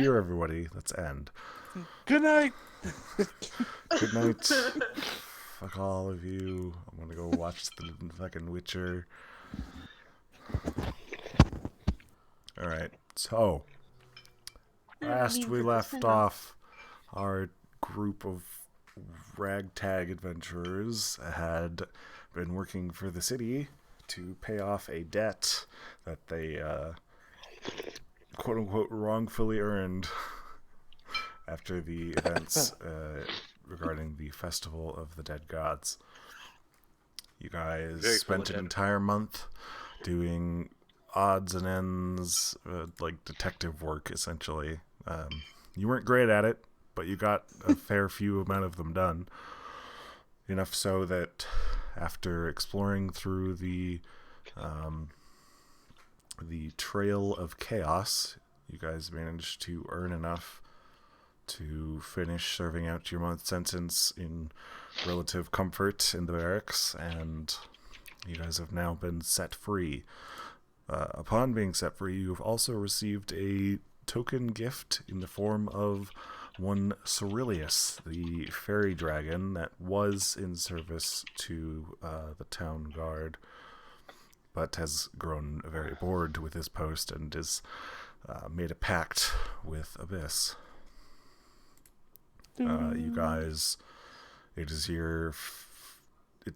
here, everybody. Let's end. Good night. Good night. Fuck all of you. I'm gonna go watch the fucking Witcher. Alright, so last we left off, our group of ragtag adventurers had been working for the city to pay off a debt that they quote-unquote wrongfully earned after the events regarding the Festival of the Dead Gods. You guys spent an entire month doing odds and ends, like detective work, essentially. You weren't great at it, but you got a fair few amount of them done. Enough so that after exploring through the Trail of Chaos, you guys managed to earn enough to finish serving out your month's sentence in relative comfort in the barracks, and you guys have now been set free. Upon being set free, you've also received a token gift in the form of one Cerilius, the fairy dragon that was in service to the town guard, but has grown very bored with his post and has made a pact with Abyss. You guys, it's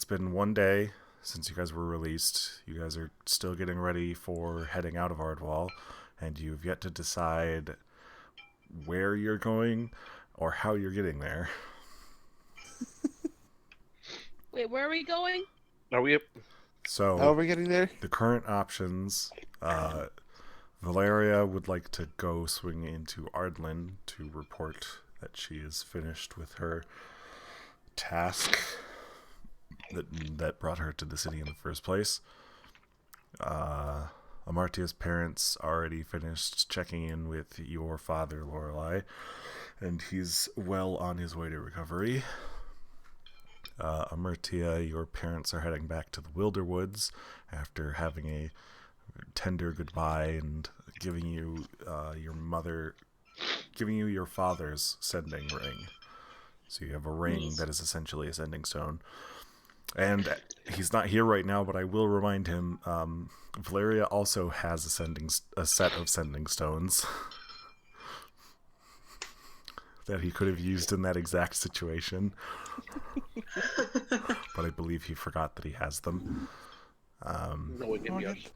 been one day since you guys were released. You guys are still getting ready for heading out of Ardwall, and you've yet to decide where you're going or how you're getting there. Wait, where are we going? Are we? So, how are we getting there? The current options, Valeria would like to go swing into Ardwall to report that she is finished with her task that brought her to the city in the first place. Amartia's parents already finished checking in with your father, Lorelei, and he's well on his way to recovery. Amartia, your parents are heading back to the Wilderwoods after having a tender goodbye and giving you your father's sending ring. So you have a ring that is essentially a sending stone. And he's not here right now, but I will remind him, Valeria also has a set of sending stones that he could have used in that exact situation. But I believe he forgot that he has them. No, it can be us.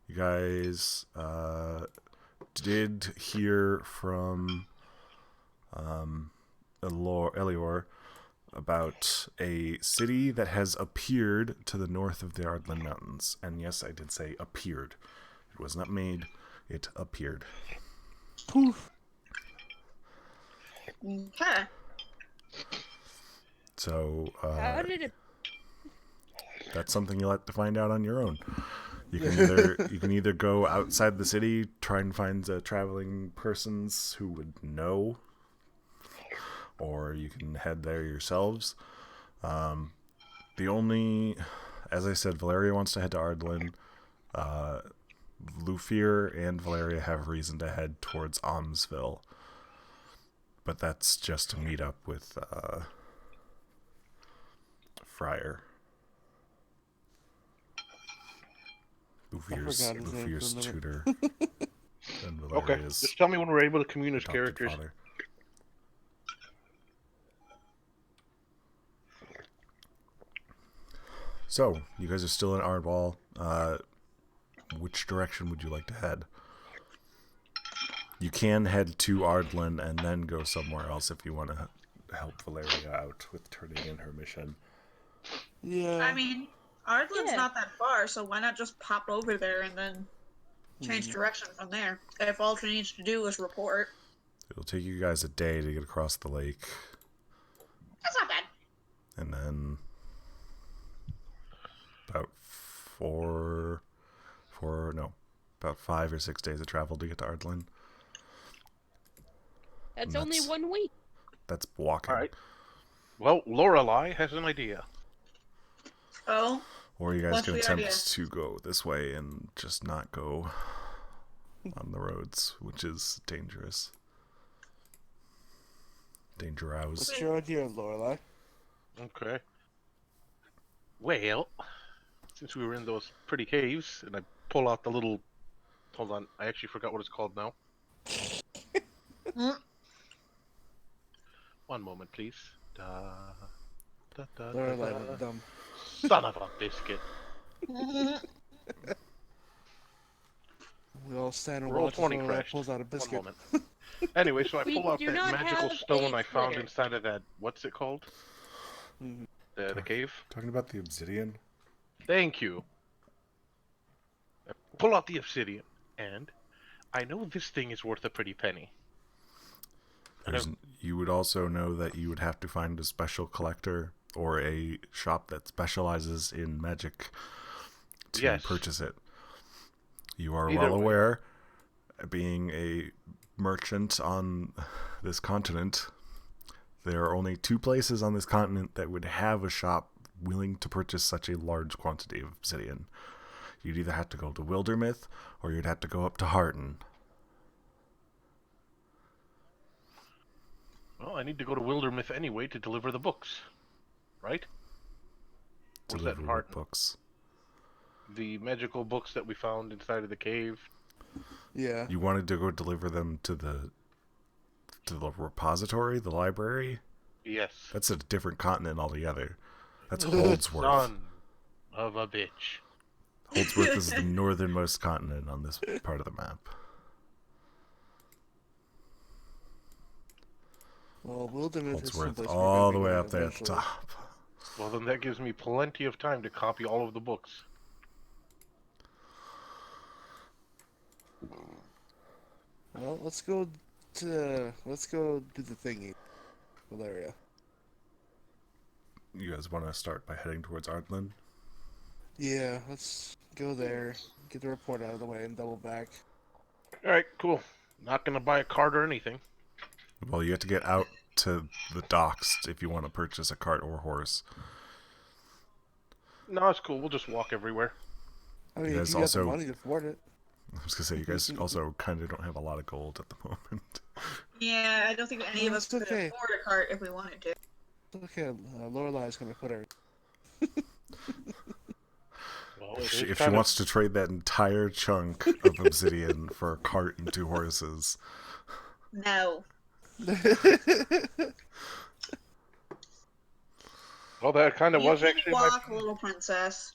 You guys did hear from Elior about a city that has appeared to the north of the Ardwall Mountains. And yes, I did say appeared. It was not made, it appeared. Poof. Okay. So, how did it... that's something you'll have to find out on your own. You can either go outside the city, try and find traveling persons who would know, or you can head there yourselves. As I said, Valeria wants to head to Ardwall. Lufir and Valeria have reason to head towards Amsville, but that's just to meet up with Friar. Lufir's tutor. And okay, just tell me when we're able to commune as characters. Father. So, you guys are still in Ardwall. Which direction would you like to head? You can head to Ardwall and then go somewhere else if you want to help Valeria out with turning in her mission. Yeah. I mean, Ardwall's not that far, so why not just pop over there and then change direction from there? If all she needs to do is report. It'll take you guys a day to get across the lake. That's not bad. And then about 5 or 6 days of travel to get to Ardwall. That's only 1 week. That's walking. All right. Well, Lorelei has an idea. Oh? Or you guys can attempt to go this way and just not go on the roads, which is dangerous. Dangerous. What's your idea, Lorelai? Okay. Well, since we were in those pretty caves, and I pull out the little... Hold on, I actually forgot what it's called now. One moment, please. Lorelai went dumb. Son of a biscuit. We all stand and Roll watch as 20 Lorelai crashed. pulls out a One biscuit. moment. Anyway, so I We pull out do that not magical have stone a I found Twitter. inside of that... What's it called? Mhm. The cave? Talking about the obsidian? Thank you. I pull out the obsidian, and I know this thing is worth a pretty penny. You would also know that you would have to find a special collector or a shop that specializes in magic to purchase it. You are Either well way. aware, being a merchant on this continent, there are only 2 places on this continent that would have a shop willing to purchase such a large quantity of obsidian. You'd either have to go to Wildermyth or you'd have to go up to Harton. Well, I need to go to Wildermyth anyway to deliver the books. Right? What's that in Deliver Harton? books. The magical books that we found inside of the cave. Yeah. You wanted to go deliver them to the repository, the library? Yes. That's a different continent altogether. That's Holdsworth. Son of a bitch. Holdsworth is the northernmost continent on this part of the map. Well, Wildermyth is Holdsworth, someplace all the we're way gonna up there at the eventually. top. Well, then that gives me plenty of time to copy all of the books. Well, let's go do the thingy, Valeria. You guys want to start by heading towards Ardwall? Yeah, let's go there, get the report out of the way, and double back. Alright, cool. Not gonna buy a cart or anything. Well, you have to get out to the docks if you want to purchase a cart or horse. No, it's cool. We'll just walk everywhere. I mean, You if guys you got also- the money to afford it. I was going to say, you guys also kind of don't have a lot of gold at the moment. Yeah, I don't think any of us It's could okay. afford a cart if we wanted to. Okay, Lorelai's gonna put her. Well, If it she, is if she kinda- wants to trade that entire chunk of obsidian for a cart and 2 horses, No. Well, that kind of You was can actually my... walk, little princess.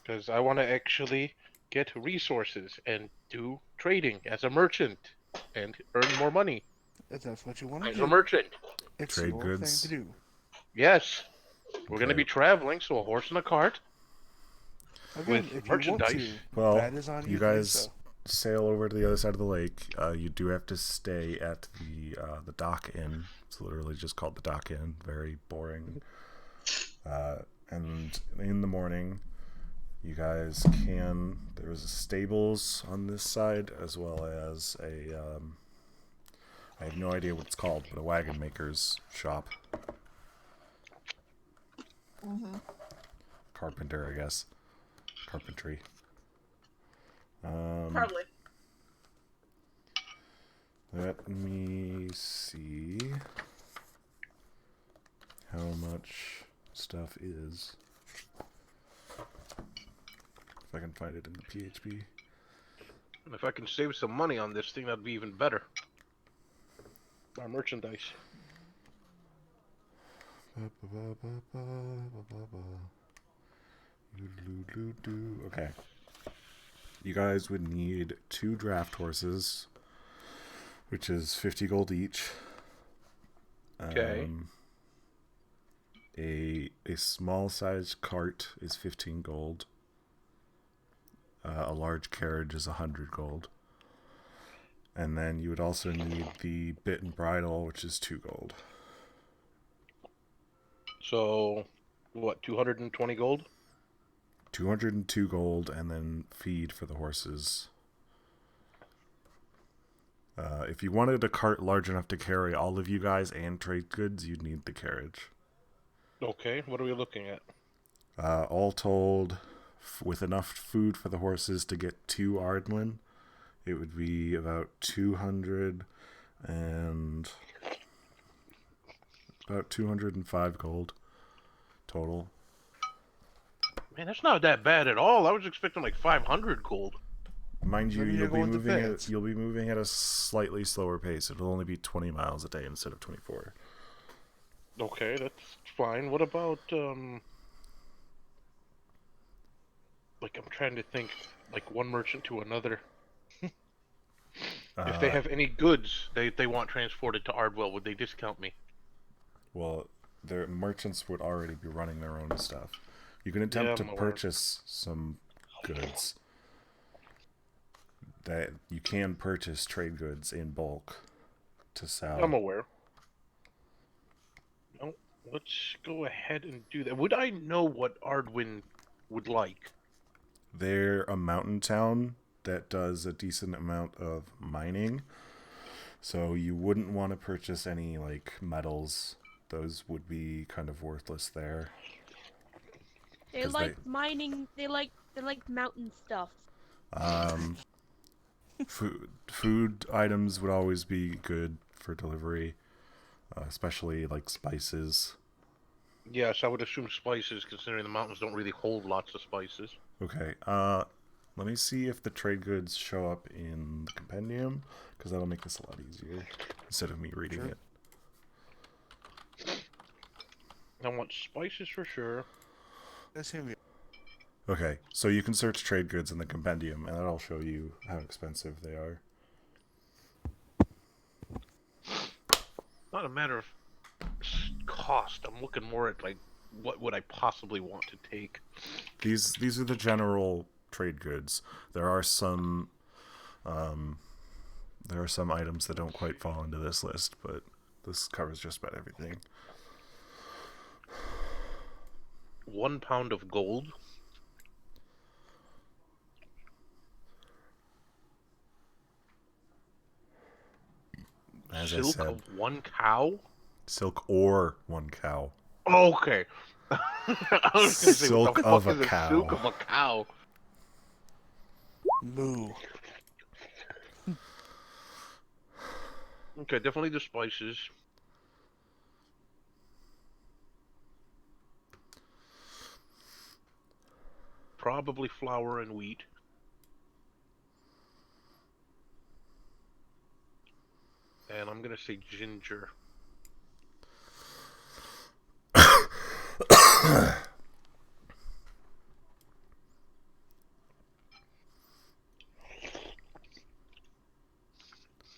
Because I want to actually get resources and do trading as a merchant and earn more money If that's what you want to as do, a merchant. it's Trade your goods. thing to do. Yes. We're going to Okay. be traveling, so a horse and a cart. Again, With if you want merchandise. to, well, that is on you you to do guys so. sail over to the other side of the lake. You do have to stay at the dock inn. It's literally just called the dock inn. Very boring. And in the morning, you guys can... There's stables on this side, as well as a... I have no idea what it's called, but a wagon maker's shop. Carpenter, I guess. Carpentry. Probably. Let me see how much stuff is. If I can find it in the PHP. And if I can save some money on this thing, that'd be even better. Our merchandise. Okay. You guys would need 2 draft horses, which is 50 gold each. Okay. A small sized cart is 15 gold. A large carriage is 100 gold. And then you would also need the bit and bridle, which is 2 gold. So, what, 220 gold? 202 gold, and then feed for the horses. If you wanted a cart large enough to carry all of you guys and trade goods, you'd need the carriage. Okay, what are we looking at? All told, with enough food for the horses to get to Ardwall, it would be about 205 gold total. Man, that's not that bad at all. I was expecting like 500 gold. Mind you, Then you're going to bed. you'll be moving at a slightly slower pace. It'll only be 20 miles a day instead of 24. Okay, that's fine. What about like, I'm trying to think, like one merchant to another. If they have any goods they want transported to Ardwall, would they discount me? Well, their merchants would already be running their own stuff. You can attempt to purchase some goods. That you can purchase trade goods in bulk to sell. I'm aware. No, let's go ahead and do that. Would I know what Ardwin would like? They're a mountain town that does a decent amount of mining. So you wouldn't want to purchase any like metals. Those would be kind of worthless there. They like mining. They like mountain stuff. Food items would always be good for delivery, especially like spices. Yes, I would assume spices, considering the mountains don't really hold lots of spices. Okay. Let me see if the trade goods show up in the compendium, because that'll make this a lot easier instead of me reading it. I want spices for sure. That's him. Okay, so you can search trade goods in the compendium, and that'll show you how expensive they are. Not a matter of cost. I'm looking more at like what would I possibly want to take. These are the general trade goods. There are some items that don't quite fall into this list, but this covers just about everything. 1 pound of gold. As Silk I said, of 1 cow. silk or 1 cow. Okay. I was gonna say, what Silk the of fuck a is cow. Silk of a cow. Moo. Okay, definitely the spices. Probably flour and wheat. And I'm gonna say ginger.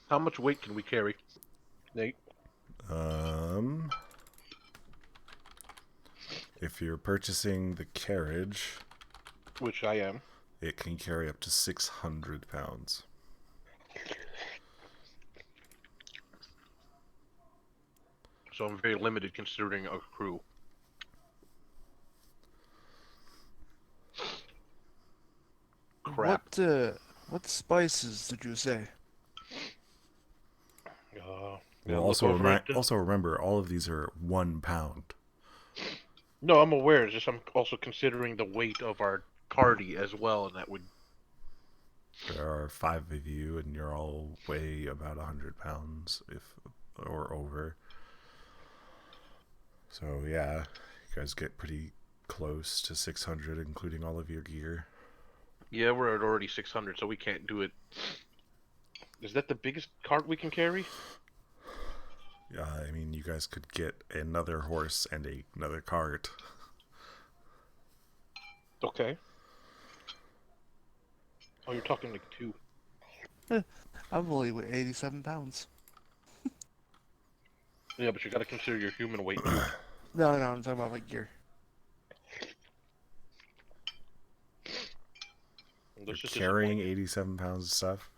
How much weight can we carry, Nate? If you're purchasing the carriage, Which I am. it can carry up to 600 pounds. So I'm very limited considering a crew. Crap. What spices did you say? Well, also remember, all of these are 1 pound. No, I'm aware. It's just I'm also considering the weight of our party as well, and that would. There are 5 of you, and you're all weigh about 100 pounds, or over. So yeah, you guys get pretty close to 600, including all of your gear. Yeah, we're at already 600, so we can't do it. Is that the biggest cart we can carry? I mean, you guys could get another horse and another cart. Okay. Oh, you're talking like 2. I'm only with 87 pounds. Yeah, but you gotta consider your human weight too. No, I'm talking about my gear. You're carrying 87 pounds of stuff.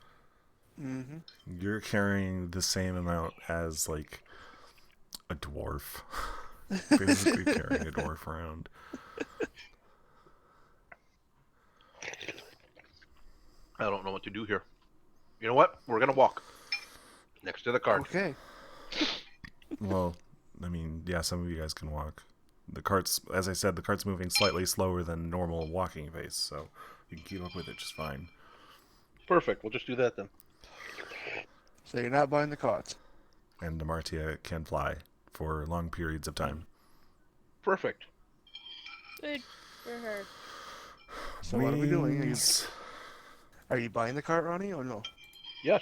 Mm-hmm. You're carrying the same amount as like a dwarf. Basically carrying a dwarf around. I don't know what to do here. You know what? We're gonna walk next to the cart. Okay. Well, I mean, yeah, some of you guys can walk. The cart's, as I said, the cart's moving slightly slower than normal walking pace, so you can keep up with it just fine. Perfect. We'll just do that then. So you're not buying the carts. And Amartia can fly for long periods of time. Perfect. Good for her. So what are we doing? Wings. Are you buying the cart, Ronnie, or no? Yes.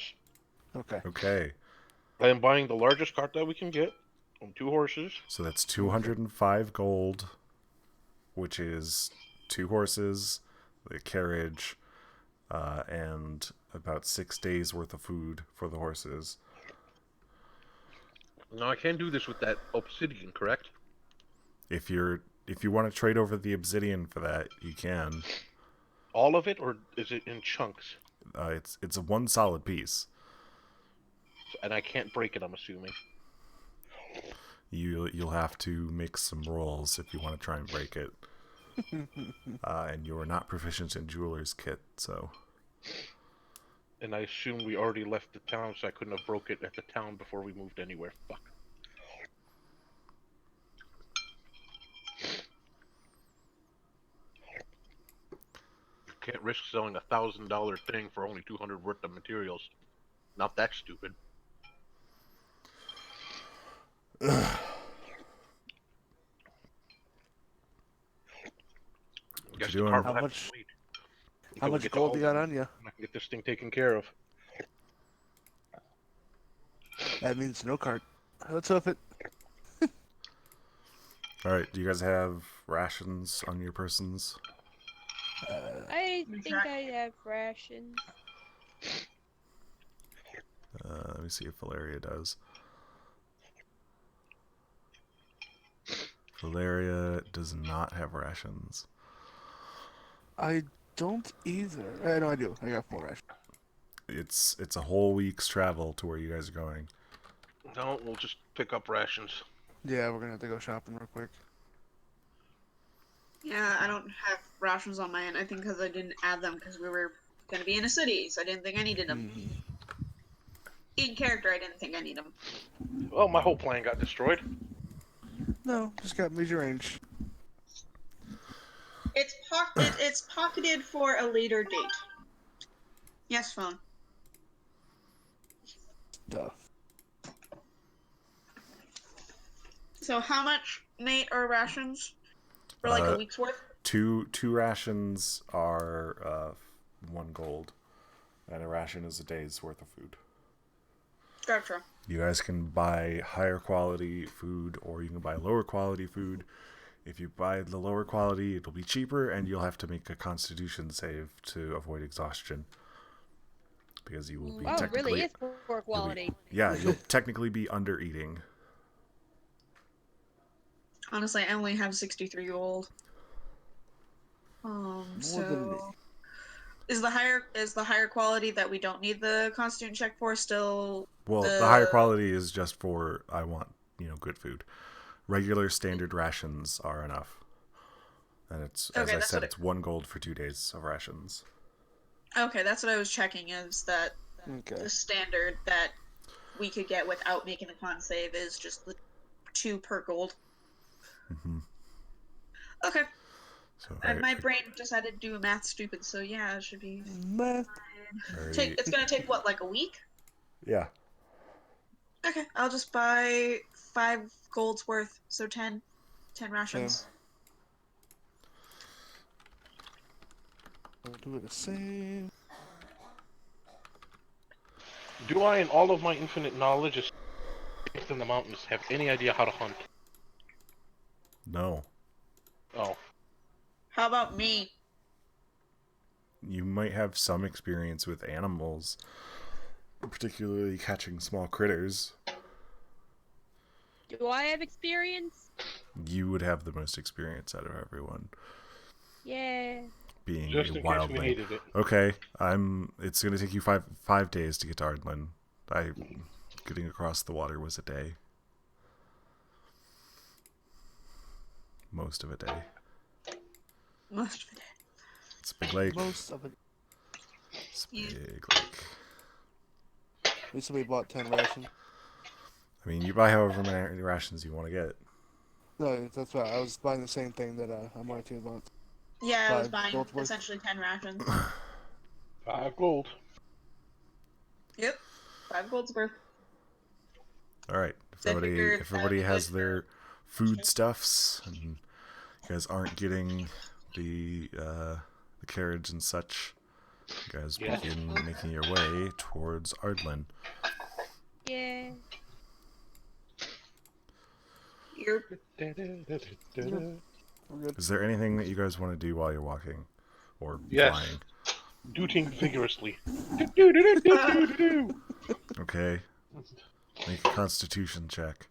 Okay. Okay. I am buying the largest cart that we can get on 2 horses. So that's 205 gold, which is 2 horses, the carriage, and about 6 days worth of food for the horses. Now I can't do this with that obsidian, correct? If you want to trade over the obsidian for that, you can. All of it, or is it in chunks? It's a one solid piece. And I can't break it, I'm assuming. You'll have to make some rolls if you want to try and break it. And you are not proficient in jeweler's kit, so. And I assume we already left the town, so I couldn't have broke it at the town before we moved anywhere. Fuck. Can't risk selling a $1,000 thing for only 200 worth of materials. Not that stupid. Guess the doing? cart How will have much- to wait How until we much get to gold you got Ardwall, on you? and I can get this thing taken care of. That means no cart. Let's hoof it. Alright, do you guys have rations on your persons? I think I have rations. Let me see if Valeria does. Valeria does not have rations. I don't either. No, I do. I got 4 rations. It's a whole week's travel to where you guys are going. No, we'll just pick up rations. Yeah, we're gonna have to go shopping real quick. Yeah, I don't have rations on my end. I think because I didn't add them because we were going to be in a city, so I didn't think I needed them. In character, I didn't think I need them. Well, my whole plan got destroyed. No, just got measure range. It's pocketed for a later date. Yes, phone. Duh. So how much, Nate, are rations? For like a week's worth? Two rations are 1 gold, and a ration is a day's worth of food. Gotcha. You guys can buy higher quality food, or you can buy lower quality food. If you buy the lower quality, it'll be cheaper, and you'll have to make a Constitution save to avoid exhaustion, because you will be Oh, it technically really is poor quality. you'll technically be under eating. Honestly, I only have 63 gold. More than me. So is the higher quality that we don't need the Constitution check for still? Well, the higher quality is just for I want good food. Regular standard rations are enough, and it's as I said, it's 1 gold for 2 days of rations. Okay, that's what I was checking. Is that Okay. the standard that we could get without making a con save is just the 2 per gold? Mm-hmm. Okay. So My brain decided to do math stupid, so yeah, it should be Math. fine. It's gonna take what, like a week? Yeah. Okay, I'll just buy 5 gold's worth, so 10 rations. We'll do it the same. Do I, in all of my infinite knowledge of in the mountains, have any idea how to hunt? No. Oh. How about me? You might have some experience with animals, particularly catching small critters. Do I have experience? You would have the most experience out of everyone. Yeah. Being Just a in case we wildling. needed it. Okay, it's gonna take you five days to get to Ardwall. Getting across the water was a day. Most of a day. Most of it. It's a big lake. Most of it. It's a big lake. At least we bought 10 rations. I mean, you buy however many rations you want to get. No, that's right. I was buying the same thing that Amartia bought. Yeah, I was 5 buying gold worth. essentially 10 rations. 5 gold. Yep. 5 gold's worth. All right. So I figure If everybody that'd be has good their foodstuffs, and you guys aren't getting the carriage and such, you guys Yes. begin making your way towards Ardwall. Yeah. You're We're good. Is there anything that you guys want to do while you're walking or Yes. flying? Dooting vigorously. Do-do-do-do-do-do-do. Okay. Make a Constitution check.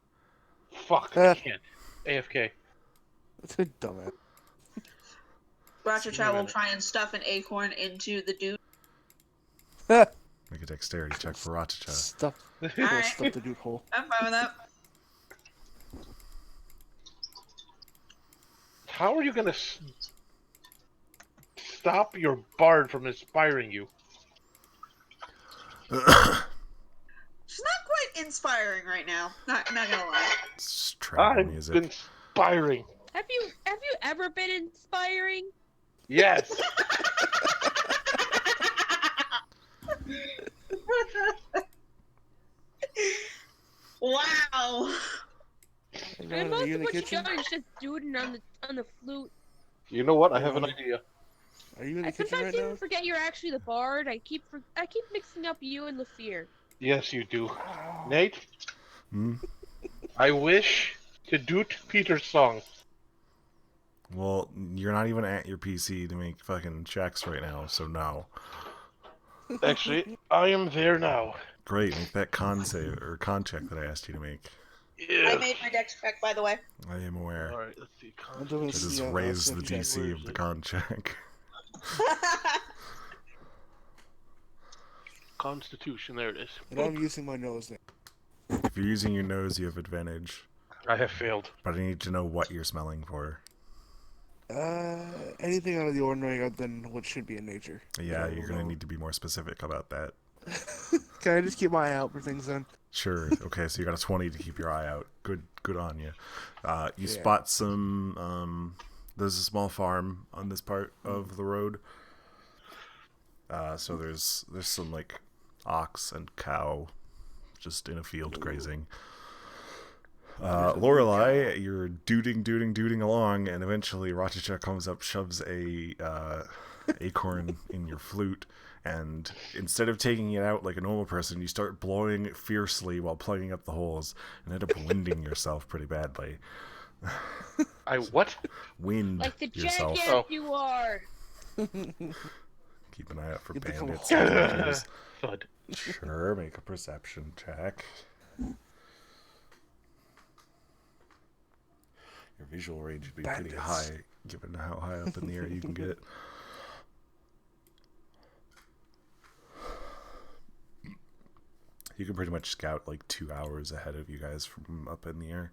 Fuck, I can't. AFK. That's a dumbass. Ratchet will try and stuff an acorn into the dude. Make a dexterity check for Ratacha. Stuff. Alright. Stuff the dude hole. I'm fine with that. How are you gonna stop your bard from inspiring you? She's not quite inspiring right now. Not gonna lie. It's travel I'm music. inspiring. Have you ever been inspiring? Yes. Wow. And most of what you've done is just doodling on the flute. You know what? I have an idea. Are you in the I kitchen sometimes right even now? forget you're actually the bard. I keep mixing up you and Lafir. Yes, you do. Nate, Hmm? I wish to doot Peter's song. Well, you're not even at your PC to make fucking checks right now, so no. Actually, I am there now. Great, make that con save or con check that I asked you to make. Yeah. I made my dex check, by the way. I am aware. Alright, let's see. I'm doing It has Yeah, raised the check. DC of the con check. Constitution, there it is. And I'm using my nose now. If you're using your nose, you have advantage. I have failed. But I need to know what you're smelling for. Anything out of the ordinary other than what should be in nature. Yeah, you're gonna need to be more specific about that. Can I just keep my eye out for things then? Sure. Okay, so you got a 20 to keep your eye out. Good on you. You Yeah. spot some. There's a small farm on this part of the road. So there's some like ox and cow, just in a field grazing. Lorelei, you're dooting along, and eventually Rachicha comes up, shoves a acorn in your flute, and instead of taking it out like a normal person, you start blowing it fiercely while plugging up the holes, and end up winding yourself pretty badly. I what? Wind Like the yourself. jackass Oh. you are. Keep an eye out for You become bandits. a and monkeys. Thud. Sure, make a perception check. Your visual range would be pretty Bandits. high, given how high up in the air you can get. You can pretty much scout like 2 hours ahead of you guys from up in the air.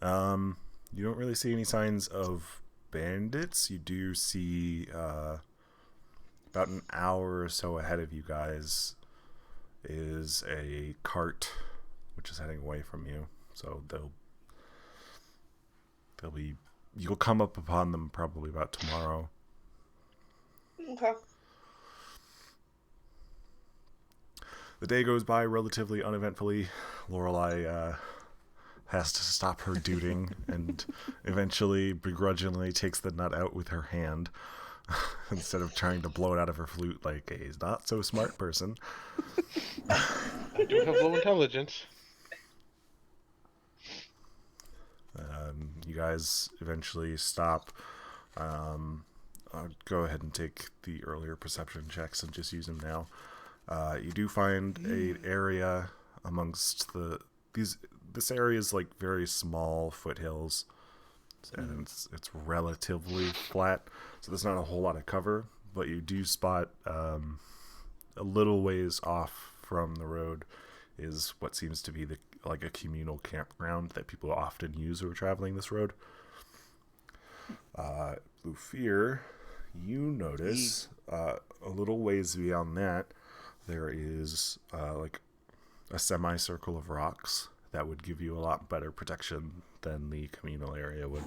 You don't really see any signs of bandits. You do see about an hour or so ahead of you guys is a cart which is heading away from you. So you'll come up upon them probably about tomorrow. Okay. The day goes by relatively uneventfully. Lorelei has to stop her dooting and eventually begrudgingly takes the nut out with her hand instead of trying to blow it out of her flute like a not so smart person. I do have low intelligence. You guys eventually stop. I'll go ahead and take the earlier perception checks and just use them now. You do find an area amongst this area is like very small foothills, and it's relatively flat, so there's not a whole lot of cover, but you do spot a little ways off from the road is what seems to be like a communal campground that people often use who are traveling this road. Blue Fear, you notice a little ways beyond that there is like a semicircle of rocks that would give you a lot better protection than the communal area would.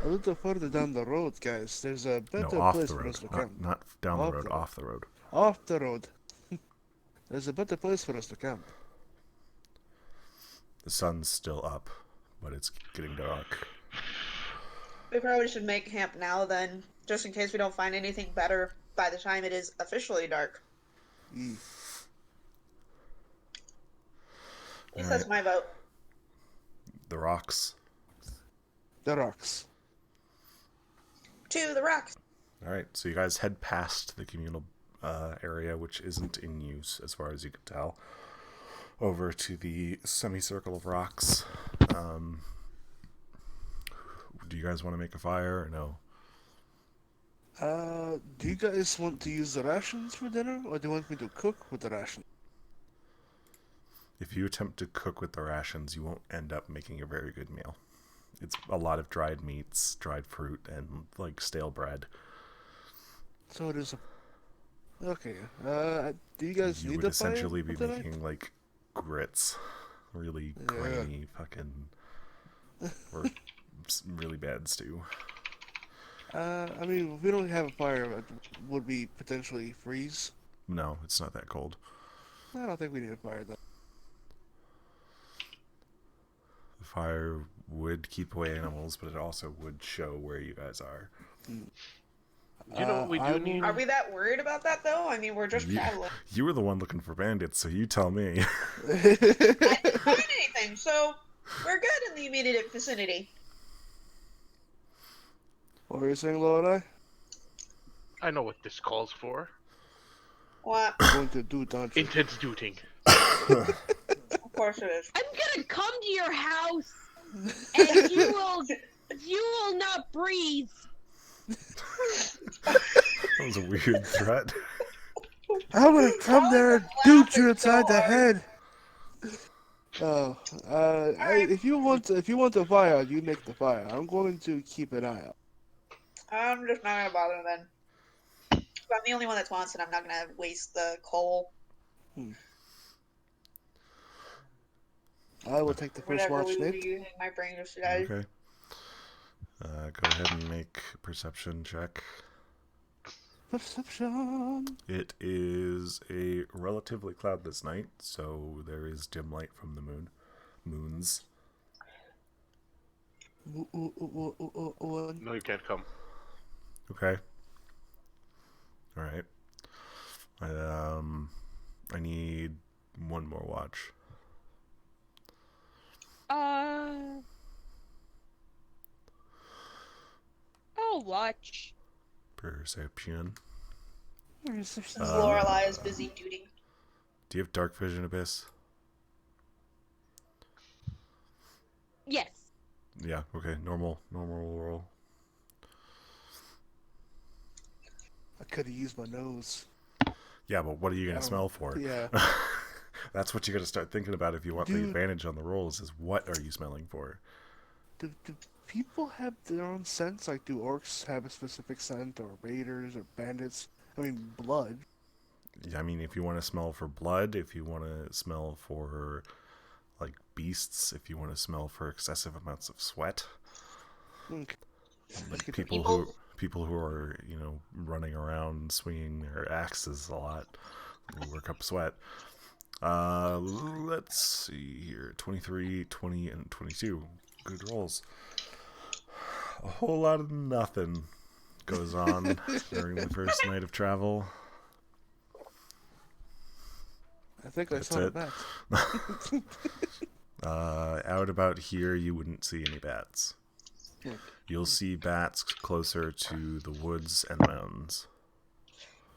A little further down the road, guys, there's a No, better off place the for road. us to camp. Not down the Off road, the road. off the road. Off the road. There's a better place for us to camp. The sun's still up, but it's getting dark. We probably should make camp now then, just in case we don't find anything better by the time it is officially dark. Mm. At least that's my vote. The rocks. The rocks. To the rocks. Alright, so you guys head past the communal area, which isn't in use as far as you can tell, over to the semicircle of rocks. Do you guys want to make a fire or no? Do you guys want to use the rations for dinner, or do you want me to cook with the rations? If you attempt to cook with the rations, you won't end up making a very good meal. It's a lot of dried meats, dried fruit, and like stale bread. So it is a... Okay, do you guys You need would a fire essentially be for tonight? making like grits, really Yeah. grainy, fucking, or really bad stew. I mean, if we don't have a fire, it would we potentially freeze? No, it's not that cold. I don't think we need a fire though. The fire would keep away animals, but it also would show where you guys are. You know what we I do need? Are we that worried about that though? I mean, we're just traveling. You were the one looking for bandits, so you tell me. I didn't find anything, so we're good in the immediate vicinity. What were you saying, Lorelai? I know what this calls for. What? Going to do, don't you? Intense dooting. Of course it is. I'm gonna come to your house, and you will not breathe. That was a weird threat. I'm gonna come there and doot you inside the head. Oh, if you want a fire, you make the fire. I'm going to keep an eye out. I'm just not gonna bother then. If I'm the only one that wants it, I'm not gonna waste the coal. I will take the first Whatever watch, we were Nate. using, my brain just died. Okay. Go ahead and make a perception check. Perception. It is a relatively cloudless night, so there is dim light from the moons. No, you can't come. Okay. All right. I need one more watch. I'll watch. Perception. Lorelai is busy dooting. Do you have dark vision, Abyss? Yes. Yeah. Okay. Normal roll. I could have used my nose. Yeah, but what are you gonna smell for? Yeah. That's what you gotta start thinking about if you want the Dude. advantage on the rolls. Is what are you smelling for? Do people have their own scents? Like, do orcs have a specific scent, or raiders, or bandits? I mean, blood. I mean, if you want to smell for blood, if you want to smell for like beasts, if you want to smell for excessive amounts of sweat, Okay. like Keep it- people who are running around swinging their axes a lot, will work up sweat. Let's see here: 23, 20, and 22. Good rolls. A whole lot of nothing goes on during the first night of travel. I think I That's saw the it. bats. Out about here, you wouldn't see any bats. Okay. You'll see bats closer to the woods and mountains.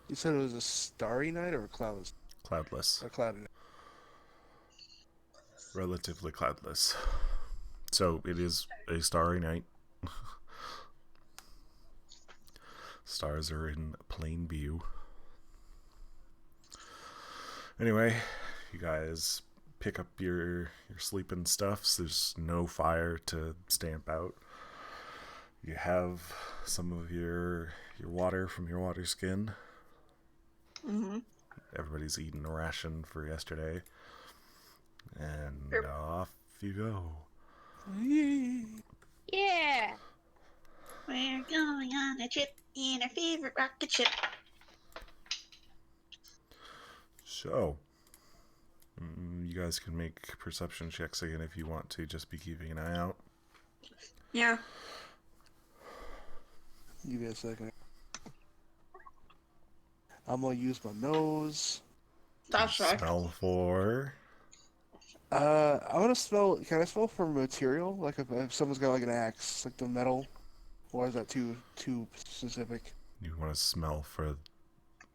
You said it was a starry night or a cloudless? Cloudless. A cloudy night. Relatively cloudless. So it is a starry night. Stars are in plain view. Anyway, you guys pick up your sleeping stuffs. There's no fire to stamp out. You have some of your water from your water skin. Mm-hmm. Everybody's eaten a ration for yesterday. And Yep. off you go. Yeah. We're going on a trip in our favorite rocket ship. So, you guys can make perception checks again if you want to. Just be keeping an eye out. Yeah. Give me a second. I'm gonna use my nose. That's right. Smell for. I want to smell. Can I smell for material? Like if someone's got like an axe, like the metal, or is that too specific? You want to smell for.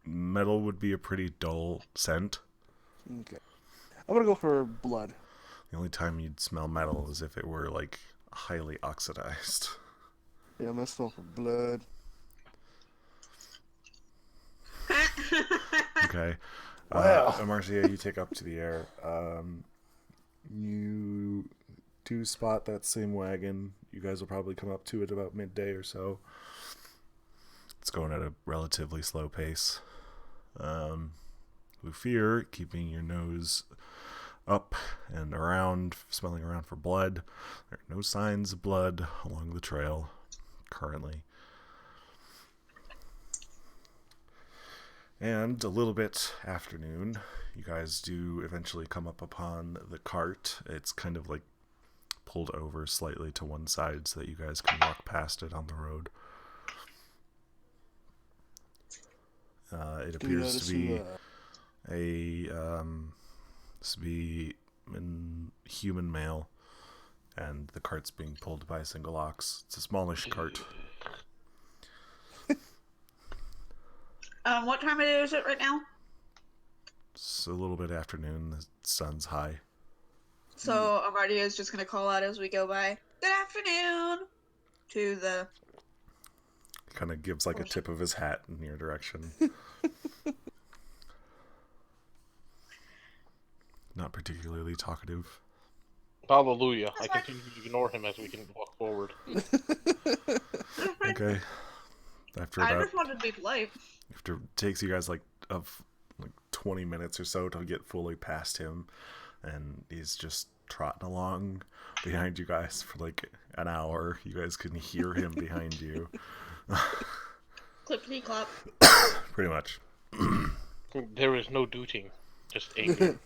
Metal would be a pretty dull scent. Okay. I'm gonna go for blood. The only time you'd smell metal is if it were like highly oxidized. Yeah, I'm gonna smell for blood. Okay. Wow. Marcia, you take up to the air. You do spot that same wagon. You guys will probably come up to it about midday or so. It's going at a relatively slow pace. Lufir, keeping your nose up and around, smelling around for blood. There are no signs of blood along the trail currently. And a little bit afternoon, you guys do eventually come up upon the cart. It's kind of like pulled over slightly to one side so that you guys can walk past it on the road. It appears to be a human male, and the cart's being pulled by a single ox. It's a smallish cart. What time is it right now? It's a little bit afternoon. The sun's high. So Amardia is just gonna call out as we go by. Good afternoon. To the. Kind of gives like a tip of his hat in your direction. Not particularly talkative. Hallelujah. I continue to ignore him as we can walk forward. Okay. After I about just wanted to be polite. after it takes you guys like 20 minutes or so to get fully past him, and he's just trotting along behind you guys for like an hour. You guys can hear him behind you. Clippity clop. Pretty much. There is no dooting, just anger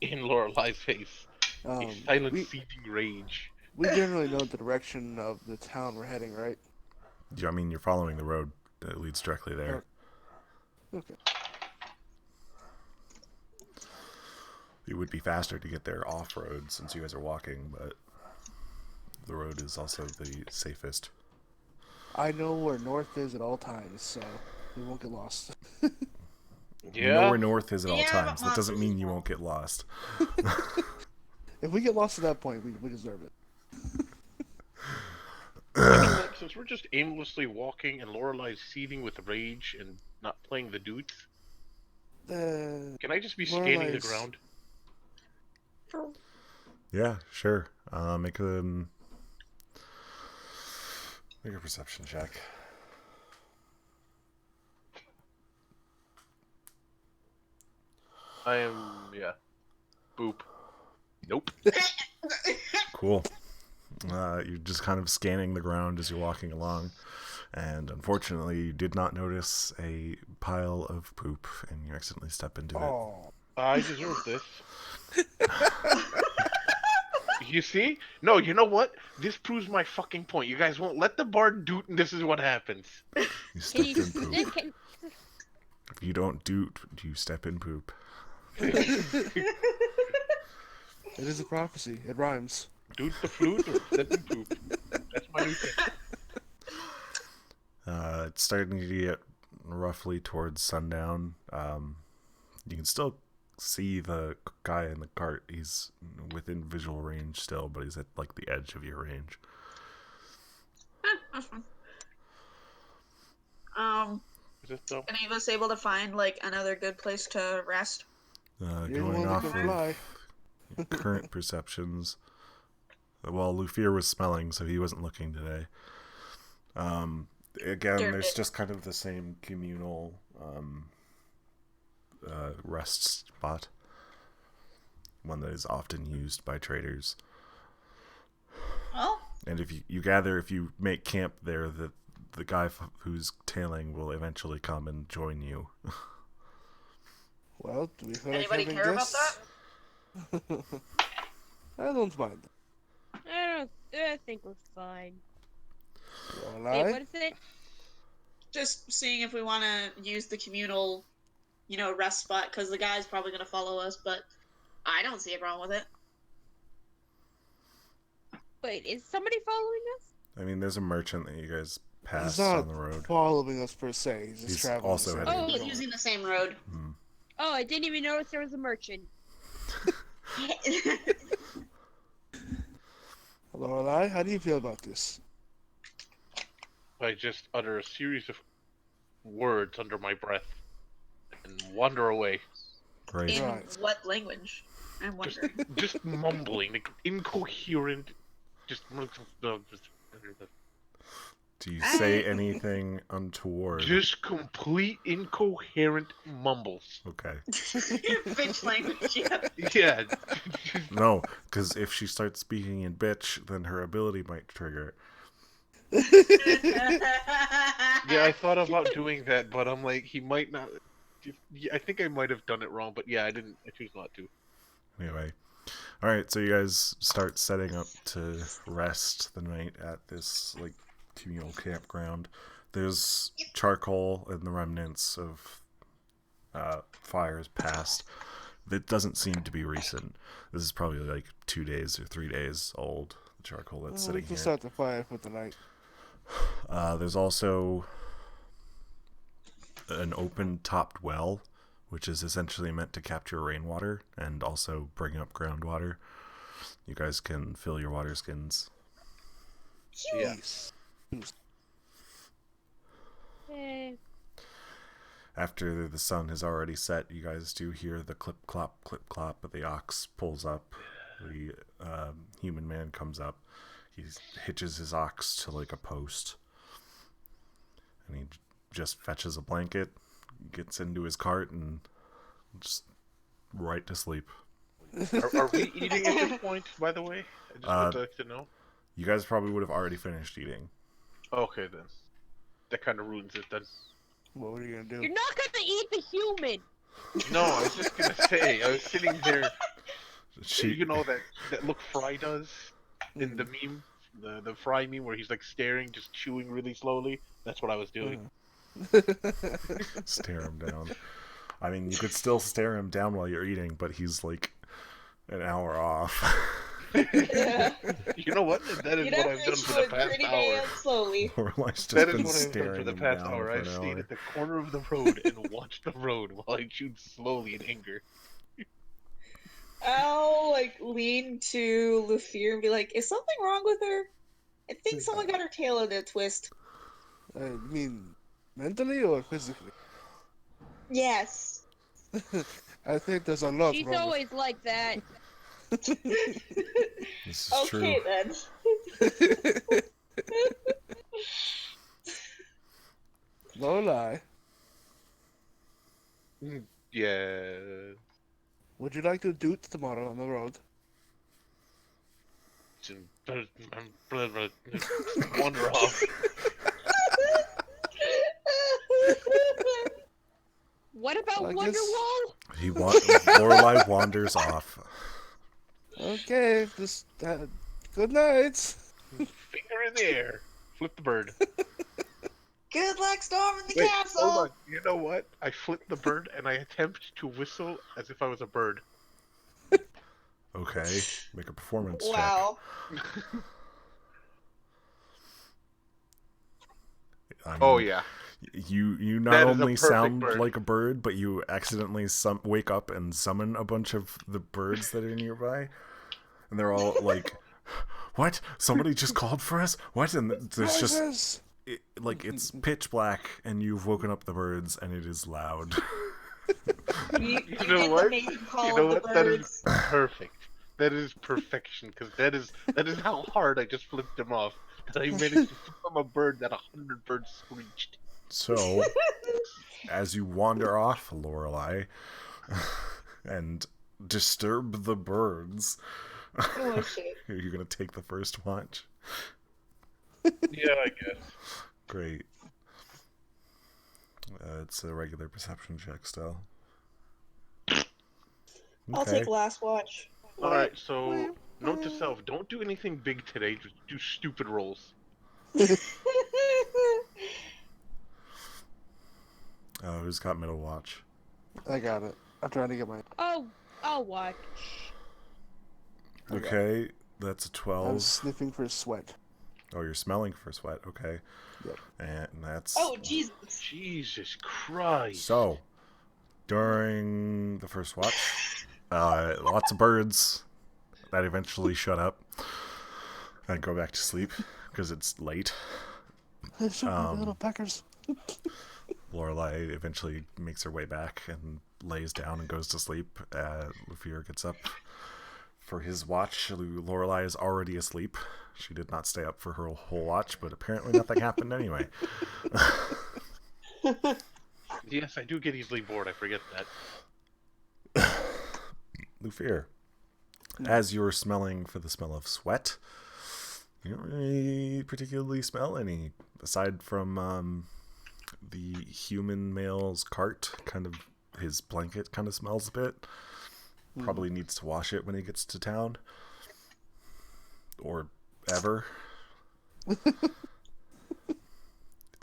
in Lorelai's face. A silent, seething rage. We generally know the direction of the town we're heading, right? I mean, you're following the road that leads directly there. Okay. It would be faster to get there off-road since you guys are walking, but the road is also the safest. I know where north is at all times, so we won't get lost. You know Yeah. where north is at all Yeah, times. but That doesn't mean you won't get lost. If we get lost at that point, we deserve it. Since we're just aimlessly walking and Lorelai's seething with rage and not playing the dudes, can I just be scanning the Lorelai's- ground? Yeah, sure. Make a perception check. I am, yeah. Boop. Nope. Cool. You're just kind of scanning the ground as you're walking along, and unfortunately, you did not notice a pile of poop, and you accidentally step into it. Oh, I deserve this. You see? No, you know what? This proves my fucking point. You guys won't let the bard doot, and this is what happens. You Can stepped you in poop. can- If you don't doot, you step in poop. it is a prophecy. It rhymes. Doot the flute or step in poop. That's my new thing. It's starting to get roughly towards sundown. You can still see the guy in the cart. He's within visual range still, but he's at like the edge of your range. That's fine. Is this the... Any of us able to find like another good place to rest? You're the Going one that off can fly. of current perceptions. Well, Lufir was smelling, so he wasn't looking today. Again, Darn there's it. just kind of the same communal rest spot. One that is often used by traders. Well, And if you gather, if you make camp there, that the guy who's tailing will eventually come and join you. Well, do we feel like Anybody having care about guests? I don't mind. I think we're fine. Wait, Lorelai? what is it? Just seeing if we want to use the communal, rest spot, because the guy's probably going to follow us, but I don't see a problem with it. Wait, is somebody following us? I mean, there's a merchant that you guys He's passed not on the road. following us per se. He's just He's traveling. also the same heading- He's road. using the same road. Oh, I didn't even notice there was a merchant. Lorelai, how do you feel about this? I just utter a series of words under my breath and wander away. Great. In Right. what language? I'm wondering. Just mumbling, like incoherent. Just. Do you say anything untoward? Just complete incoherent mumbles. Okay. Bitch language, yeah. Yeah. No, because if she starts speaking in bitch, then her ability might trigger. Yeah, I thought about doing that, but I'm like, he might not. I think I might have done it wrong, but yeah, I didn't. I choose not to. Anyway. Alright, so you guys start setting up to rest the night at this, like, communal campground. There's charcoal and the remnants of fires past. It doesn't seem to be recent. This is probably like 2 days or 3 days old, the charcoal that's We sitting can here. start the fire for tonight. There's also an open topped well, which is essentially meant to capture rainwater and also bring up groundwater. You guys can fill your water skins. Yeah. Eh, After the sun has already set, you guys do hear the clip clop, but the ox pulls up. The human man comes up. He hitches his ox to like a post, and he just fetches a blanket, gets into his cart, and just right to sleep. Are we eating at this point, by the way? I just would like to know. You guys probably would have already finished eating. Okay, then. That kind of ruins it, then. What are you gonna do? you're not gonna eat the human. No, I was just gonna say, I was sitting there. She, You know that look Fry does in the meme? The Fry meme where he's like staring, just chewing really slowly? That's what I was doing. stare him down. I mean, you could still stare him down while you're eating, but he's like an hour off. You know what? That is what I've done for the past hour. Slowly. Lorelai's just That is been what I've done staring for the him past down hour. for I've an stayed hour. at the corner of the road and watched the road while I chewed slowly in anger. I'll lean to Lufir and be like, "Is something wrong with her? I think someone got her tail in a twist." I mean, mentally or physically? Yes. I think there's a lot She's wrong always like that. This is Okay true. then. No lie. Yeah. Would you like to doot tomorrow on the road? Wander off. What about I guess- Wonderwall? Lorelai wanders off. Okay, just good night. Finger in the air. Flip the bird. Good luck storming the Wait, castle. hold on. You know what? I flip the bird and I attempt to whistle as if I was a bird. Okay, make a performance check. Wow. I mean, Oh yeah. You not That is a only perfect sound bird. like a bird, but you accidentally wake up and summon a bunch of the birds that are nearby, and they're all like, "What? Somebody just called for us? What?" And there's just Noises! it's pitch black, and you've woken up the birds, and it is loud. You know get what? the main call You know of what? the That birds. is perfect. That is perfection, because that is how hard I just flipped him off. That I managed to flip him a bird that 100 birds screeched. So, as you wander off, Lorelai, and disturb the birds, Oh shit. are you gonna take the first watch? Yeah, I guess. Great. It's a regular perception check still. I'll take last watch. Alright, so note to self, don't do anything big today, just do stupid rolls. Who's got middle watch? I got it. I'm trying to get my. Oh, I'll watch. Okay, that's a I'm 12. sniffing for sweat. Oh, you're smelling for sweat. Okay. Yep. And that's... Oh, Jesus. Jesus Christ. So, during the first watch, lots of birds that eventually shut up and go back to sleep because it's late. Little peckers. Lorelai eventually makes her way back and lays down and goes to sleep. Lufir gets up for his watch. Lorelai is already asleep. She did not stay up for her whole watch, but apparently nothing happened anyway. Yes, I do get easily bored, I forget that. Lufir, as you're smelling for the smell of sweat, you don't really particularly smell any, aside from the human male's cart. Kind of, his blanket kind of smells a bit. Probably needs to wash it when he gets to town. Or ever. It's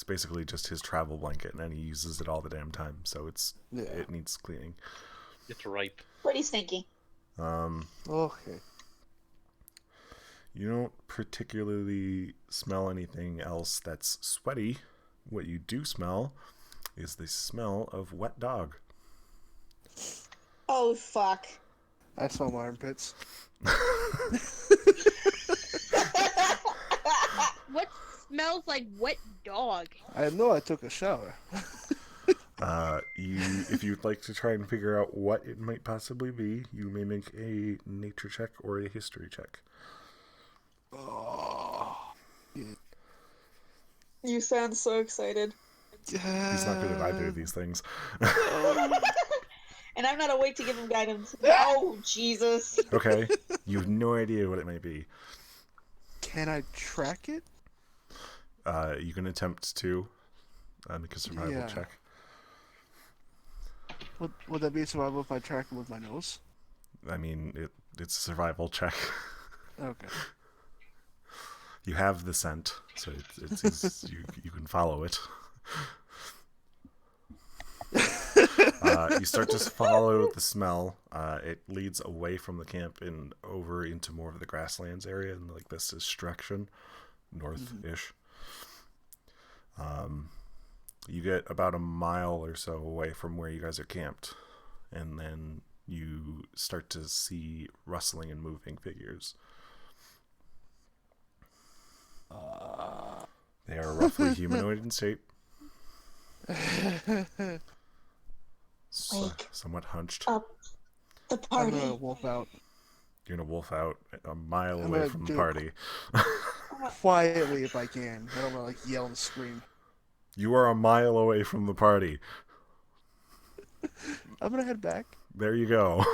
basically just his travel blanket, and he uses it all the damn time, so it needs cleaning. It's ripe. Pretty stinky. Okay. You don't particularly smell anything else that's sweaty. What you do smell is the smell of wet dog. Oh, fuck. I smell my armpits. What smells like wet dog? I know I took a shower. If you'd like to try and figure out what it might possibly be, you may make a nature check or a history check. Oh. You sound so excited. He's not good at either of these things. And I'm not awake to give him guidance. Oh, Jesus. Okay, you have no idea what it may be. Can I track it? You can attempt to make a survival check. Would that be a survival if I track it with my nose? I mean, it's a survival check. Okay. You have the scent, so you can follow it. You start to follow the smell. It leads away from the camp and over into more of the grasslands area in like this direction, north-ish. You get about a mile or so away from where you guys are camped, and then you start to see rustling and moving figures. They are roughly humanoid in shape. Somewhat hunched. Up the I'm party. gonna wolf out. You're gonna wolf out a mile I'm away gonna from the do- party. Quietly if I can. I don't wanna like yell and scream. You are a mile away from the party. I'm gonna head back. There you go.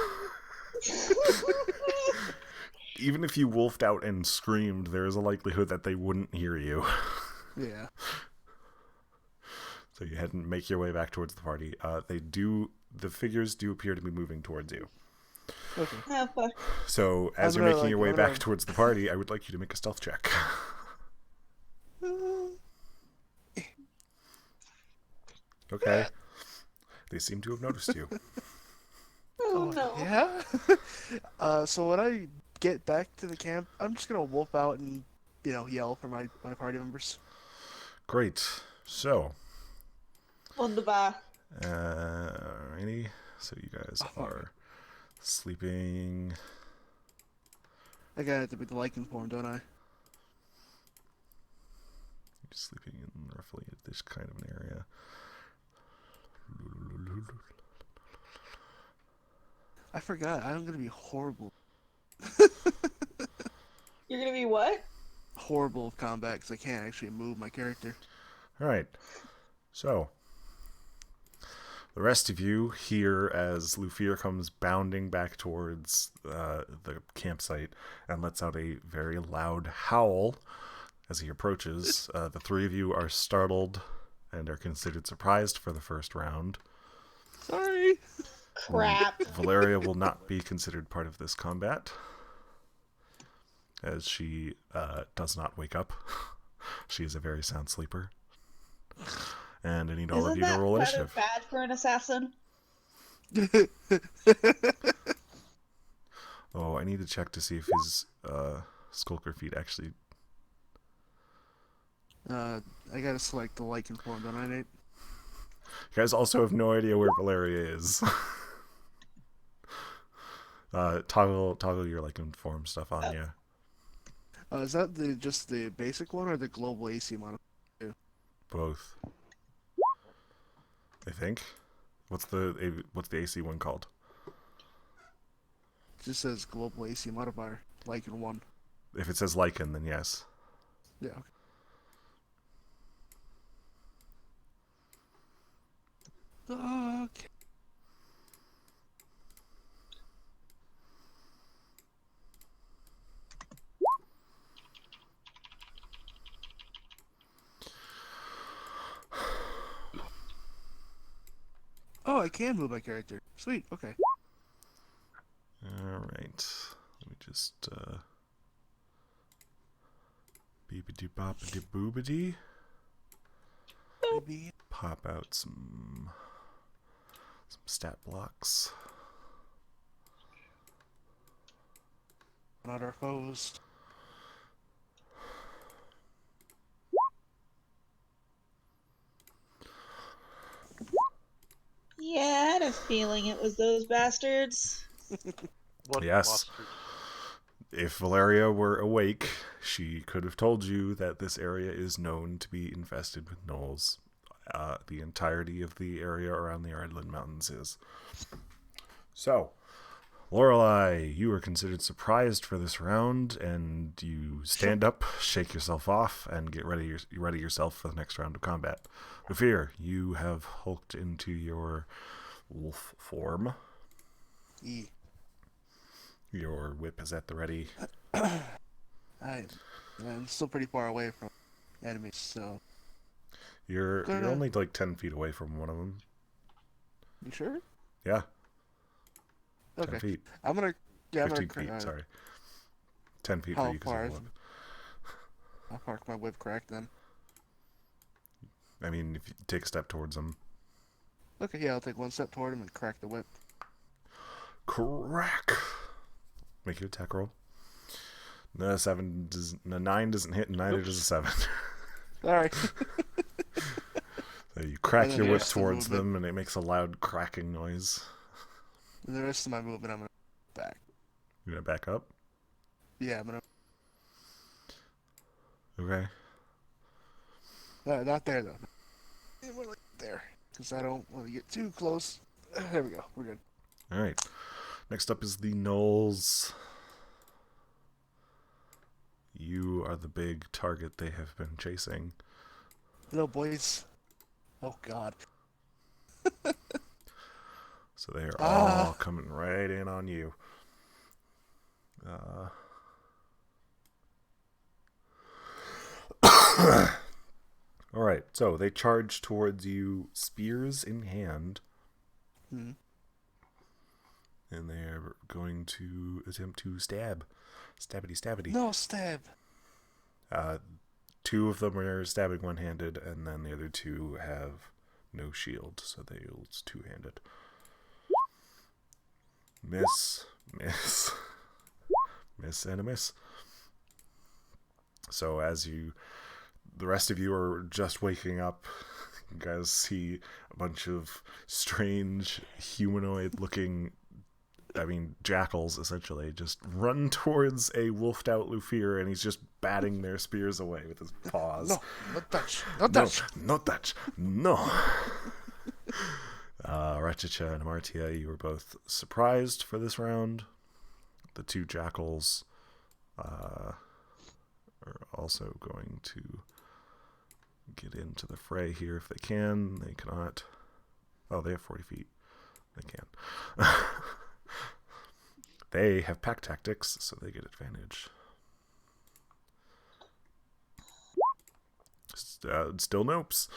Even if you wolfed out and screamed, there is a likelihood that they wouldn't hear you. Yeah. So you head and make your way back towards the party. The figures do appear to be moving towards you. Okay. Oh, fuck. So as I'm you're gonna, making your way I'm back gonna- towards the party, I would like you to make a stealth check. Okay. They seem to have noticed you. Oh, no. Yeah? So when I get back to the camp, I'm just gonna wolf out and, yell for my party members. Great. So, Wunderbar. alrighty. So you guys are sleeping. I gotta have to be the lichen form, don't I? You're sleeping in roughly this kind of an area. I forgot. I'm gonna be horrible. You're gonna be what? Horrible with combat because I can't actually move my character. Alright. So, the rest of you hear as Lufir comes bounding back towards the campsite and lets out a very loud howl As he approaches, the three of you are startled and are considered surprised for the first round. Sorry. Crap. Valeria will not be considered part of this combat, as she does not wake up. She is a very sound sleeper. And I need all of Isn't you to that roll kind initiative. of bad for an assassin? Oh, I need to check to see if his skulker feat actually... I gotta select the lichen form, don't I, Nate? You guys also have no idea where Valeria is. Toggle your lichen form stuff on, yeah. Is that just the basic one or the global AC modifier? Both. I think. What's the AC one called? It just says global AC modifier, lichen 1. If it says lichen, then yes. Yeah. Okay. Oh, I can move my character. Sweet. Okay. All right. Let me just beepity boppity boobity Maybe. pop out some stat blocks. Not our foes. Yeah, I had a feeling it was those bastards. What Yes. monsters? If Valeria were awake, she could have told you that this area is known to be infested with gnolls. The entirety of the area around the Ardwall Mountains is. So, Lorelei, you are considered surprised for this round, and you stand up, shake yourself off, and get ready yourself for the next round of combat. Lufir, you have hulked into your wolf form. E. Your whip is at the ready. I'm still pretty far away from enemies, so. You're Gonna- only like 10 feet away from one of them. You sure? Yeah, 10 Okay. feet. I'm gonna. Yeah, I'm 15 gonna. feet, sorry. 10 feet How for you because far of is the whip. I'll park my whip crack then. I mean, if you take a step towards them. Okay, yeah, I'll take one step toward him and crack the whip. Crack! Make your attack roll. The 9 doesn't hit, and neither does a 7. Alright. So you crack And then your the whip rest of the towards movement. them, and it makes a loud cracking noise. And the rest of my movement, I'm gonna back. You're gonna back up? Yeah, I'm gonna. Okay. Not there though. More like there, because I don't want to get too close. There we go. We're good. Alright. Next up is the gnolls. You are the big target they have been chasing. Hello, boys. Oh God. So they are Ah. all coming right in on you. Alright, so they charge towards you, spears in hand, Hmm. and they're going to attempt to stab. Stabbity. No stab. 2 of them are stabbing one-handed, and then the other 2 have no shield, so it's two-handed. Miss, and a miss. So as the rest of you are just waking up, you guys see a bunch of strange humanoid-looking, jackals, essentially, just run towards a wolfed-out Lufir, and he's just batting their spears away with his paws. No, not touch. Not touch. No, not that. No. Rachicha and Amartia, you were both surprised for this round. The 2 jackals are also going to get into the fray here if they can. They cannot. Oh, they have 40 feet. They can. They have pack tactics, so they get advantage. Still nopes.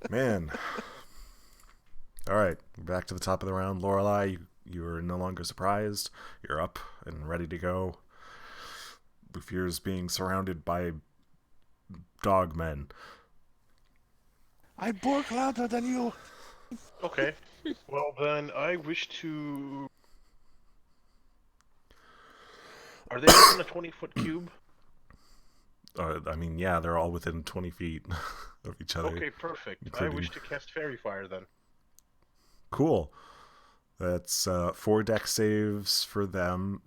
Man. All right, back to the top of the round. Lorelei, you are no longer surprised. You're up and ready to go. Lufier's being surrounded by dog men. I bark louder than you. Okay. Well, then I wish to. Are they within a 20-foot cube? I mean, yeah, they're all within 20 feet of each other. Okay, perfect. including- I wish to cast Fairy Fire then. Cool. That's 4 dex saves for them,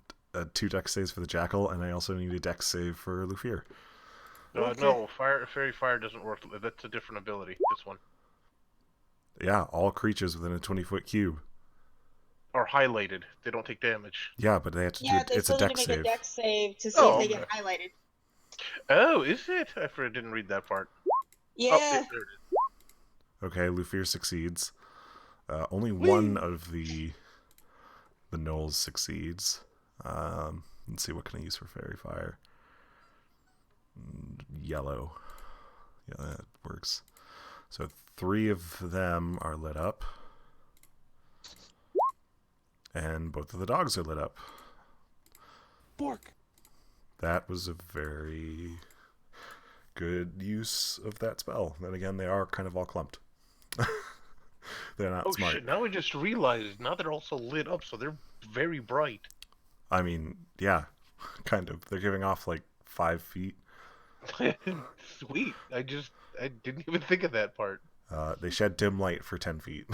2 dex saves for the jackal, and I also need a dex save for Lufier. Okay. No, Fairy Fire doesn't work. That's a different ability. This one. Yeah, all creatures within a 20-foot cube. Are highlighted. They don't take damage. Yeah, but they have to Yeah, do they it's a still need to dex make save. a dex save to see Oh, if they okay. get highlighted. Oh, is it? I didn't read that part. Yeah. Oh, there it is. Okay, Lufier succeeds. Only Whee! one of the gnolls succeeds. Let's see, what can I use for Fairy Fire? Yellow. Yeah, that works. So 3 of them are lit up. And both of the dogs are lit up. Bark. That was a very good use of that spell. Then again, they are kind of all clumped. They're not Oh smart. shit! Now I just realized. Now they're also lit up, so they're very bright. I mean, yeah, kind of. They're giving off like 5 feet. Sweet. I didn't even think of that part. They shed dim light for 10 feet.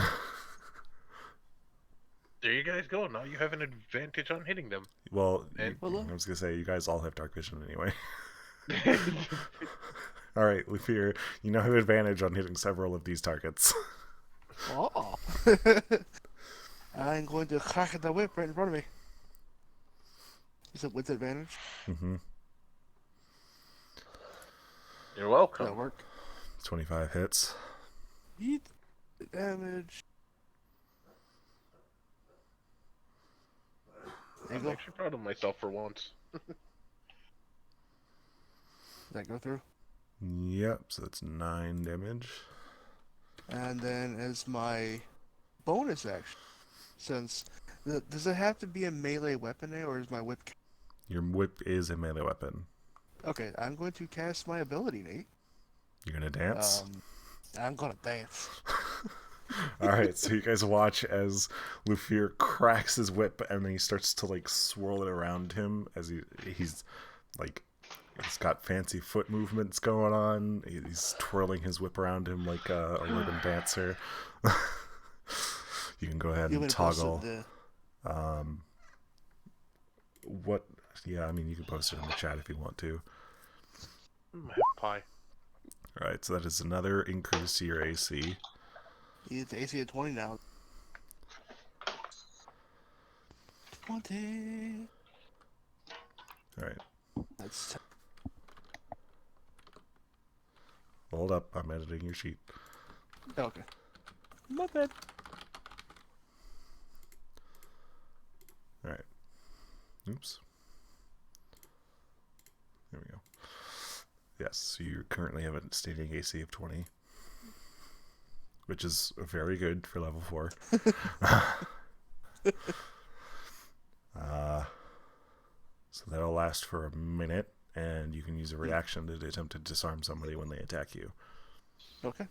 There you guys go. Now you have an advantage on hitting them. Well, And- I was going to say, you guys all have dark vision anyway. Alright, Lufier, you now have advantage on hitting several of these targets. Oh. I'm going to crack the whip right in front of me. Is it with advantage? Mm-hmm. You're Does welcome. that work? 25 hits. Eat damage. There you I'm go. actually proud of myself for once. Does that go through? Yep, so that's 9 damage. And then as my bonus action, since does it have to be a melee weapon there, or is my whip? Your whip is a melee weapon. Okay, I'm going to cast my ability, Nate. You're going to dance? I'm gonna dance. Alright, so you guys watch as Lufier cracks his whip and then he starts to like swirl it around him as he's like, he's got fancy foot movements going on. He's twirling his whip around him like a rhythm dancer. You can go ahead You and would have posted toggle. What? Yeah, I mean, you can post it in the chat if you want to. Half pie. Alright, so that is another increase to your AC. It's AC at 20 now. 20. Alright, That's hold up. I'm editing your sheet. okay. My bad. Alright. Oops. There we go. Yes, so you currently have a standing AC of 20. Which is very good for level 4. So that'll last for a minute, and you can use a reaction to attempt to disarm somebody when they attack you. Okay.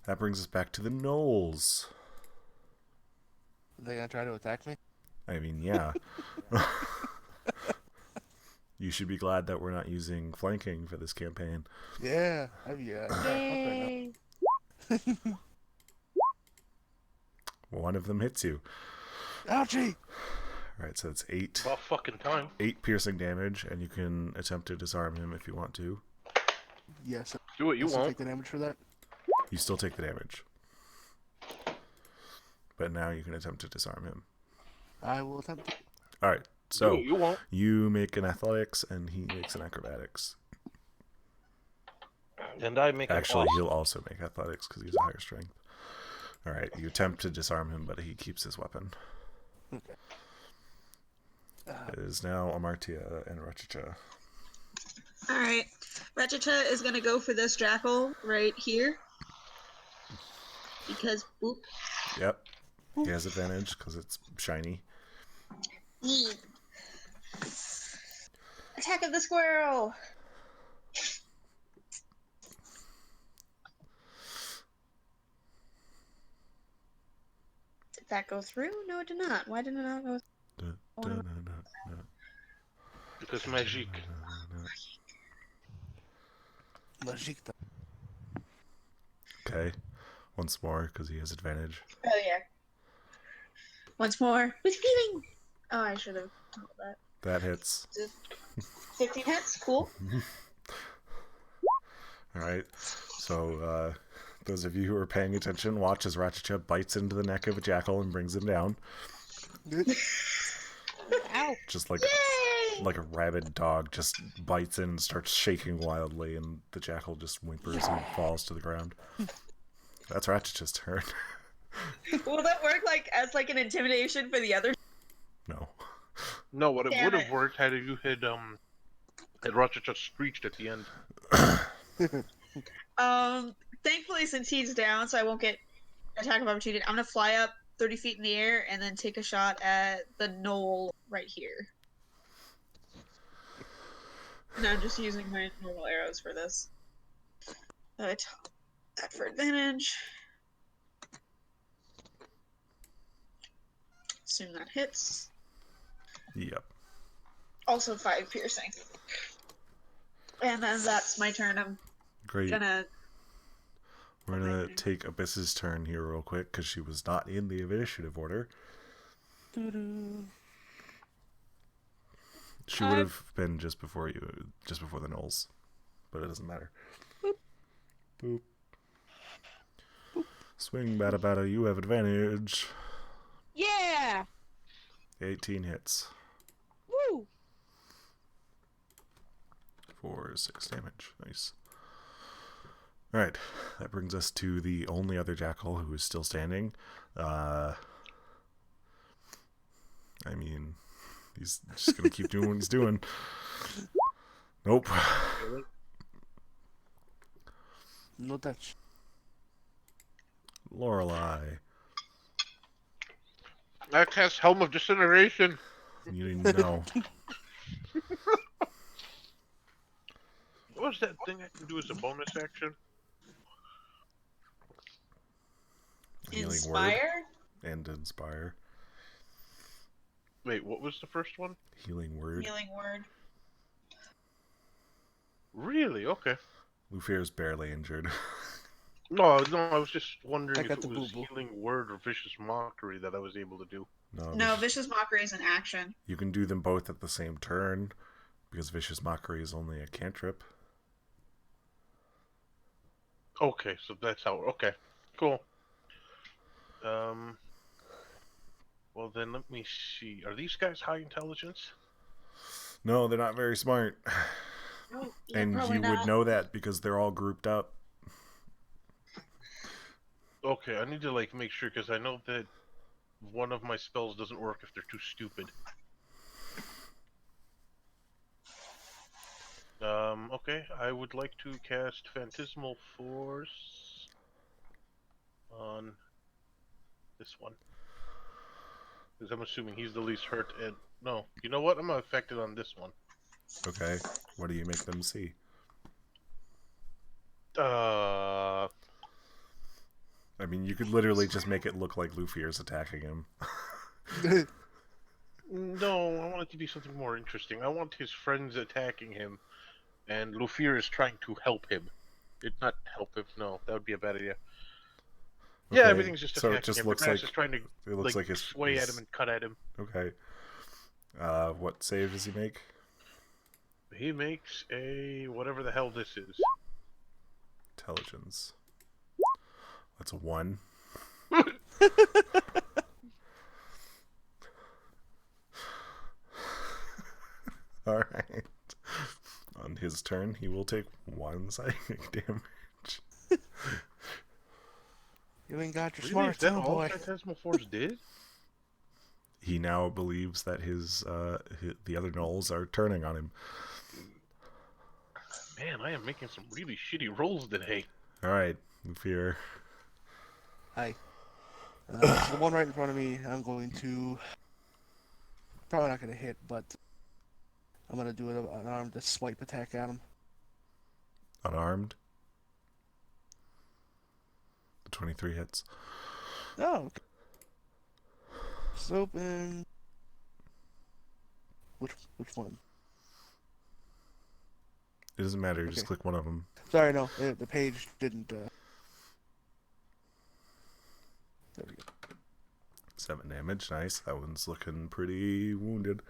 That brings us back to the gnolls. Are they gonna try to attack me? I mean, yeah. You should be glad that we're not using flanking for this campaign. Yeah. Yeah. Yay. One of them hits you. Ouchie! Alright, so it's 8 About fucking time. 8 piercing damage, and you can attempt to disarm him if you want to. Yes. Do what you I'll still won't. take the damage for that. You still take the damage. But now you can attempt to disarm him. I will attempt to. Alright, Do so what you won't. you make an athletics, and he makes an acrobatics. And I make Actually, an he'll also make athletics because he's a higher strength. Alright, you attempt to disarm him, but he keeps his weapon. Okay. It is now Amartya and Rachicha. Alright. Ratcheta is gonna go for this jackal right here. Because boop. Yep. He has advantage because it's shiny. Yee. Attack of the squirrel! Did that go through? No, it did not. Why did it not go through? Because magic. Magicta. Okay. Once more because he has advantage. Oh, yeah. Once more. With feeling! Oh, I should have told that. That hits. 15 hits? Cool. Alright. So, those of you who are paying attention, watch as Ratchet bites into the neck of a jackal and brings him down. Ow. Just like Yay! like a rabid dog just bites in and starts shaking wildly, and the jackal just whimpers and falls to the ground. That's Ratchet's turn. Will that work as an intimidation for the other? No. No, what it Damn would have it. worked had you had Roger just screeched at the end. Thankfully, since he's down, so I won't get attack of opportunity, I'm gonna fly up 30 feet in the air and then take a shot at the knoll right here. And I'm just using my normal arrows for this. That for advantage. Assume that hits. Yep. Also 5 piercing. And then that's my turn. I'm Great. gonna... We're gonna take Abyss's turn here real quick because she was not in the initiative order. She would have been just before the gnolls, but it doesn't matter. Boop. Boop. Boop. Swing, bada bada, you have advantage. Yeah. 18 hits. Woo. For 6 damage. Nice. Alright, that brings us to the only other jackal who is still standing. I mean, he's just gonna keep doing what he's doing. Nope. No touch. Lorelei. I cast Helm of Disintegration. You didn't know. What was that thing I can do as a bonus action? Healing Inspire? word and inspire. Wait, what was the first one? Healing word. Healing word. Really? Okay. Lufier's barely injured. No, I was just wondering I if got it the was boo-boo. Healing Word or Vicious Mockery that I was able to do. No, Vicious Mockery is an action. You can do them both at the same turn because Vicious Mockery is only a cantrip. Okay, so that's how... Okay, cool. Well then, let me see. Are these guys high intelligence? No, they're not very smart. Oh, yeah, And probably you not. would know that because they're all grouped up. Okay, I need to make sure because I know that one of my spells doesn't work if they're too stupid. Okay, I would like to cast Phantasmal Force on this one. Because I'm assuming he's the least hurt and... No, you know what? I'm gonna affect it on this one. Okay. What do you make them see? I mean, you could literally just make it look like Lufier's attacking him. No, I want it to be something more interesting. I want his friends attacking him, and Lufier is trying to help him. Not help him, no, that would be a bad idea. Okay, Yeah, everything's just so attacking it just him. looks The grass like is trying to it looks like his sway at him and cut at him. Okay. What save does he make? He makes a... whatever the hell this is. Intelligence. That's a 1. Alright. On his turn, he will take 1 psychic damage. You ain't got your Really? Is smarts, that oh all boy. Phantasmal Force did? He now believes that the other gnolls are turning on him. Man, I am making some really shitty rolls today. All right, Fear. Hi. So the one right in front of me, I'm going to... Probably not going to hit, but I'm going to do an armed swipe attack at him. Unarmed. The 23 hits. Oh, okay. It's open. Which one? It doesn't matter. Just Okay. click one of them. Sorry, no. The page didn't... There we go. 7 damage. Nice. That one's looking pretty wounded.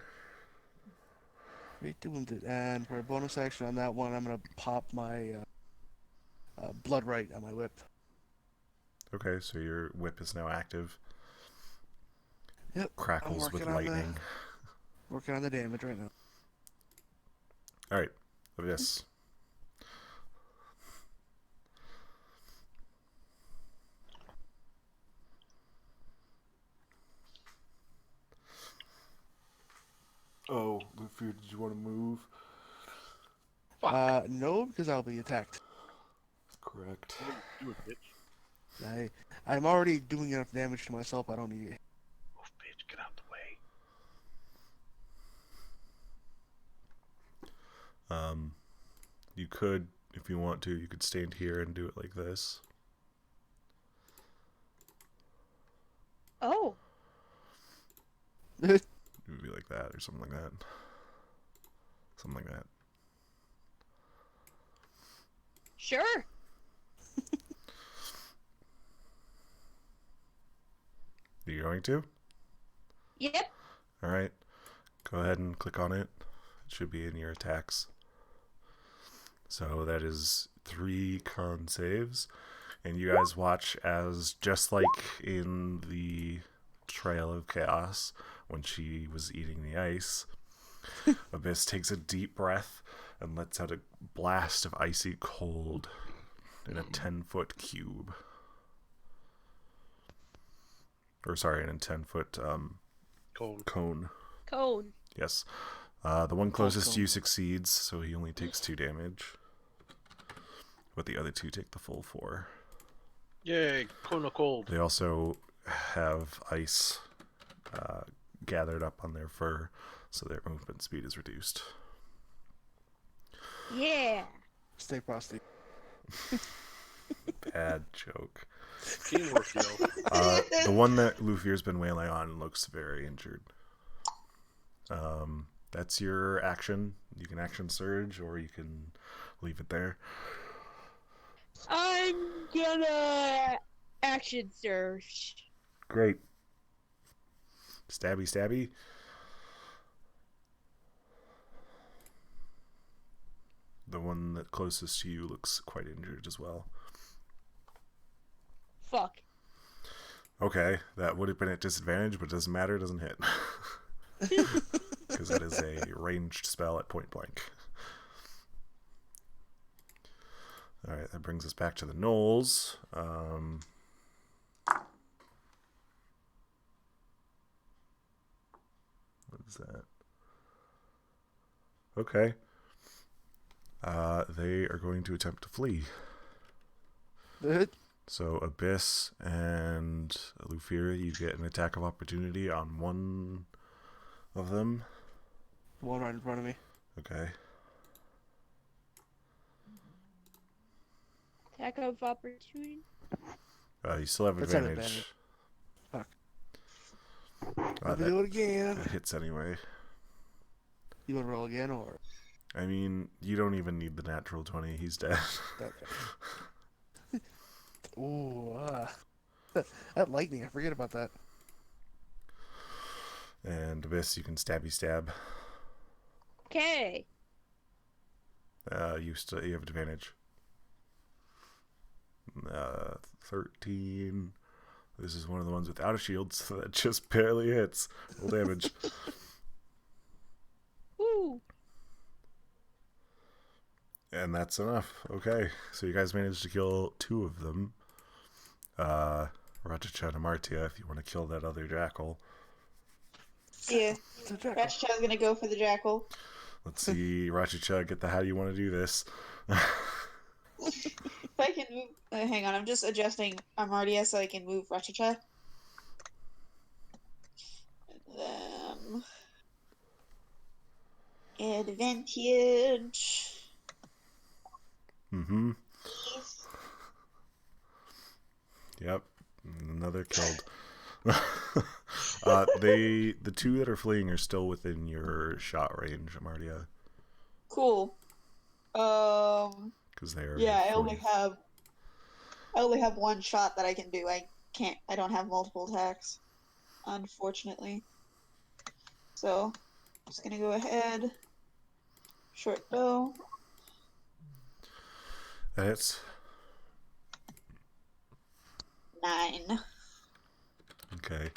Pretty wounded. And for a bonus action on that one, I'm going to pop my blood right on my whip. Okay, so your whip is now active. Yep. Crackles I'm with working on the- lightning. Working on the damage right now. All right, Abyss. Oh, Fear, did you want to move? Fuck. No, because I'll be attacked. Correct. Do it, bitch. I'm already doing enough damage to myself. I don't need it. Oh, bitch, get out the way. You could, if you want to, you could stand here and do it like this. Oh, Maybe like that or something like that. Something like that. sure. You going to? Yep. All right. Go ahead and click on it. It should be in your attacks. So that is 3 con saves. And you guys watch as, just like in the Trail of Chaos, when she was eating the ice, Abyss takes a deep breath and lets out a blast of icy cold in a 10-foot cube. Or sorry, in a 10-foot Cold. cone. Cone. Yes. The one closest to cone. you succeeds, so he only takes 2 damage. But the other 2 take the full 4. Yay, cone of cold. They also have ice gathered up on their fur, so their movement speed is reduced. Yeah. Stay frosty. Bad joke. Teamwork, yo. The one that Lufir's been wailing on looks very injured. That's your action. You can action surge, or you can leave it there. I'm gonna action surge. Great. Stabby, stabby. The one that closest to you looks quite injured as well. Fuck. Okay, that would have been at disadvantage, but it doesn't matter, it doesn't hit. Because that is a ranged spell at point blank. Alright, that brings us back to the gnolls. What is that? Okay. They are going to attempt to flee. So Abyss and Lufira, you get an attack of opportunity on one of them. One right in front of me. Okay. Attack of opportunity. You still have That's an advantage. advantage. Fuck. Uh, Let me that, do it again. that hits anyway. You want to roll again, or? I mean, you don't even need the natural 20. He's dead. Okay. Ooh, that lightning. I forget about that. And Abyss, you can stabby stab. Okay. You have advantage. 13. This is one of the ones without a shield, so that just barely hits. Full damage. Woo. And that's enough. Okay, so you guys managed to kill 2 of them. Rajacha and Amartya, if you want to kill that other jackal. Yeah, It's a jackal. Ratchet's gonna go for the jackal. Let's see, Rachicha, get the how do you want to do this? If I can move, hang on, I'm just adjusting Amardia so I can move Rachicha. Advantage. Mm-hmm. Yep. Another killed. The two that are fleeing are still within your shot range, Amardia. Cool. Because they are. Yeah, I 40. only have one shot that I can do. I don't have multiple attacks, unfortunately. So, I'm just gonna go ahead. Short bow. That hits. 9. Okay.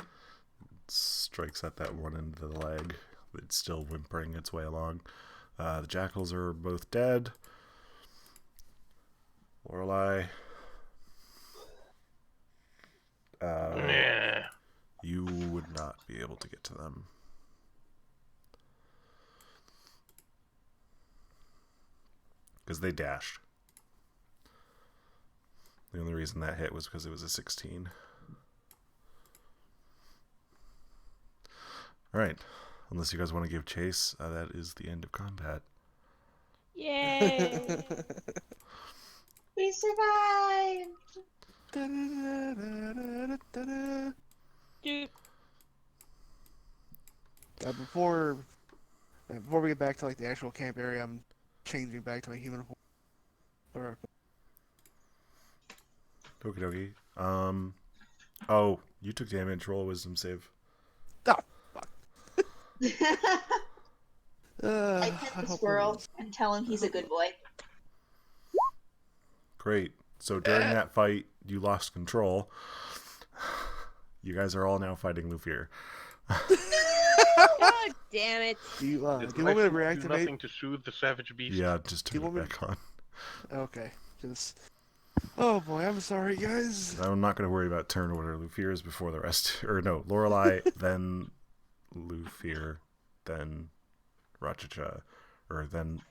Strikes at that one end of the leg. It's still whimpering its way along. The jackals are both dead. Lorelei. Yeah. You would not be able to get to them. Because they dashed. The only reason that hit was because it was a 16. Alright. Unless you guys want to give chase, that is the end of combat. Yay! We survived! Dude. Before we get back to like the actual camp area, I'm changing back to my human form. Or Okie dokie. Oh, you took damage. Roll a wisdom save. oh, fuck. I pet the hope squirrel it and tell him he's a good boy. Great. So during that fight, you lost control. You guys are all now fighting Lufir. God damn it. Do you want me to Do reactivate? nothing to soothe the savage beast. Yeah, just Do you turn want it me- back on. Okay, just. Oh boy, I'm sorry, guys. I'm not going to worry about turn order. Lufir is before the rest. Or no, Lorelei, then Lufir, then Rachicha, or then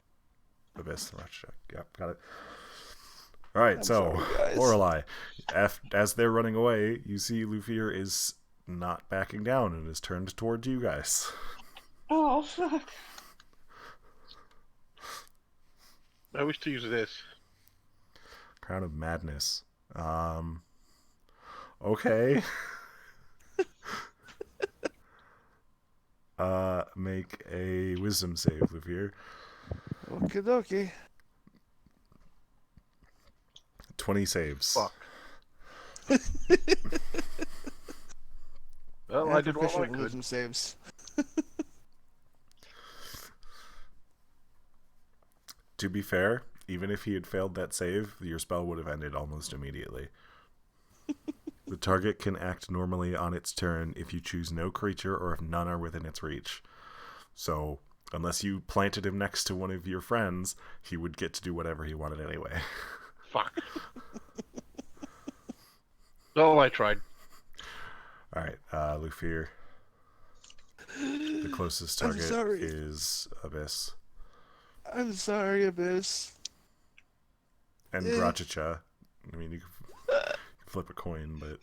Abyss, then Rachicha. Yep, got it. All right, I'm so sorry, guys. Lorelei, as they're running away, you see Lufir is not backing down and is turned towards you guys. Oh, fuck. I wish to use this. Crown of Madness. Okay. Make a wisdom save, Lufir. Okie dokie. 20 saves. Fuck. Well, I did all I proficient could. wisdom saves. To be fair, even if he had failed that save, your spell would have ended almost immediately. The target can act normally on its turn if you choose no creature or if none are within its reach. So, unless you planted him next to one of your friends, he would get to do whatever he wanted anyway. Fuck. Oh, I tried. Alright, Lufir. The closest I'm target sorry. is Abyss. I'm sorry, Abyss. And Eh. Rachicha. I mean, you can flip a coin, but...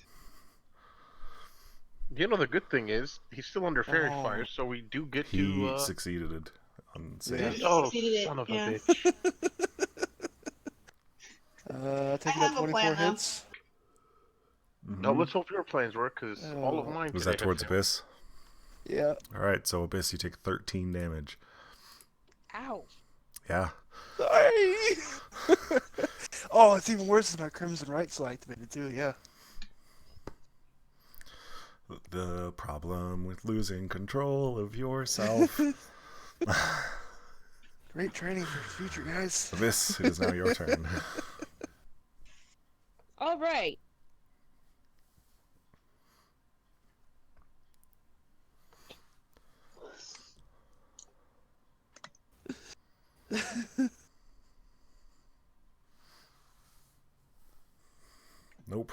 You know, the good thing is, he's still under fairy Oh. fire, so we do get He to, succeeded on Yeah. save. Oh, Succeeded it, son of yeah. a bitch. Taking have up a 24 plan, though. hits. No, let's hope your plans work, because all of Oh. mine Was today that towards have failed. Abyss? Yeah. Alright, so Abyss, you take 13 damage. Ow. Yeah. Sorry. Oh, it's even worse than my Crimson Right still activated too. Yeah. The problem with losing control of yourself. Great training for the future, guys. Abyss, it is now your turn. All right. Nope.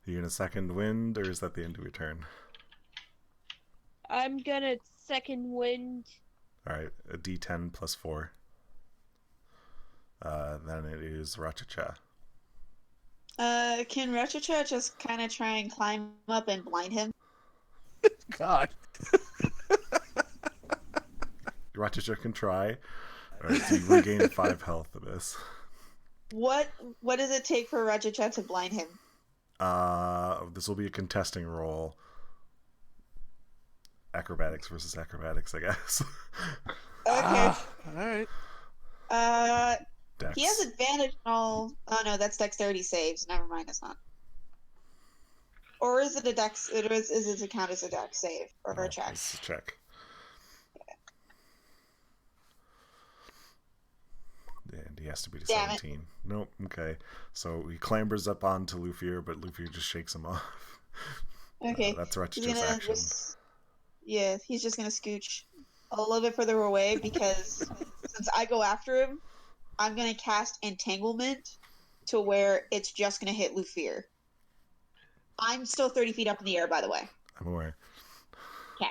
You gonna second wind, or is that the end of your turn? I'm gonna second wind. All right, a D10 plus 4. Then it is Rachacha. Can Rachacha just kind of try and climb up and blind him? God. Rachacha can try. All right, so you regain 5 health of this. What does it take for Rachacha to blind him? This will be a contesting roll. Acrobatics versus acrobatics, I guess. Okay. Alright. Dex. He has advantage on all. Oh no, that's dexterity saves. Never mind, it's not. Or is it a dex? Is it to count as a dex save or a check? It's a check. And he has to beat a Damn 17. Nope. Okay. So he clambers up onto Lufier, but Lufier just shakes him off. Okay. That's He's Rachacha's gonna action. yeah, he's just gonna scooch a little bit further away because since I go after him, I'm gonna cast Entanglement to where it's just gonna hit Lufier. I'm still 30 feet up in the air, by the way. I'm aware. Okay.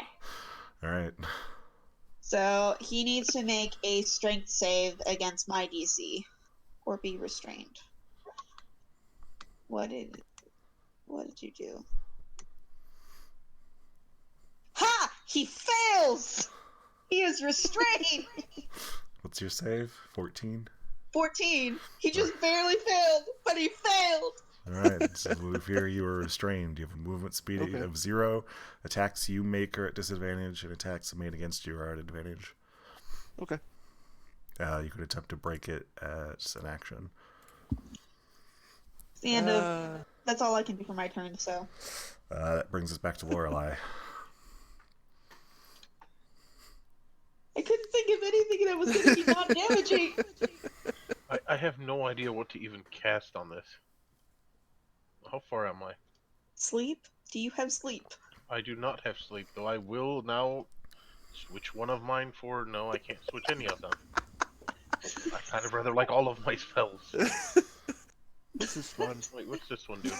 All right. So he needs to make a strength save against my DC or be restrained. What did you do? Ha! He fails! He is restrained! What's your save? 14? 14. He just barely failed, but he failed! All right. So Lufier, you are restrained. You have a movement speed Okay. of 0. Attacks you make are at disadvantage, and attacks made against you are at advantage. Okay. You could attempt to break it as an action. It's the end of. That's all I can do for my turn, so. That brings us back to Lorelei. I couldn't think of anything that was going to be non-damaging! I have no idea what to even cast on this. How far am I? Sleep? Do you have sleep? I do not have sleep, though I will now switch one of mine for... No, I can't switch any of them. I kind of rather like all of my spells. This is fun. Wait, what's this one do?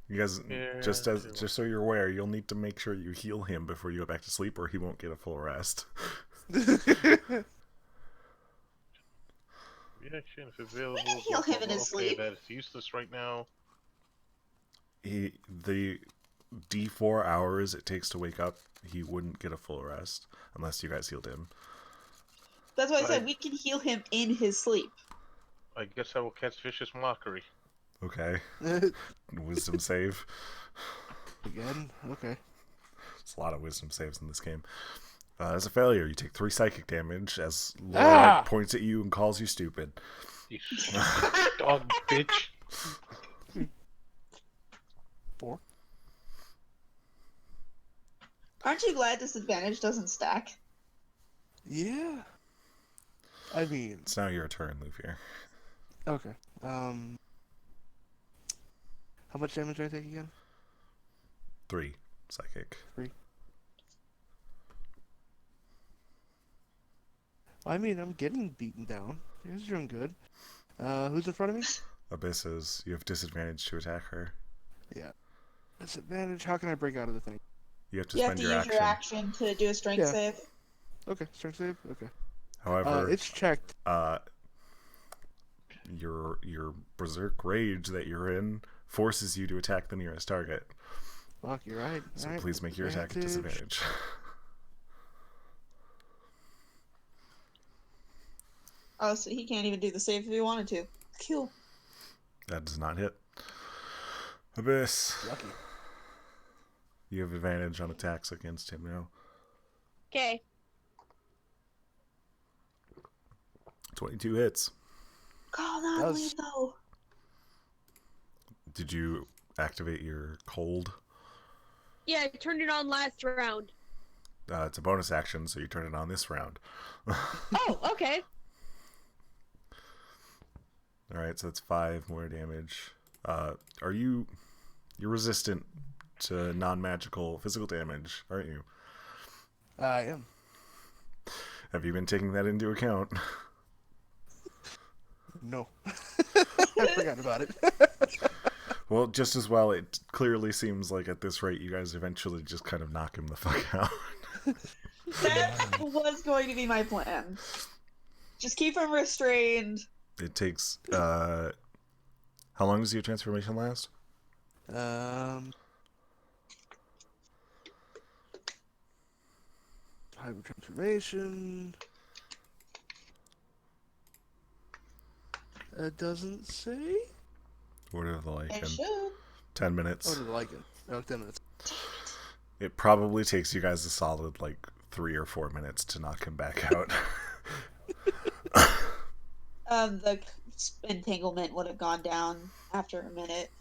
You guys, Yeah, just so you're aware, you'll need to make sure you heal him before you go back to sleep, or he won't get a full rest. Reaction if available. We can heal him in his sleep. That is useless right now. The D4 hours it takes to wake up, he wouldn't get a full rest unless you guys healed him. That's why I said Right. we can heal him in his sleep. I guess I will cast Vicious Mockery. Okay. Wisdom save. Again? Okay. There's a lot of wisdom saves in this game. As a failure, you take 3 psychic damage as Laura points at you and calls you stupid. You dog bitch. 4. Aren't you glad disadvantage doesn't stack? Yeah. I mean, It's now your turn, Lufier. okay. How much damage do I take again? 3 psychic. 3. I mean, I'm getting beaten down. You're doing good. Who's in front of me? Abysses, you have disadvantage to attack her. Yeah. Disadvantage. How can I break out of the thing? You have to You have spend to your use action. your action to do a strength Yeah. save. Okay, strength save. Okay. However, It's checked. your berserk rage that you're in forces you to attack the nearest target. Fuck, you're right. So Alright, please make your attack at disadvantage. Oh, so he can't even do the save if he wanted to. Cool. That does not hit. Abyss, Lucky. you have advantage on attacks against him now. Okay. 22 hits. Call That not was- lethal. Did you activate your cold? Yeah, I turned it on last round. It's a bonus action, so you turn it on this round. Oh, okay. Alright, so that's 5 more damage. You're resistant to non-magical physical damage, aren't you? I am. Have you been taking that into account? No. I forgot about it. Well, just as well, it clearly seems like at this rate, you guys eventually just kind of knock him the fuck out. That was going to be my plan. Just keep him restrained. It takes, how long does your transformation last? Time of transformation. It doesn't say. What are the like? It should. 10 minutes. Oh, did I like it? Oh, 10 minutes. It probably takes you guys a solid, like, 3 or 4 minutes to knock him back out. The entanglement would have gone down after a minute.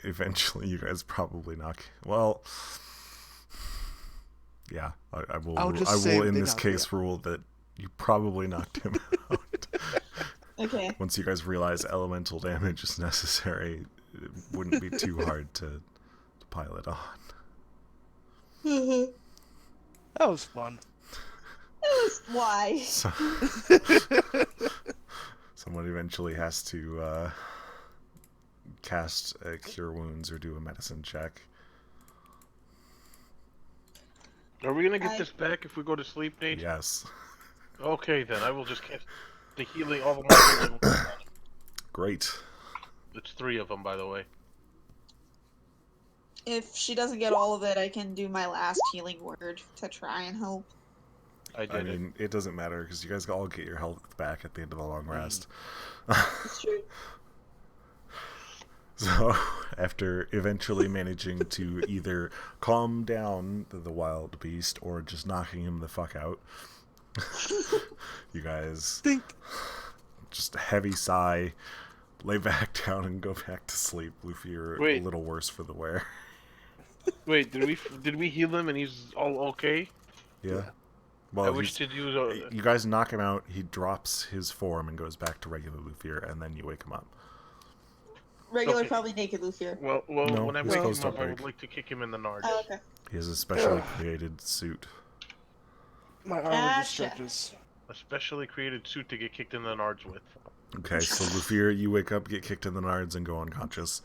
Eventually, you guys probably knock. Well, yeah, I will. I'll just I say will in they this knocked case you rule that you probably knocked him out. Okay. Once you guys realize elemental damage is necessary, it wouldn't be too hard to pile it on. That was fun. Why? So, someone eventually has to cast Cure Wounds or do a medicine check. Are we gonna get this back if we go to sleep, Nate? Yes. Okay, then I will just cast the healing. All the more healing. Great. It's 3 of them, by the way. If she doesn't get all of it, I can do my last healing word to try and help. I did I mean, it doesn't matter because you guys all get your health back at the end of the long rest. It's true. So, after eventually managing to either calm down the wild beast or just knocking him the fuck out, you guys Think. just a heavy sigh, lay back down and go back to sleep. Luffy, you're a Wait. little worse for the wear. Wait, did we heal him and he's all okay? Yeah. I Well, wish to use. you guys knock him out, he drops his form and goes back to regular Luffy, and then you wake him up. Regular, Okay. probably naked Luffy. Well, No, when I he's wake him closed up, up I break. would like to kick him in the nards. Oh, okay. He has a specially created suit. My armor just Gotcha. stretches. A specially created suit to get kicked in the nards with. Okay, so Luffy, you wake up, get kicked in the nards, and go unconscious.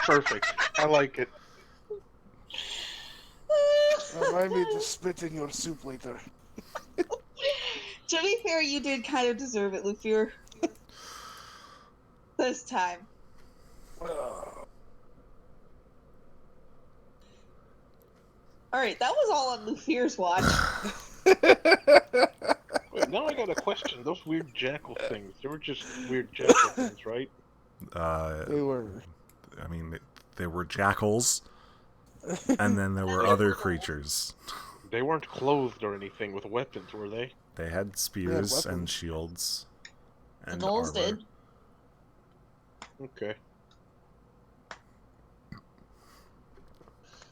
Perfect. I like it. Remind me to spit in your soup later. To be fair, you did kind of deserve it, Luffy. This time. Alright, that was all on Luffy's watch. Wait, now I got a question. Those weird jackal things, they were just weird jackal things, right? They were. I mean, there were jackals, and then there were other creatures. They weren't clothed or anything with weapons, were they? They had spears and weapons. shields. The And Knolls armor. did. Okay.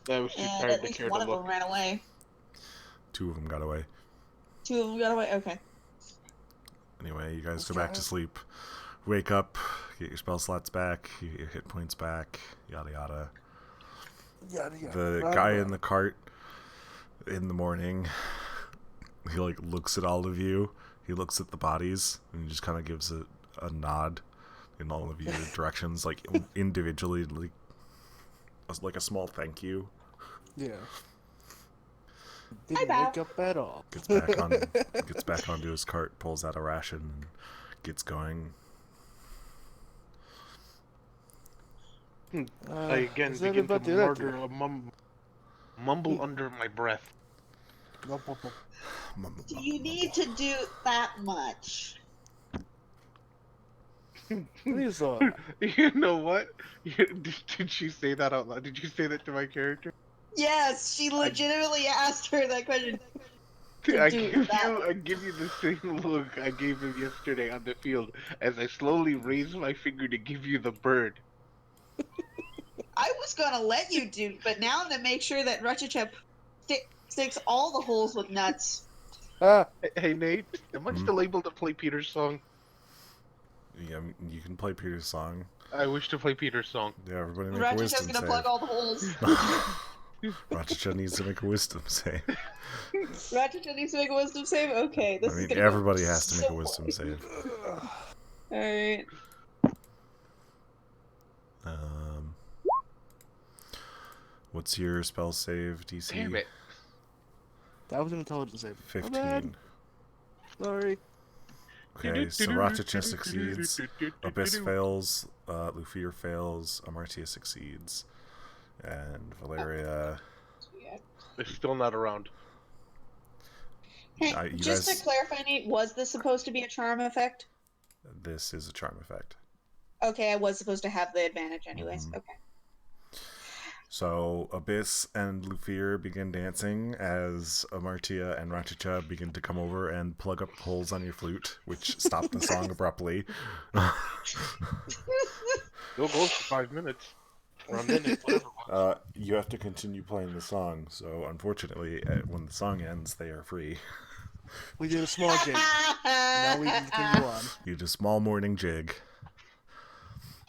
I was too And tired at to least care one to of them look. ran away. 2 of them got away. 2 of them got away? Okay. Anyway, you guys go back to sleep. Wake up, get your spell slots back, you get your hit points back, yada yada. Yada, yada. The guy in the cart in the morning, he like looks at all of you. He looks at the bodies and he just kind of gives a nod in all of your directions, like individually, like a small thank you. Yeah. Hi, Didn't Bow. wake up at all. Gets back onto his cart, pulls out a ration, and gets going. I again is that begin about to the murder other? a mumble under my breath. Do you need to do that much? Please, You know what? Did she say that out loud? Did you say that to my character? Yes, she legitimately asked her that question. I do give that. you, I give you the same look I gave him yesterday on the field as I slowly raise my finger to give you the bird. I was gonna let you do, but now I'm gonna make sure that Ratchetchip sticks all the holes with nuts. Hey Nate, am I still able to play Peter's song? Yeah, you can play Peter's song. I wish to play Peter's song. Yeah, everybody make a Ratchetchip's wisdom gonna save. plug all the holes. Ratchet needs to make a wisdom save. Ratchetchip needs to make a wisdom save? Okay, this I is mean, gonna everybody go has to make a so wisdom save. Alright. Um, what's your spell save DC? Damn it. That was an intelligence save. My bad. 15. Sorry. Okay, Sriracha succeeds. Abyss fails. Lufir fails. Amartia succeeds. And Valeria... They're still not around. Hey, you just guys- to clarify, Nate, was this supposed to be a charm effect? This is a charm effect. Okay, I was supposed to have the advantage anyways. Mhm. Okay. So Abyss and Lufir begin dancing as Amartia and Rachicha begin to come over and plug up holes on your flute, which stop the song abruptly. Still goes for 5 minutes. Or a minute, whatever it was. You have to continue playing the song, so unfortunately, when the song ends, they are free. We did a small jig. Now we can continue on. You do a small morning jig,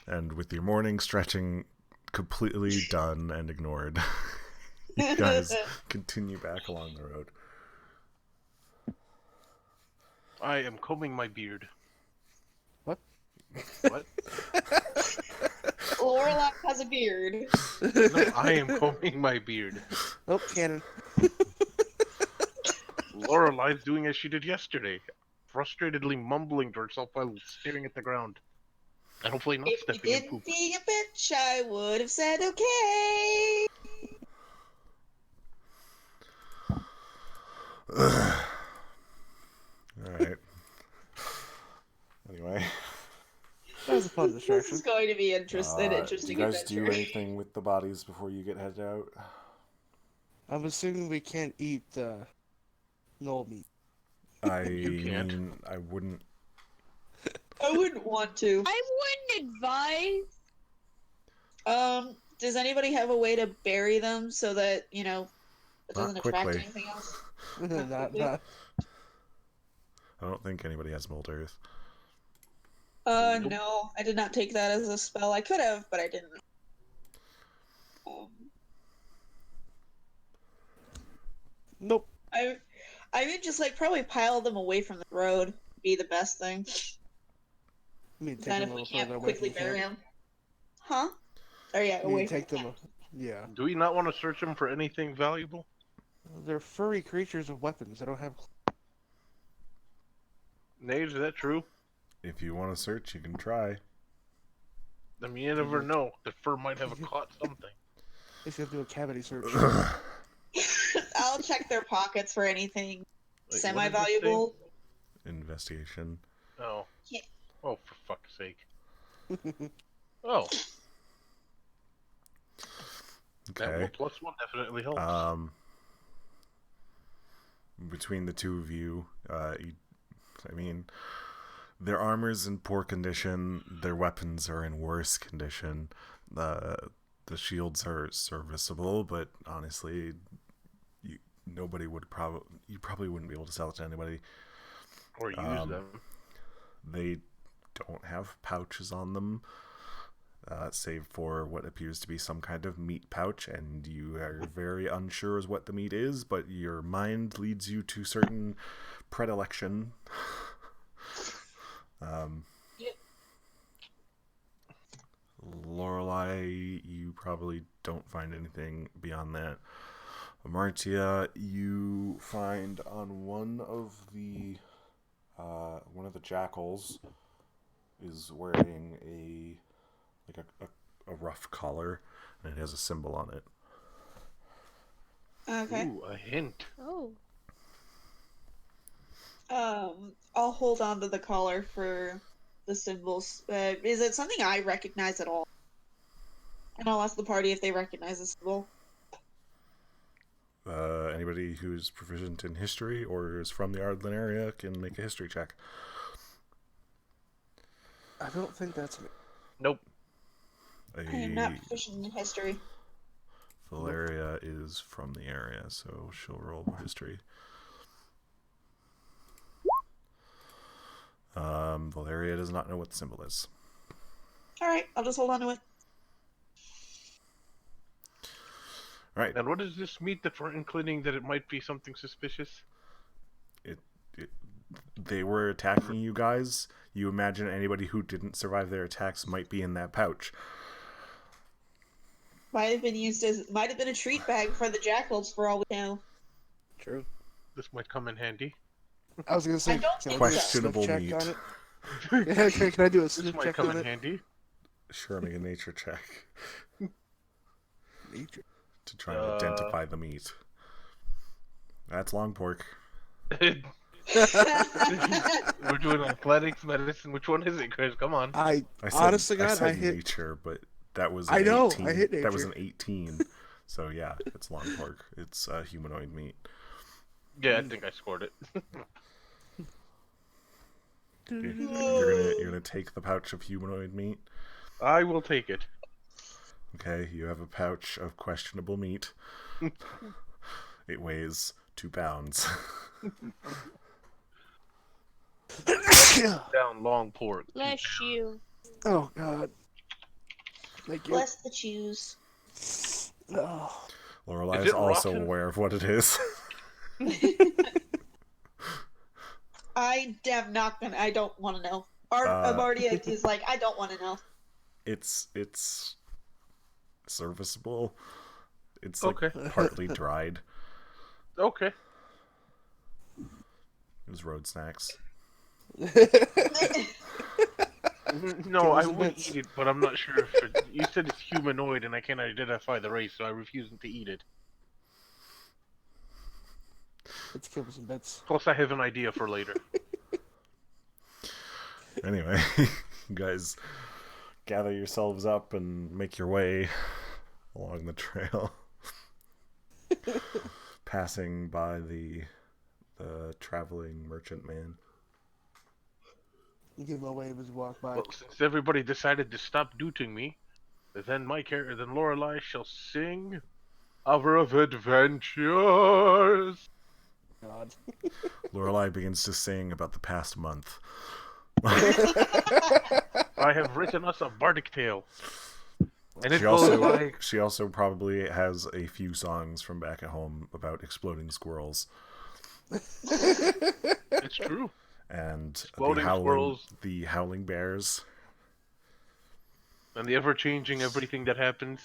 and with your morning stretching completely done and ignored, you guys continue back along the road. I am combing my beard. What? What? Lorelai has a beard. No, I am combing my beard. Oh, cannon. Lorelai's doing as she did yesterday, frustratedly mumbling to herself while staring at the ground. And hopefully not If you stepping in didn't poop. be a bitch, I would have said okay. Alright. Anyway. That was a fun This distraction. is going to be Do interesting you guys adventure. do anything with the bodies before you get headed out? I'm assuming we can't eat gnoll meat. I You can't. mean, I wouldn't. I wouldn't want to. I wouldn't advise. Does anybody have a way to bury them so that, it Not doesn't attract quickly. anything else? not. I don't think anybody has mold earth. Nope. No, I did not take that as a spell. I could have, but I didn't. Nope. I would just probably pile them away from the road. Be the best thing. I mean, take Then them if a we little can't further away quickly from the bury camp. them. Huh? Or yeah, I mean, away take from them. Yeah. Do we not want to search them for anything valuable? They're furry creatures with weapons. They don't have. Nate, is that true? If you want to search, you can try. I mean, you never know. The fur might have caught something. They should do a cavity search. I'll check their pockets for anything Wait, what is semi-valuable. Investigation. this thing? Oh. Yeah. Oh, for fuck's sake. Oh. That Okay. +1 definitely helps. Between the two of you, I mean, their armor's in poor condition. Their weapons are in worse condition. The shields are serviceable, but honestly, you probably wouldn't be able to sell it to anybody. Or use them. They don't have pouches on them, save for what appears to be some kind of meat pouch, and you are very unsure as what the meat is, but your mind leads you to certain predilection. Lorelai, you probably don't find anything beyond that. Amartia, you find on one of the jackals is wearing a rough collar, and it has a symbol on it. Okay. Ooh, a hint. Oh. I'll hold on to the collar for the symbols. Is it something I recognize at all? And I'll ask the party if they recognize the symbol. Anybody who's proficient in history or is from the Ardwall area can make a history check. I don't think that's me. Nope. I am not proficient in history. Valeria is from the area, so she'll roll history. Valeria does not know what the symbol is. Alright, I'll just hold on to it. Right. And what is this meat that we're including that it might be something suspicious? They were attacking you guys. You imagine anybody who didn't survive their attacks might be in that pouch. Might have been a treat bag for the jackals for all we know. True. This might come in handy. I was gonna say, I don't can think I do a so. sniff Questionable check meat. on it? Yeah, can I do a This sniff might check come on in it? handy. Sure, make a nature check Nature. to try and identify the meat. That's long pork. We're doing athletics, medicine. Which one is it, Chris? Come on. I I said, honest to I God, said I hit. nature, but that was I an know, 18. I hit That was nature. an 18. So yeah, it's long pork. It's humanoid meat. Yeah, I think I scored it. You're gonna take the pouch of humanoid meat. I will take it. Okay, you have a pouch of questionable meat. It weighs 2 pounds. Down long pork. Bless you. Oh God. Thank you. Bless the chews. Oh. Lorelai Is is it also rotten? aware of what it is. I am not gonna. I don't want to know. Marty is like, I don't want to know. It's serviceable. It's like Okay. partly dried. Okay. It was road snacks. No, I Give us a would bit. eat it, but I'm not sure if it... You said it's humanoid, and I can't identify the race, so I refuse to eat it. Let's give us some bits. Plus, I have an idea for later. Anyway, you guys gather yourselves up and make your way along the trail, passing by the traveling merchant man. You give him a wave as you walk by. Well, since everybody decided to stop dooting me, then then Lorelai shall sing our adventures. God. Lorelai begins to sing about the past month. I have written us a bardic tale. And it She goes also like... she also probably has a few songs from back at home about exploding squirrels It's true. and Exploding squirrels. the howling bears. And the ever-changing everything that happens.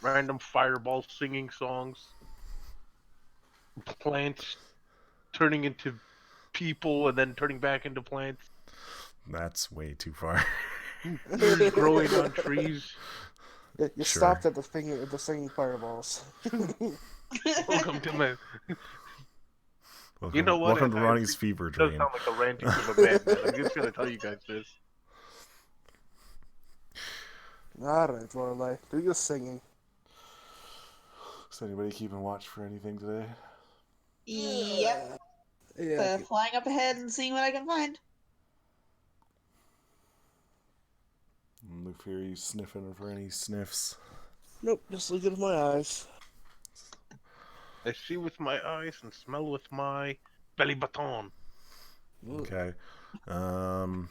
Random fireball singing songs. Plants turning into people and then turning back into plants. That's way too far. Trees growing on trees. You Sure. stopped at the singing fireballs. Welcome to my... Welcome, You know what? welcome to I Ronnie's think fever It does dream. sound like a ranting of a madman. I'm just gonna tell you guys this. Alright, Lorelai. Do your singing. Is anybody keeping watch for anything today? Yep. Yeah. Flying up ahead and seeing what I can find. Look here, you sniffing for any sniffs? Nope, just looking at my eyes. I see with my eyes and smell with my belly button. Okay. Not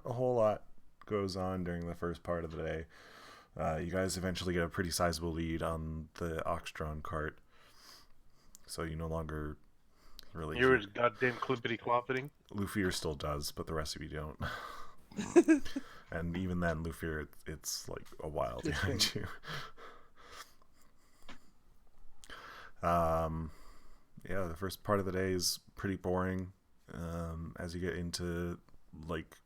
a whole lot goes on during the first part of the day. You guys eventually get a pretty sizable lead on the ox-drawn cart. So you no longer really... You're his goddamn clippity-cloppeting. Lufier still does, but the rest of you don't. And even then, Lufier, it's like a while behind you. Yeah, the first part of the day is pretty boring. As you get into like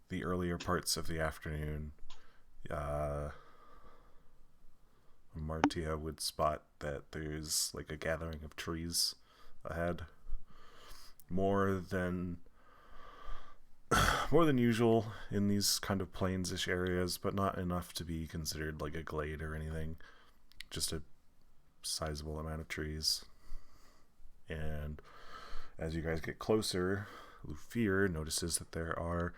the earlier parts of the afternoon, Martia would spot that there's like a gathering of trees ahead. More than usual in these kind of plains-ish areas, but not enough to be considered like a glade or anything. Just a sizable amount of trees. And as you guys get closer, Lufier notices that there are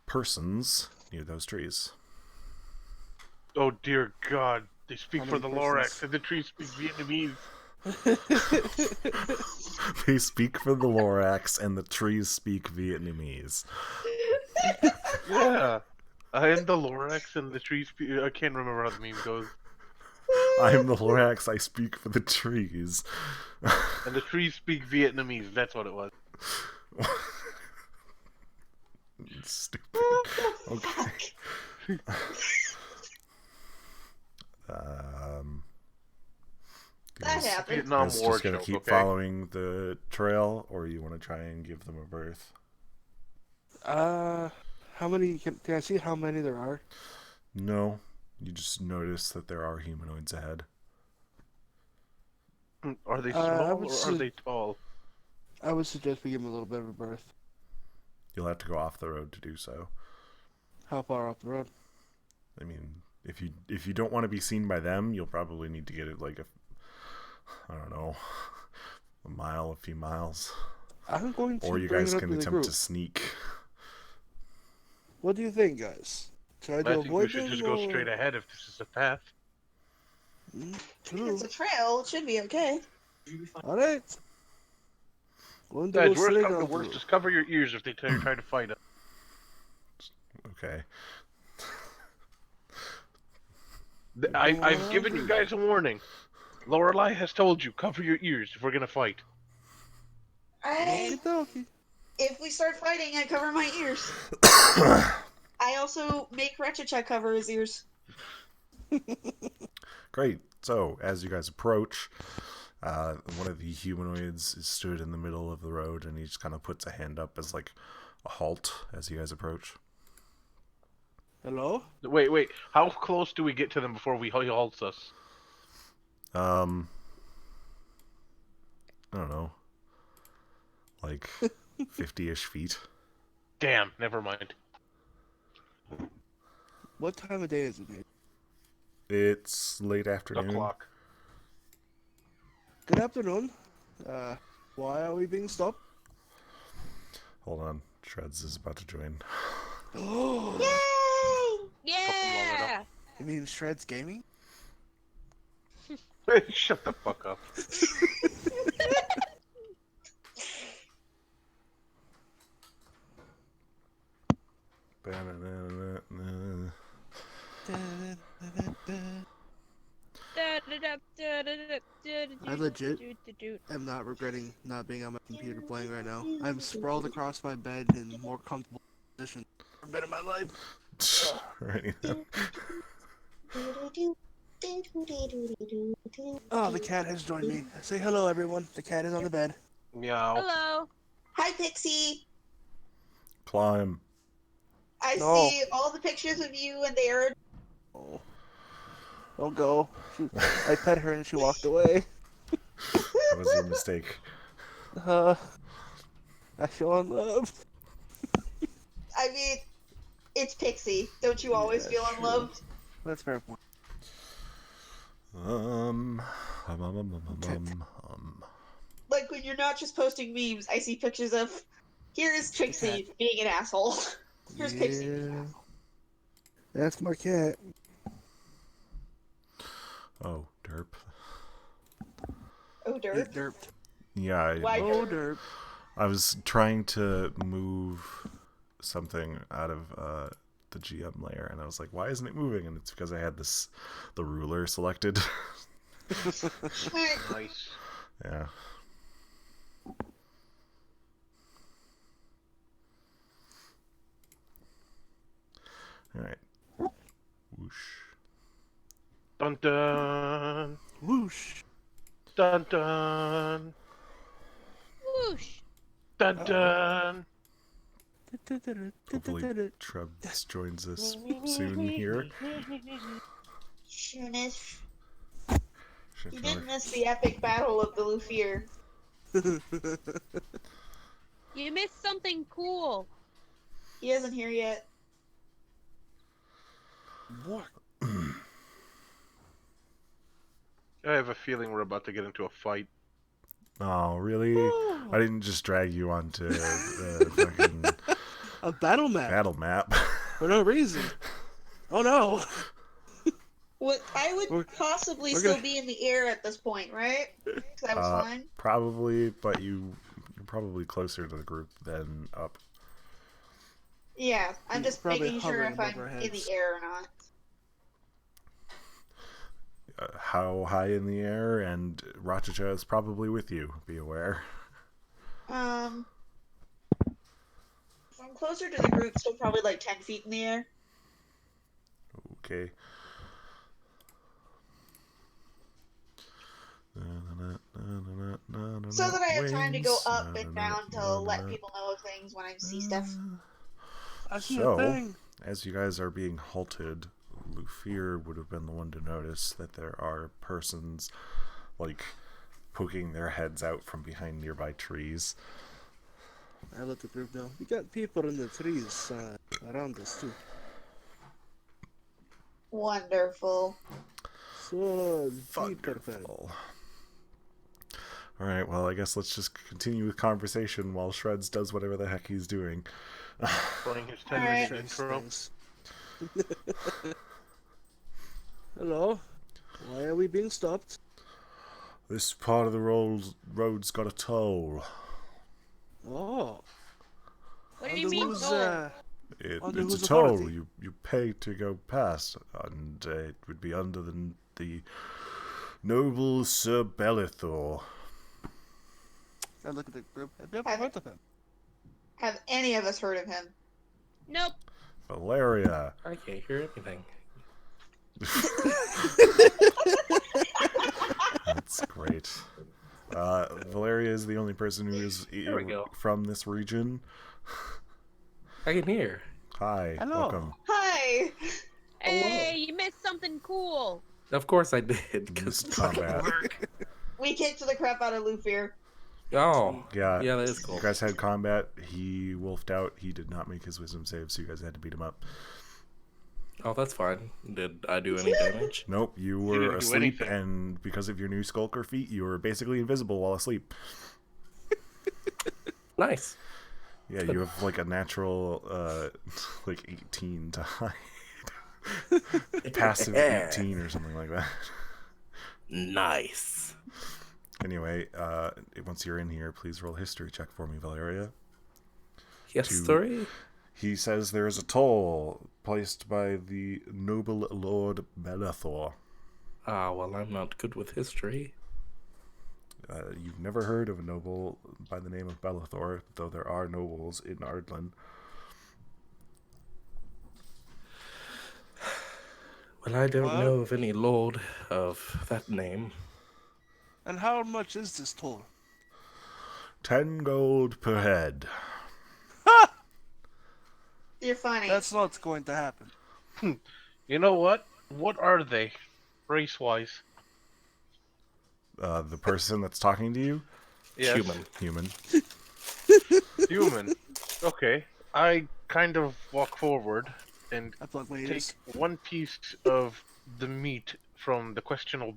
persons near those trees. Oh dear God, they speak How for many the Lorax, persons? and the trees speak Vietnamese. They speak for the Lorax, and the trees speak Vietnamese. Yeah, I am the Lorax, and the trees speak... I can't remember how the meme goes. I am the Lorax, I speak for the trees. And the trees speak Vietnamese, that's what it was. Stupid. What the Okay. fuck? That Guys, happened. Vietnam guys War just gonna joke, keep okay? following the trail, or you want to try and give them a berth? How many can I see how many there are? No, you just notice that there are humanoids ahead. Are they I small would or are su- they tall? I would suggest we give them a little bit of a berth. You'll have to go off the road to do so. How far off the road? I mean, if you don't want to be seen by them, you'll probably need to get it like I don't know, a few miles, I'm going to or you bring guys it up can to the attempt group. to sneak. What do you think, guys? Try I to think we avoid should them just go or... straight ahead if this is a path. I mean, True. it's a trail. It should be okay. All right. Going to Guys, go worst straight come to on worst, through. just cover your ears if they try to fight us. Okay. I've given you guys a warning. Lorelei has told you, cover your ears if we're gonna fight. I, Okie if we start fighting, I cover my ears. I also make Ratchet cover his ears. Great. So, as you guys approach, one of the humanoids is stood in the middle of the road, and he just kind of puts a hand up as like a halt as you guys approach. Hello? Wait. How close do we get to them before he halts us? I don't know, like 50-ish feet. Damn, never mind. What time of day is it, mate? It's late afternoon. O'clock. Good afternoon. Why are we being stopped? Hold on, Shreds is about to join. Oh, Yay! Yeah. you mean Shreds Gaming? Shut the fuck up. I legit am not regretting not being on my computer playing right now. I'm sprawled across my bed in more comfortable position for a bit of my life. Right then. Oh, the cat has joined me. Say hello, everyone. The cat is on the bed. Meow. Hello. Hi, Pixie. Climb. I No. see all the pictures of you and they are. Oh, don't go. I pet her and she walked away. That was your mistake. I feel unloved. I mean, it's Pixie. Don't you always Yeah, feel true. unloved? That's fair point. Like when you're not just posting memes, I see pictures of. Here is Trixie being an asshole. Here's Pixie being an asshole. That's my cat. Oh, derp. Oh, It dirt. derped. Yeah, Why Oh, dirt? derp. I was trying to move something out of the GM layer, and I was like, why isn't it moving? And it's because I had the ruler selected. Nice. Yeah. Alright. Whoosh. Dun dun. Whoosh. Dun dun. Whoosh. Dun dun. Hopefully Trebs joins us soon here. Soonish. Shit, You no, didn't miss the epic battle of the Lufier. You missed something cool. He isn't here yet. What? I have a feeling we're about to get into a fight. Oh, really? I didn't just drag you onto the fucking A battle map battle map. for no reason. Oh no. What I would We're- possibly we're still gonna- be in the air at this point, right? Because I was fine. Probably, but you're probably closer to the group than up. Yeah, I'm just Probably making sure hovering if above I'm our in heads. the air or not. How high in the air? And Rachacha is probably with you. Be aware. If I'm I'm closer to the group, so probably like 10 feet in the air. Okay. So that I have time to go up and down to let people know of things when I see stuff. I see a So, thing. as you guys are being halted, Lufir would have been the one to notice that there are persons, like, poking their heads out from behind nearby trees. I let the group know. We got people in the trees around us too. Wonderful. So be perfect. Thunderful. Alright, well, I guess let's just continue with conversation while Shreds does whatever the heck he's doing. Playing his 10 Alright. minute intro. Thanks. Hello. Why are we being stopped? This part of the road's got a toll. Oh. What do you Under mean? whose, Oh, Under It's whose a toll. authority? You pay to go past, and it would be under the noble Sir Belethor. I look at the group. Have you ever heard of him? Have any of us heard of him? nope. Valeria. I can't hear anything. That's great. Valeria is the only person who is There we go. from this region. I can hear. Hi, Hello. welcome. Hi! Hey, you missed something cool. Of course I did. 'cause Missed it's fucking combat. work. We kicked the crap out of Lufir. Oh, Yeah, yeah, that is cool. you guys had combat. He wolfed out. He did not make his wisdom save, so you guys had to beat him up. Oh, that's fine. Did I do any damage? Nope, you didn't were do asleep, anything. and because of your new skulker feat, you were basically invisible while asleep. Nice. Yeah, you have like a natural, like 18 to hide. Passive 18 or something like that. Nice. Anyway, once you're in here, please roll a history check for me, Valeria. Yes, To- sorry. He says there is a toll placed by the noble Lord Belethor. Ah, well, I'm not good with history. You've never heard of a noble by the name of Belethor, though there are nobles in Ardwall. Well, I don't What? know of any lord of that name. And how much is this toll? 10 gold per head. You're funny. That's not going to happen. You know what? What are they, race-wise? The person that's talking to you? Yes. Human. Human. Human. Okay. I kind of walk forward and I plug my take ears. one piece of the meat from the questionable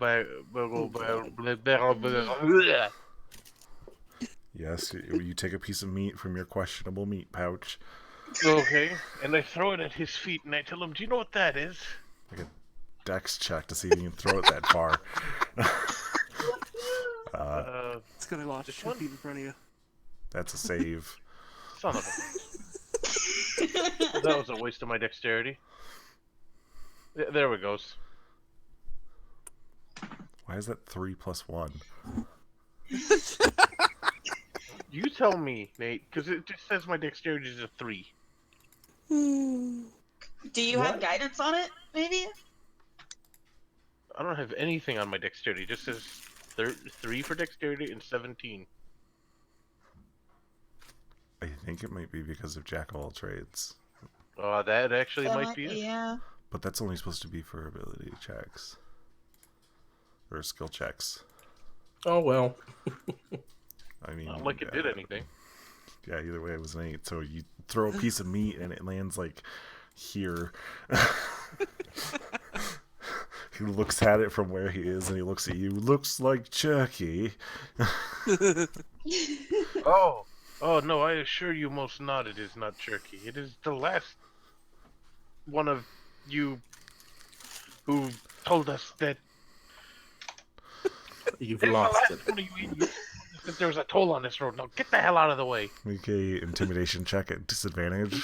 Yes, you take a piece of meat from your questionable meat pouch. Okay, and I throw it at his feet, and I tell him, "Do you know what that is?" Like a dex check to see if you can throw it that far. It's gonna launch This 2 one? feet in front of you. That's a save. Son of a. That was a waste of my dexterity. There we goes. Why is that 3 plus 1? You tell me, Nate, because it just says my dexterity is a 3. Do you have guidance on it, maybe? I don't have anything on my dexterity. It just says 3 for dexterity and 17. I think it might be because of Jack of all trades. That actually That might be it. Yeah. But that's only supposed to be for ability checks. Or skill checks. Oh, well. I mean, Not like it did anything. Yeah, either way it was an 8. So you throw a piece of meat and it lands like here. He looks at it from where he is and he looks at you. Looks like jerky. Oh no, I assure you most not it is not jerky. It is the last one of you who told us that You've it's lost the it. last one of you idiots that there was a toll on this road. Now get the hell out of the way. Make a intimidation check at disadvantage.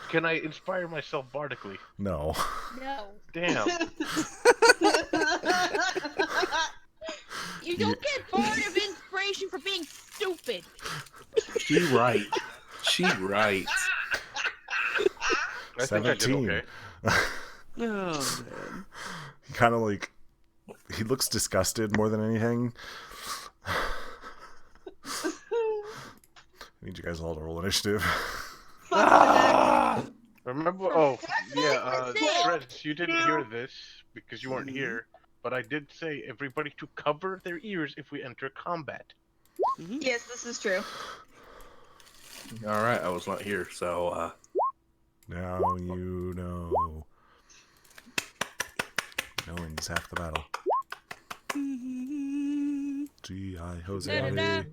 Can I inspire myself bardically? No. No. Damn. You don't get bored of inspiration for being stupid. You're right. She right. I think I did 17. okay. Oh man. He kind of like, he looks disgusted more than anything. I need you guys all to roll initiative. Ah! Remember? Oh, yeah. Six. Shreds, you didn't hear this because you weren't here, but I did say everybody to cover their ears if we enter combat. Yes, this is true. All right, I was not here, so Now you know. Knowing's half the battle. G.I. Jose. Da-da-da.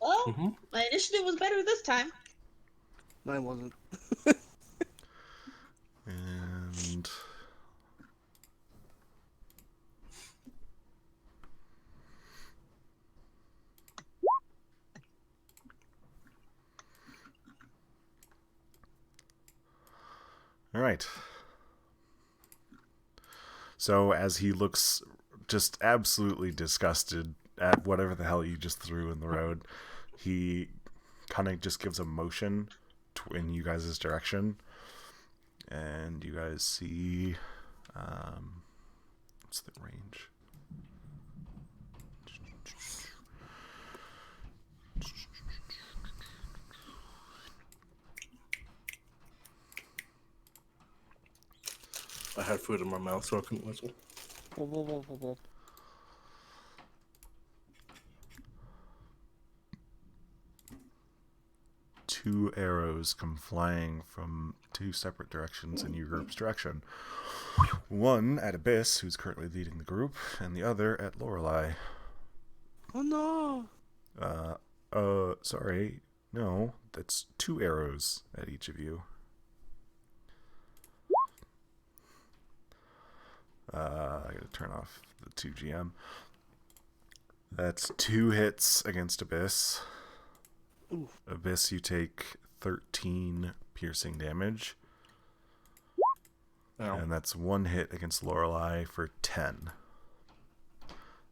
Well, my initiative was better this time. Mine wasn't. And all right. So as he looks just absolutely disgusted at whatever the hell you just threw in the road, he kind of just gives a motion in you guys' direction, and you guys see what's the range? I had food in my mouth, so I couldn't whistle. 2 arrows come flying from 2 separate directions in your group's direction. One at Abyss, who's currently leading the group, and the other at Lorelei. Oh no! Sorry. No, that's 2 arrows at each of you. I gotta turn off the 2GM. That's 2 hits against Abyss. Ooh. Abyss, you take 13 piercing damage. Ow. And that's 1 hit against Lorelei for 10.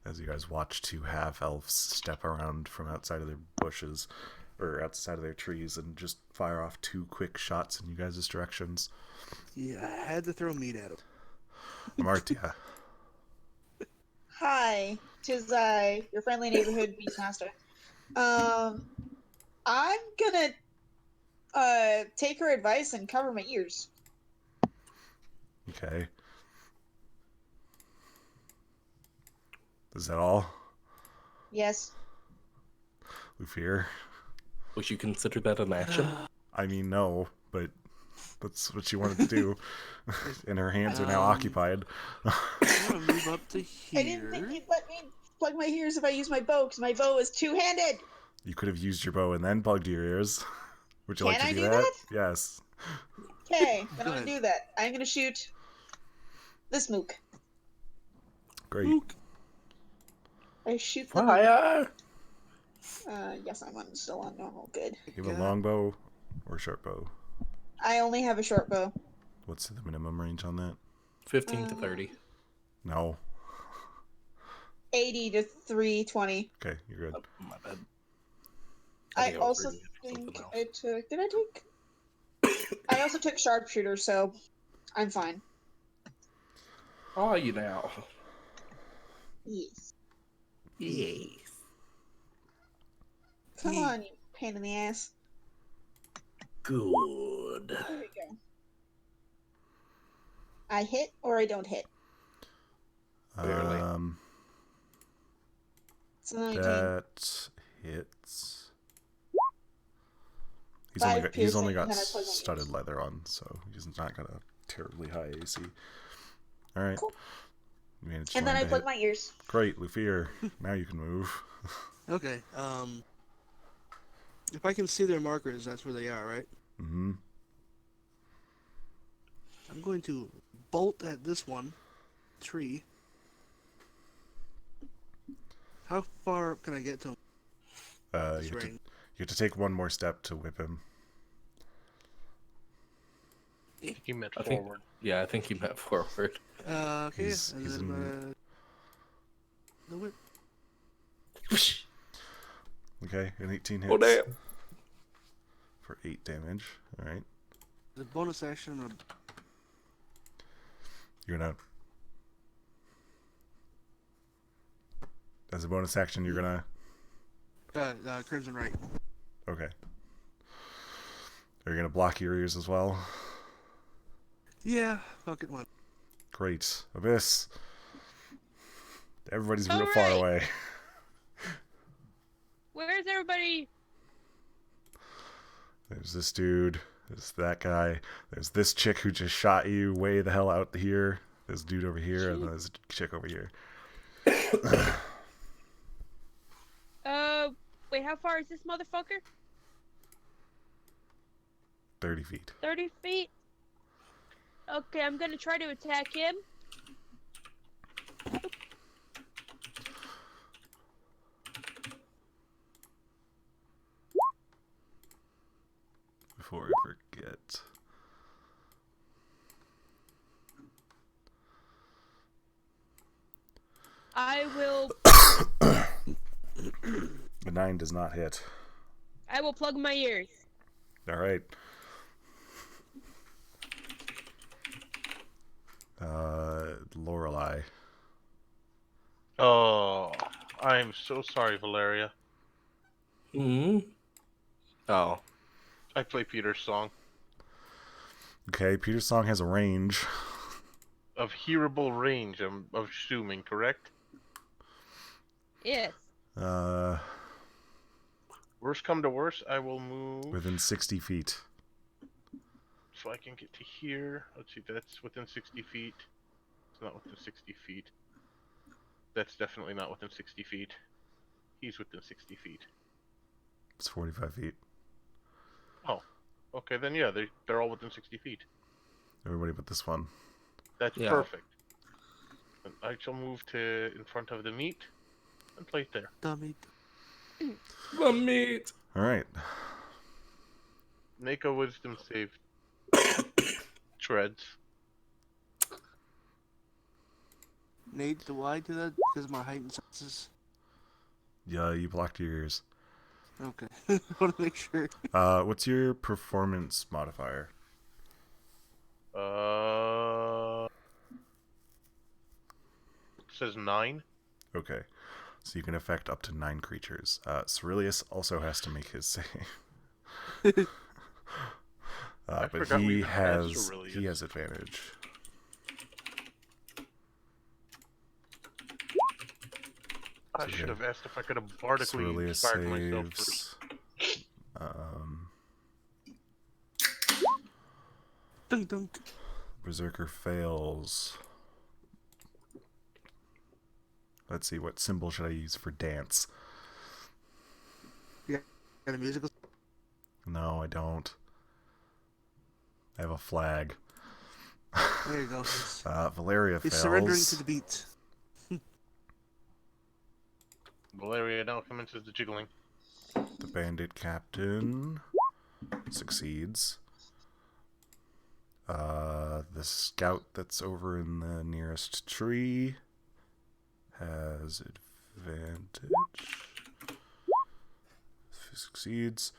As you guys watch 2 half-elves step around from outside of their bushes, or outside of their trees, and just fire off 2 quick shots in you guys' directions. Yeah, I had to throw meat at him. Amartya. Hi, 'tis I, your friendly neighborhood beastmaster. I'm gonna take her advice and cover my ears. Okay. Is that all? Yes. Lufir? Would you consider that an action? I mean, no, but that's what she wanted to do. And her hands are now occupied. I'm gonna move up to here. I didn't think you'd let me plug my ears if I use my bow, because my bow is two-handed. You could have used your bow and then plugged your ears. Would you like Can to I do do that? that? Yes. Okay, then I'm Good. gonna do that. I'm gonna shoot this mook. Great. I shoot the Fire! yes, I'm still on normal. Good. You have a long bow or short bow? I only have a short bow. What's the minimum range on that? 15 to 30. No. 80 to 320. Okay, you're good. Oh, my bad. I was also reading think something else. I took. Did I take? I also took sharpshooter, so I'm fine. Are you now? Yes. Yes. Come on, you pain in the ass. Good. There we go. I hit or I don't hit. Barely. It's a 19. That hits. He's 5 only got piercing, got and then I plug my studded ears. leather on, so he's not got a terribly high AC. All right. Cool. You managed And then I land a plug hit. my ears. Great, Lufir. Now you can move. Okay. If I can see their markers, that's where they are, right? Mm-hmm. I'm going to bolt at this one tree. How far can I get to him? You have to take one more step to whip him. He meant I think- forward. Yeah, I think he meant forward. Okay, He's and in- then the whip. Okay, an 18 hits Oh damn! for 8 damage. All right, The bonus action or you're gonna. As a bonus action, you're gonna. Crimson Right. Okay. Are you gonna block your ears as well? Yeah, fuck it, one. Great. Abyss. Everybody's real All far right. away. Where's everybody? There's this dude. There's that guy. There's this chick who just shot you way the hell out here. There's a dude over here, and then there's a chick over here. Wait, how far is this motherfucker? 30 feet. 30 feet? Okay, I'm gonna try to attack him. Before I forget. I will The 9 does not hit. plug my ears. All right. Lorelei. Oh, I'm so sorry, Valeria. Hmm. Oh. I play Peter's song. Okay, Peter's song has a range. Of hearable range, I'm assuming, correct? Yes. Worst come to worst, I will move Within 60 feet. so I can get to here. Let's see, that's within 60 feet. It's not within 60 feet. That's definitely not within 60 feet. He's within 60 feet. It's 45 feet. Oh, okay, then yeah, they're all within 60 feet. Everybody but this one. That's Yeah. perfect. And I shall move to in front of the meat and place there. Dummy. The meat. All right. Make a wisdom save. Treads. Nate, do I do that because of my heightened senses? Yeah, you blocked your ears. Okay. I want to make sure. What's your performance modifier? It says 9. Okay. So you can affect up to 9 creatures. Cerilius also has to make his save. But forgot we he even had has Cerilius. advantage. I Okay. should have asked if I could have bardically Cerilius inspired myself first. saves. Dunk dunk. Berserker fails. Let's see, what symbol should I use for dance? Got a musical. No, I don't. I have a flag. There you go. Valeria He's fails. surrendering to the beat. Valeria now commences the jiggling. The bandit captain succeeds. The scout that's over in the nearest tree has advantage. Succeeds.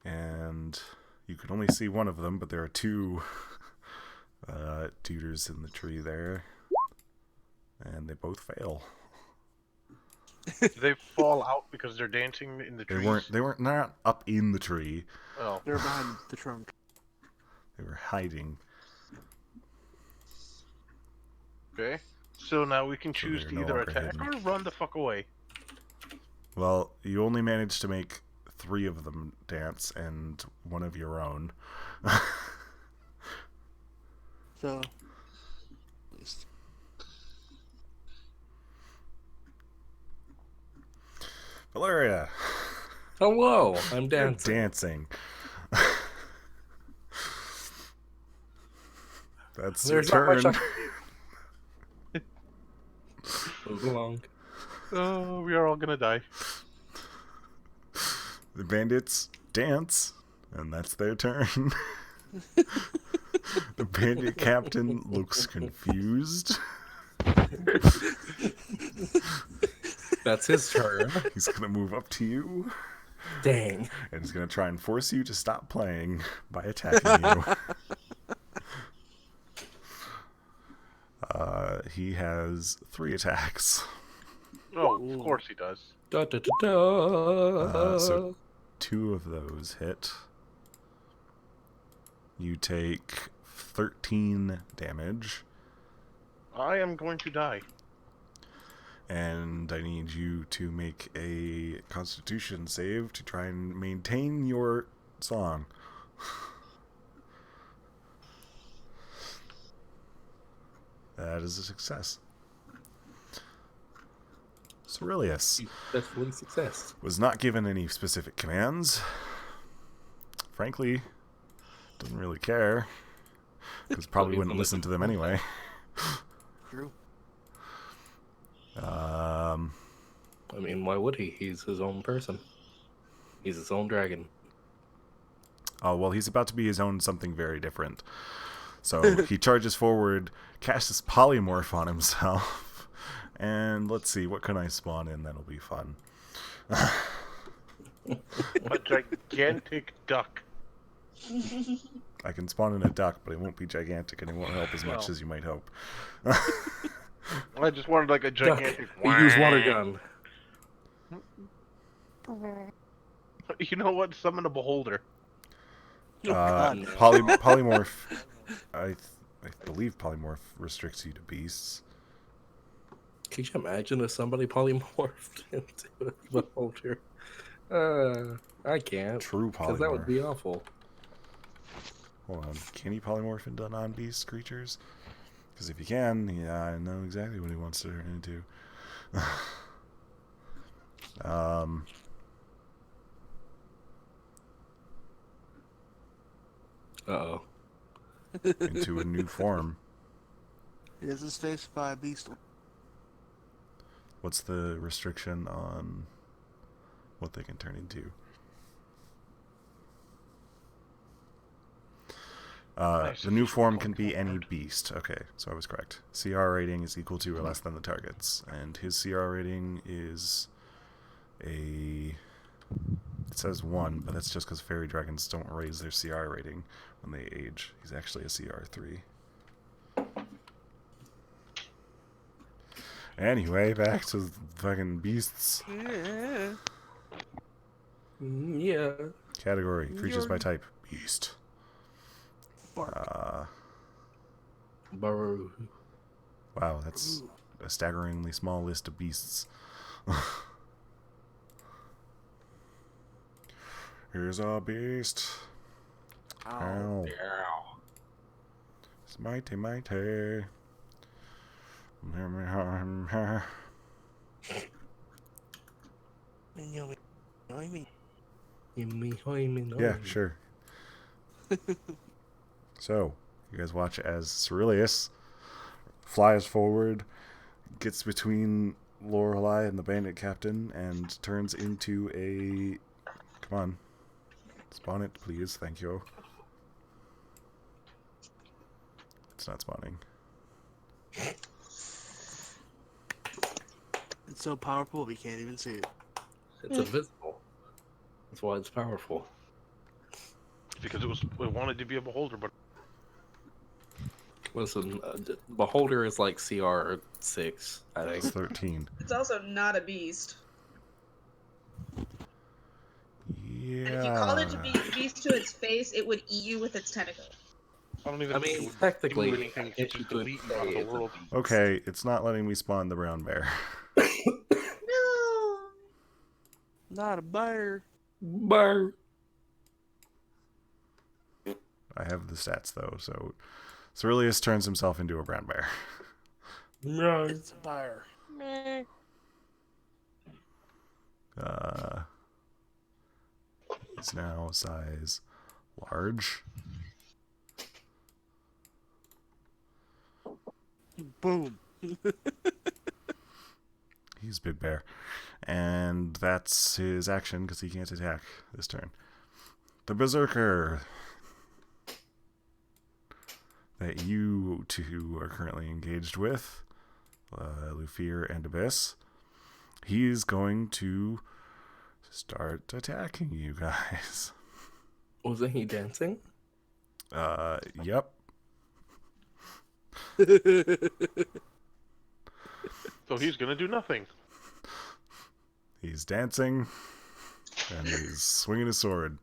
And you can only see one of them, but there are 2 tutors in the tree there. And they both fail. Do they fall out because they're dancing in the trees? They weren't not up in the tree. Oh, They're behind the trunk. They were hiding. okay. So now we can choose they're to no either longer attack hidden. or run the fuck away. Well, you only managed to make 3 of them dance and 1 of your own. So. At least. Valeria, Hello, I'm you're dancing. dancing. That's There's your not much turn. I can Move along. Oh, we are all gonna die. The bandits dance, and that's their turn. The bandit captain looks confused. That's his turn. He's going to move up to you. Dang. And he's going to try and force you to stop playing by attacking you. He has 3 attacks. Oh, of course he does. Da, da, da, da. So 2 of those hit. You take 13 damage. I am going to die. And I need you to make a Constitution save to try and maintain your song. That is a success. Ceruleus Definitely success. was not given any specific commands. Frankly, doesn't really care. Because probably wouldn't listen to them anyway. True. I mean, why would he? He's his own person. He's his own dragon. Oh, well, he's about to be his own something very different. So he charges forward, casts this polymorph on himself, and let's see, what can I spawn in that'll be fun? A gigantic duck. I can spawn in a duck, but it won't be gigantic and it won't help as much as you might hope. I just wanted like a gigantic. He used water gun. You know what? Summon a beholder. Polymorph. I believe polymorph restricts you to beasts. Can you imagine if somebody polymorphed into a beholder? I can't. True Because polymorph. that would be awful. Hold on. Can he polymorph into non-beast creatures? Because if he can, yeah, I know exactly what he wants to turn into. Uh-oh. Into a new form. He has his face by a beast. What's the restriction on what they can turn into? The new form can be any beast. Okay, so I was correct. CR rating is equal to or less than the target's. And his CR rating is a... It says 1, but that's just because fairy dragons don't raise their CR rating when they age. He's actually a CR 3. Anyway, back to fucking beasts. Yeah. Yeah. Category, creatures by type, beast. Burrow. Wow, that's a staggeringly small list of beasts. Here's a beast. Ow. It's mighty, mighty. Yeah, sure. So, you guys watch as Ceruleus flies forward, gets between Lorelei and the bandit captain, and turns into a... Come on. Spawn it, please. Thank you. It's not spawning. It's so powerful we can't even see it. It's invisible. That's why it's powerful. Because it wanted to be a beholder, but Listen, Beholder is like CR 6, I think. It's 13. It's also not a beast. Yeah. And if you called it to be beast to its face, it would eat you with its tentacle. I don't even I think it mean, would technically, do anything I to guess you just could delete you out of say the world. Okay, it's not letting me spawn the brown bear. No. Not a bear. Burr. I have the stats, though, so... Ceruleus turns himself into a brown bear. No. It's a bear. He's now size large. Boom. He's Big Bear. And that's his action, because he can't attack this turn. The Berserker. that you two are currently engaged with, Lufir and Abyss, he's going to start attacking you guys. Wasn't he dancing? Yep. So he's gonna do nothing. He's dancing, and he's swinging his sword.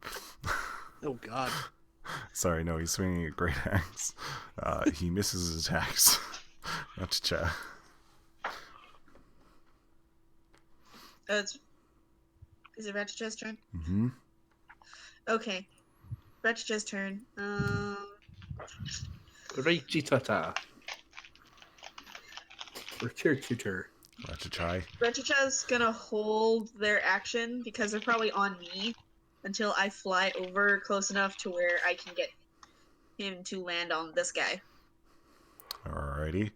Oh God. Sorry, no, he's swinging a great axe. He misses his attacks. Cha. Is it Ratchet's turn? Mm-hmm. Okay. Ratchet's turn. Reichitata. Returtutor. Ratchachai. Ratchet's gonna hold their action because they're probably on me until I fly over close enough to where I can get him to land on this guy. Alrighty.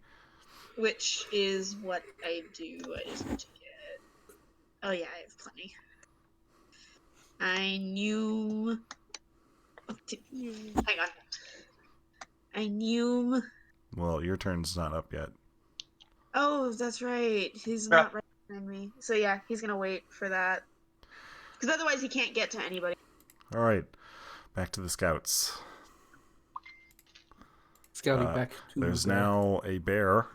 Which is what I do. I just need to get... Oh yeah, I have plenty. I knew... Hang on. I knew... Well, your turn's not up yet. Oh, that's right. He's not right behind me. So yeah, he's gonna wait for that. Because otherwise he can't get to anybody. Alright. Back to the scouts. Scouting back to There's the... now a bear.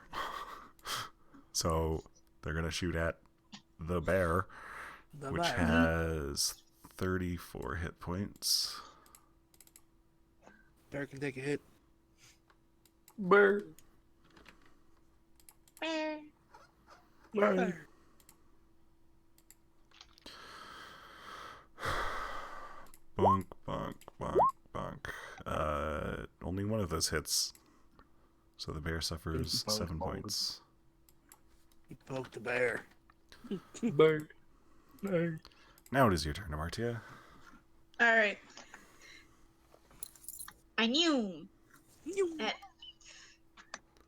So they're going to shoot at the bear, which has 34 hit points. Bear can take a hit. Bear. Bear. Bear. Bonk, bonk, bonk, bonk. Only one of those hits. So the bear suffers 7 points. He poked the bear. Bear. Bear. Now it is your turn, Amartia. Alright. I knew.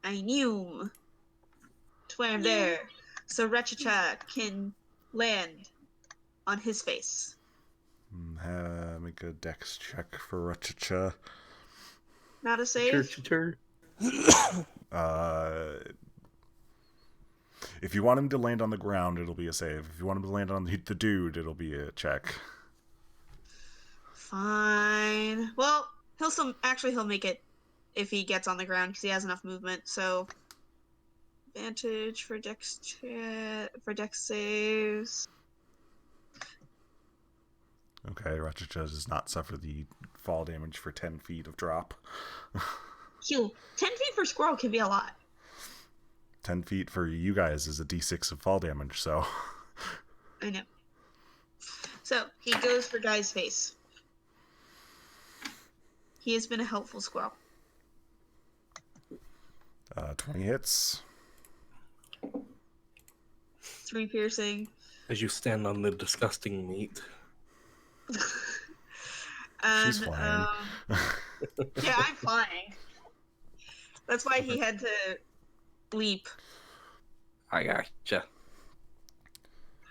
I knew. Swear I'm there. So Ratchet can land on his face. Make a dex check for Ratchacha. Not a save? Returtutor. If you want him to land on the ground, it'll be a save. If you want him to land on the dude, it'll be a check. Fine. Well, he'll make it if he gets on the ground because he has enough movement. So advantage for dex saves. Okay, Ratchacha does not suffer the fall damage for 10 feet of drop. Heal. 10 feet for squirrel can be a lot. 10 feet for you guys is a d6 of fall damage, so... I know. So he goes for guy's face. He has been a helpful squirrel. 20 hits. 3 piercing. As you stand on the disgusting meat. And, She's flying. yeah, I'm flying. That's why he had to leap. I gotcha.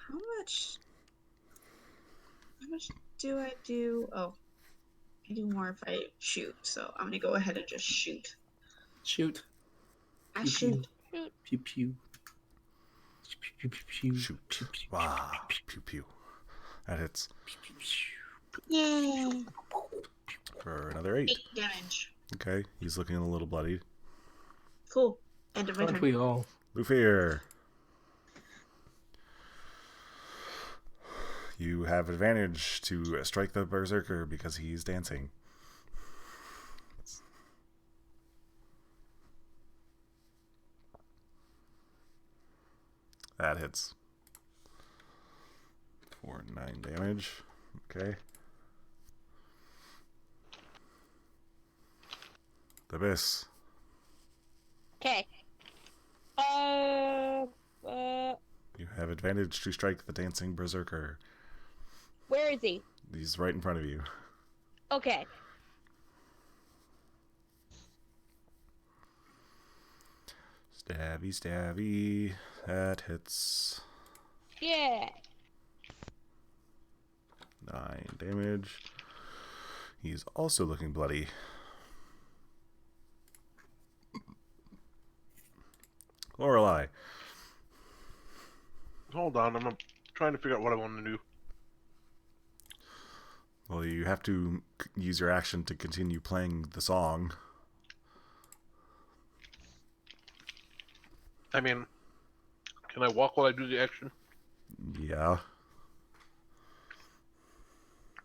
How much do I do? Oh, I do more if I shoot. So I'm gonna go ahead and just shoot. Shoot. I Pew, shoot. Pew pew. Pew pew pew pew. Shoot. Pew, pew, Wow. pew, Pew pew. That hits pew, pew. Yay! for another 8. 8 damage. Okay, he's looking a little bloodied. Cool. End of my Aren't turn. we all? Lufir. You have advantage to strike the berserker because he's dancing. That hits. For 9 damage. Okay. The Abyss. Okay. You have advantage to strike the dancing berserker. Where is he? He's right in front of you. Okay. Stabby, stabby. That hits. Yeah. 9 damage. He's also looking bloody. Lorelei. Hold on, I'm trying to figure out what I want to do. Well, you have to use your action to continue playing the song. I mean, can I walk while I do the action? Yeah.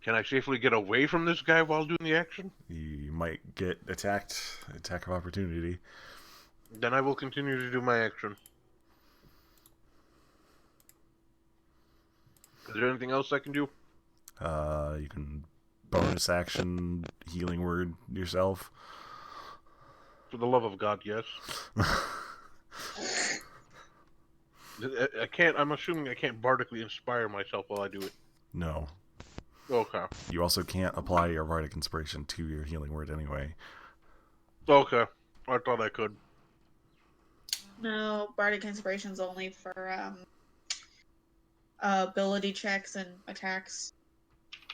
Can I safely get away from this guy while doing the action? You might get attacked. Attack of opportunity. Then I will continue to do my action. Is there anything else I can do? You can bonus action healing word yourself. For the love of God, yes. I can't. I'm assuming I can't bardically inspire myself while I do it. No. Okay. You also can't apply your bardic inspiration to your healing word anyway. Okay. I thought I could. No, Bardic Inspiration's only for ability checks and attacks.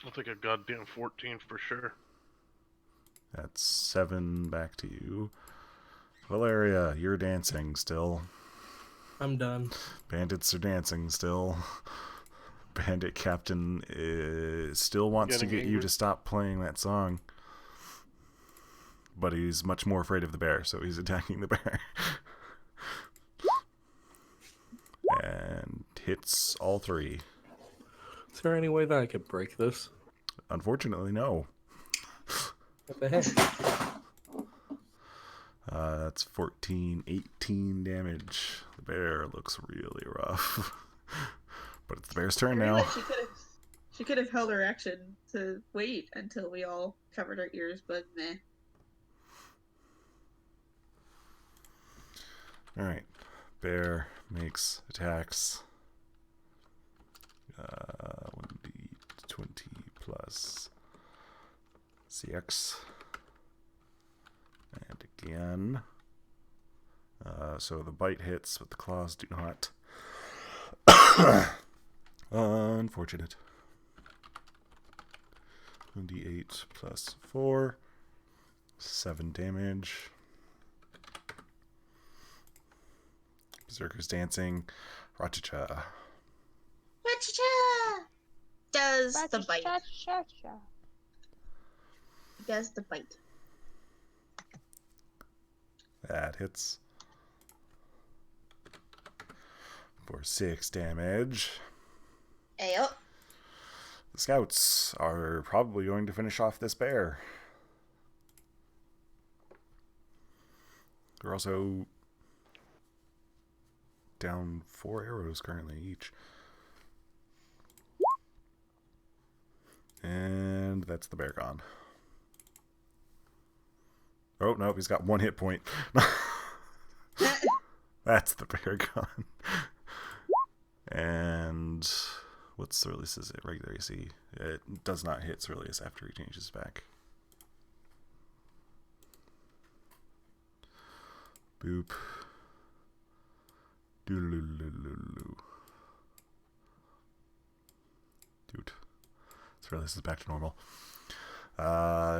I'll take a goddamn 14 for sure. That's 7 back to you. Valeria, you're dancing still. I'm done. Bandits are dancing still. Bandit Captain still wants to Getting get you angry? to stop playing that song. But he's much more afraid of the bear, so he's attacking the bear. And hits all 3. Is there any way that I could break this? Unfortunately, no. What the heck? That's 14, 18 damage. The bear looks really rough. But it's the bear's turn now. Really, she could have held her action to wait until we all covered our ears, but meh. Alright. Bear makes attacks. 1d20 plus CX. And again. So the bite hits, but the claws do not. Unfortunate. 1d8 plus 4. 7 damage. Berserker's dancing. Rachicha. Cha-cha-cha! Does the bite. Cha-cha-cha-cha. Does the bite. That hits. For 6 damage. Ayo. The scouts are probably going to finish off this bear. They're also down 4 arrows currently each. And that's the bear gone. Oh, no, he's got 1 hit point. That's the bear gone. And what's Ceruleus' regular AC? It does not hit Ceruleus after he changes back. Boop. Doodaloo. Dude. Ceruleus is back to normal.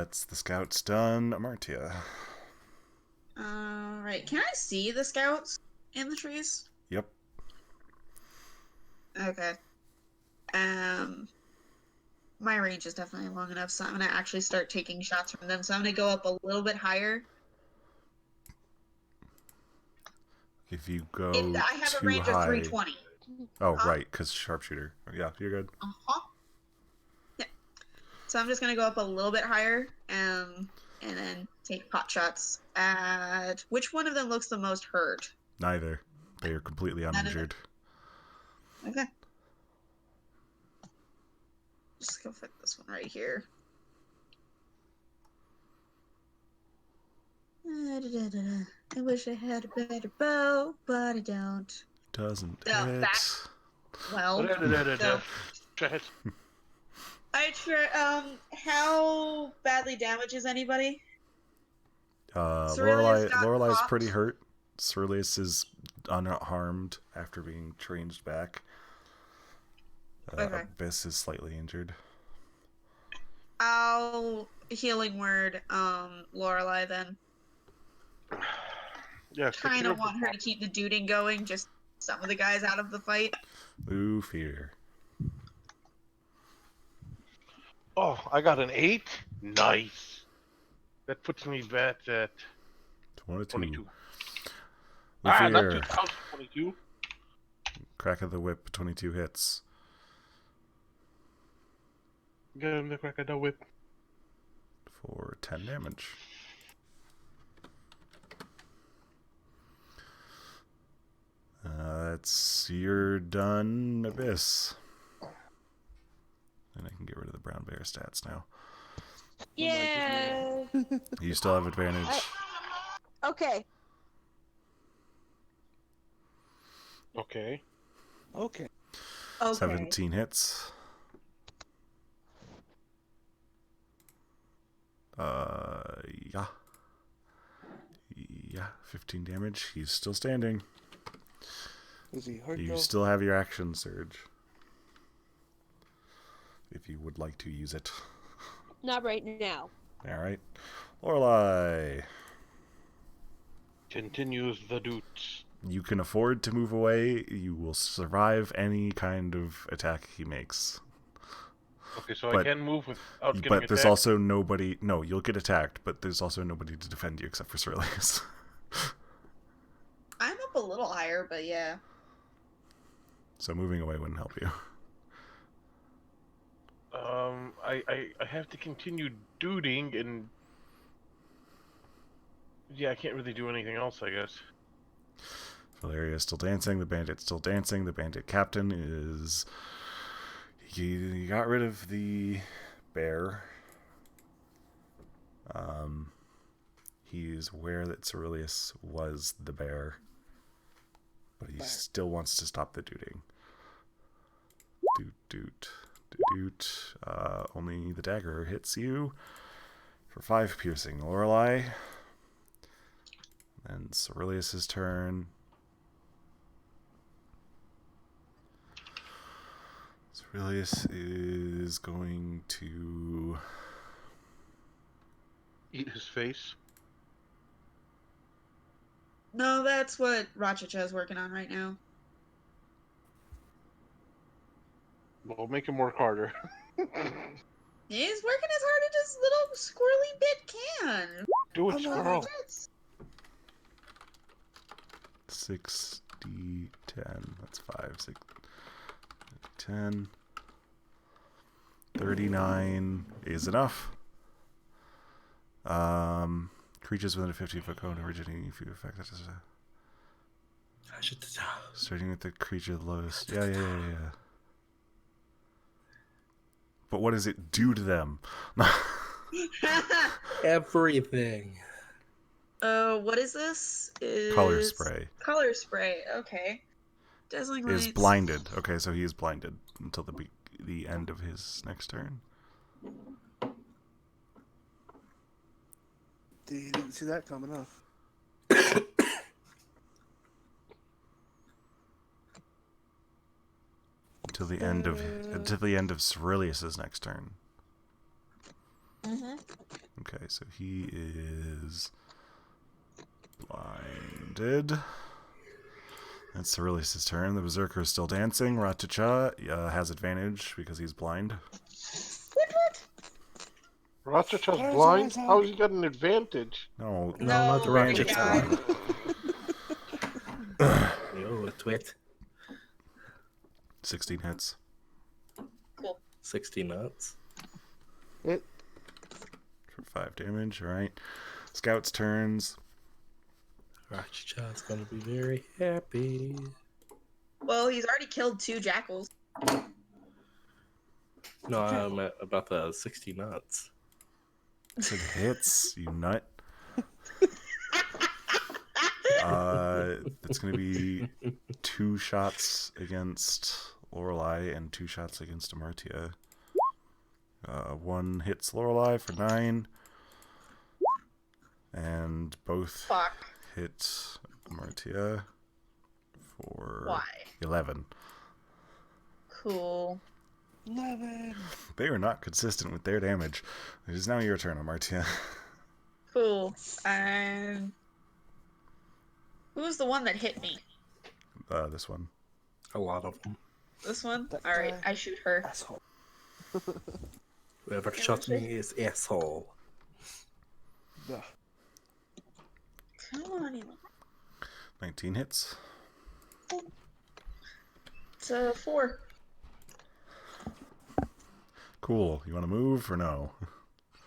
It's the scouts done. Amartya. Alright, can I see the scouts in the trees? Yep. Okay. My range is definitely long enough, so I'm gonna actually start taking shots from them. So I'm gonna go up a little bit higher. If you go I have too a range high, of 320. Oh, Huh? right, because sharpshooter. Yeah, you're good. Uh-huh. Yeah. So I'm just gonna go up a little bit higher, and then take pot shots at which one of them looks the most hurt. Neither. They are completely None of them. uninjured. Okay. Just go for this one right here. I wish I had a better bow, but I don't. Doesn't Oh, hit. that- Well, Shit. I sure. How badly damages anybody? Ceruleus got Lorelei's popped. pretty hurt. Ceruleus is unharmed after being changed back. Okay. Abyss is slightly injured. I'll healing word, Lorelei then. Yes. the Kind fear of want her to keep the duding going, just some of the guys out of the fight. Ooh, fear. Oh, I got an 8. Nice. That puts me back at 22. Not Fear. 2022. Crack of the whip, 22 hits. Get him the crack of the whip. For 10 damage. You're done, Abyss. And I can get rid of the brown bear stats now. Yeah. You still have advantage. Okay. Okay. Okay. 17 hits. Yeah. Yeah, 15 damage. He's still standing. Is he hurt You though? still have your action surge. If you would like to use it. Not right now. Alright. Lorelei. Continues the doots. You can afford to move away. You will survive any kind of attack he makes. Okay, so I But- can move without getting But there's attacked. also nobody... No, you'll get attacked, but there's also nobody to defend you except for Ceruleus. I'm up a little higher, but yeah. So moving away wouldn't help you. I have to continue duding and... Yeah, I can't really do anything else, I guess. Valeria is still dancing. The bandit's still dancing. The bandit captain is... He got rid of the bear. He's aware that Ceruleus was the bear. But he still wants to stop the duding. Doot, doot, doot, doot. Only the dagger hits you for 5 piercing. Lorelei. And Ceruleus' turn. Ceruleus is going to... Eat his face. No, that's what Rachacha is working on right now. Well, make him work harder. He's working as hard as his little squirrely bit can. Do it, I'm not squirrel. 6d10. That's 5, 6, 10. 39 is enough. Creatures within a 50-foot cone originating if you affect it. Starting with the creature the lowest. Yeah. But what does it do to them? Everything. What is this? Color spray. Color spray, okay. Dazzling Is lights. blinded. Okay, so he is blinded until the end of his next turn. You didn't see that coming up. Until the end of Ceruleus' next turn. Mm-hmm. Okay, so he is blinded. That's Ceruleus' turn. The Berserker is still dancing. Rachacha has advantage because he's blind. Rachacha's Where's blind? Racha? How's he got an advantage? No, not the bandit's Rachacha. blind. Yo, twit. 16 hits. 60 nuts. It. For 5 damage, alright. Scout's turns. Rachacha's gonna be very happy. Well, he's already killed 2 jackals. No, I'm about the 60 nuts. It hits, you nut. It's going to be 2 shots against Lorelei and 2 shots against Amartia. 1 hits Lorelei for 9. And both hit Amartia for Why? 11. Cool. 11. They are not consistent with their damage. It is now your turn, Amartia. Cool. And Who was the one that hit me? This one. A lot of them. This one? That Alright, guy. I shoot her. Asshole. Whoever Can I shot say- me is asshole. Yeah. Come on, Elon. 19 hits. It's 4. Cool. You want to move or no?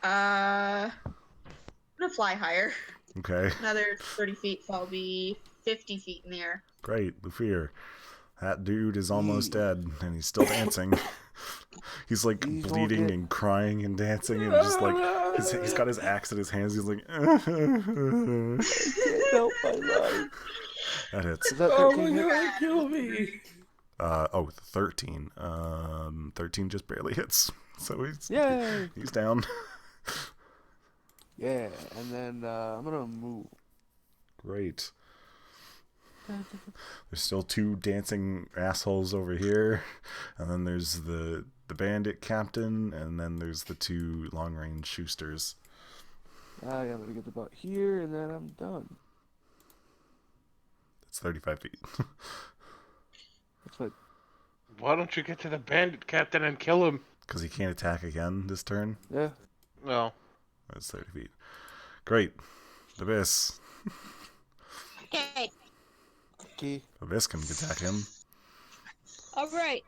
I'm gonna fly higher. Okay. Another 30 feet, so I'll be 50 feet in the air. Great. Lufir. That dude is almost dead, and he's still dancing. He's like He's gonna bleeding get- and crying and dancing, and just like he's got his axe in his hands. He's like, Can't help my life. that hits. Is that Oh 13 my hit? god, kill me! 13. 13 just barely hits. So Yay! he's down. Yeah, and then I'm gonna move. Great. There's still 2 dancing assholes over here, and then there's the bandit captain, and then there's the 2 long range shoosters. I'm gonna get about here, and then I'm done. It's 35 feet. That's like, Why don't you get to the bandit captain and kill him? Because he can't attack again this turn. yeah. No. That's 30 feet. Great. Abyss. Okay. Key. Abyss can attack him. All right.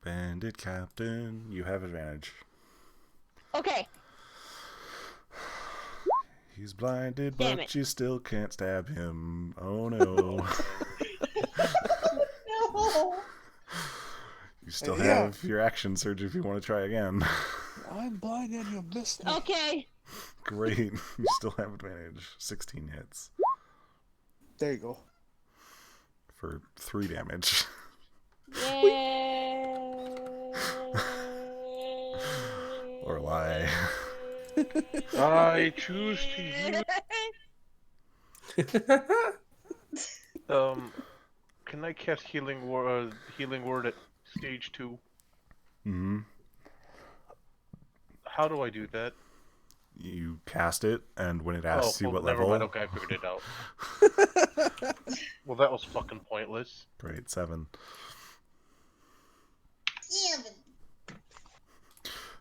Bandit captain, you have advantage. Okay. He's blinded, Damn but it. you still can't stab him. Oh no. No. You still Yeah. have your action surge if you want to try again. I'm blind and you missed me. Okay. Great. You still have advantage. 16 hits There you go. for 3 damage. Yay. Or lie. I choose to use. Can I cast healing word at stage 2? Mm-hmm. How do I do that? You cast it, and when it asks you what never level... mind. Okay, I figured it out. Well, that was fucking pointless. Great, 7.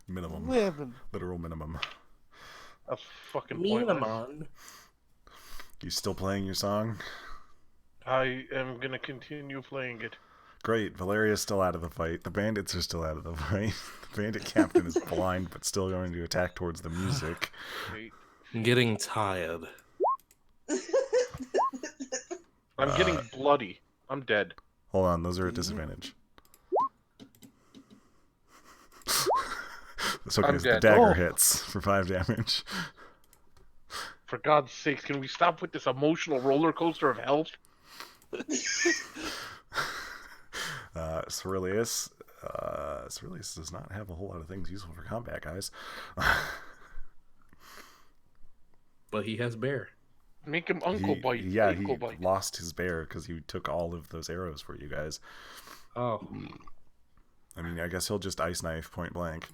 Minimum. 11. Literal minimum. That's fucking Me and pointless. Amon. You still playing your song? I am gonna continue playing it. Great, Valeria's still out of the fight. The bandits are still out of the fight. The bandit captain is blind, but still going to attack towards the music. Wait. I'm getting tired. I'm getting bloody. I'm dead. Hold on, those are at disadvantage. It's okay, I'm the dead. dagger Oh. hits for 5 damage. For God's sakes, can we stop with this emotional roller coaster of health? Ceruleus. Ceruleus does not have a whole lot of things useful for combat, guys. But he has bear. Make him Uncle Bite. He Uncle Bite. lost his bear because he took all of those arrows for you guys. Oh. I mean, I guess he'll just ice knife point blank.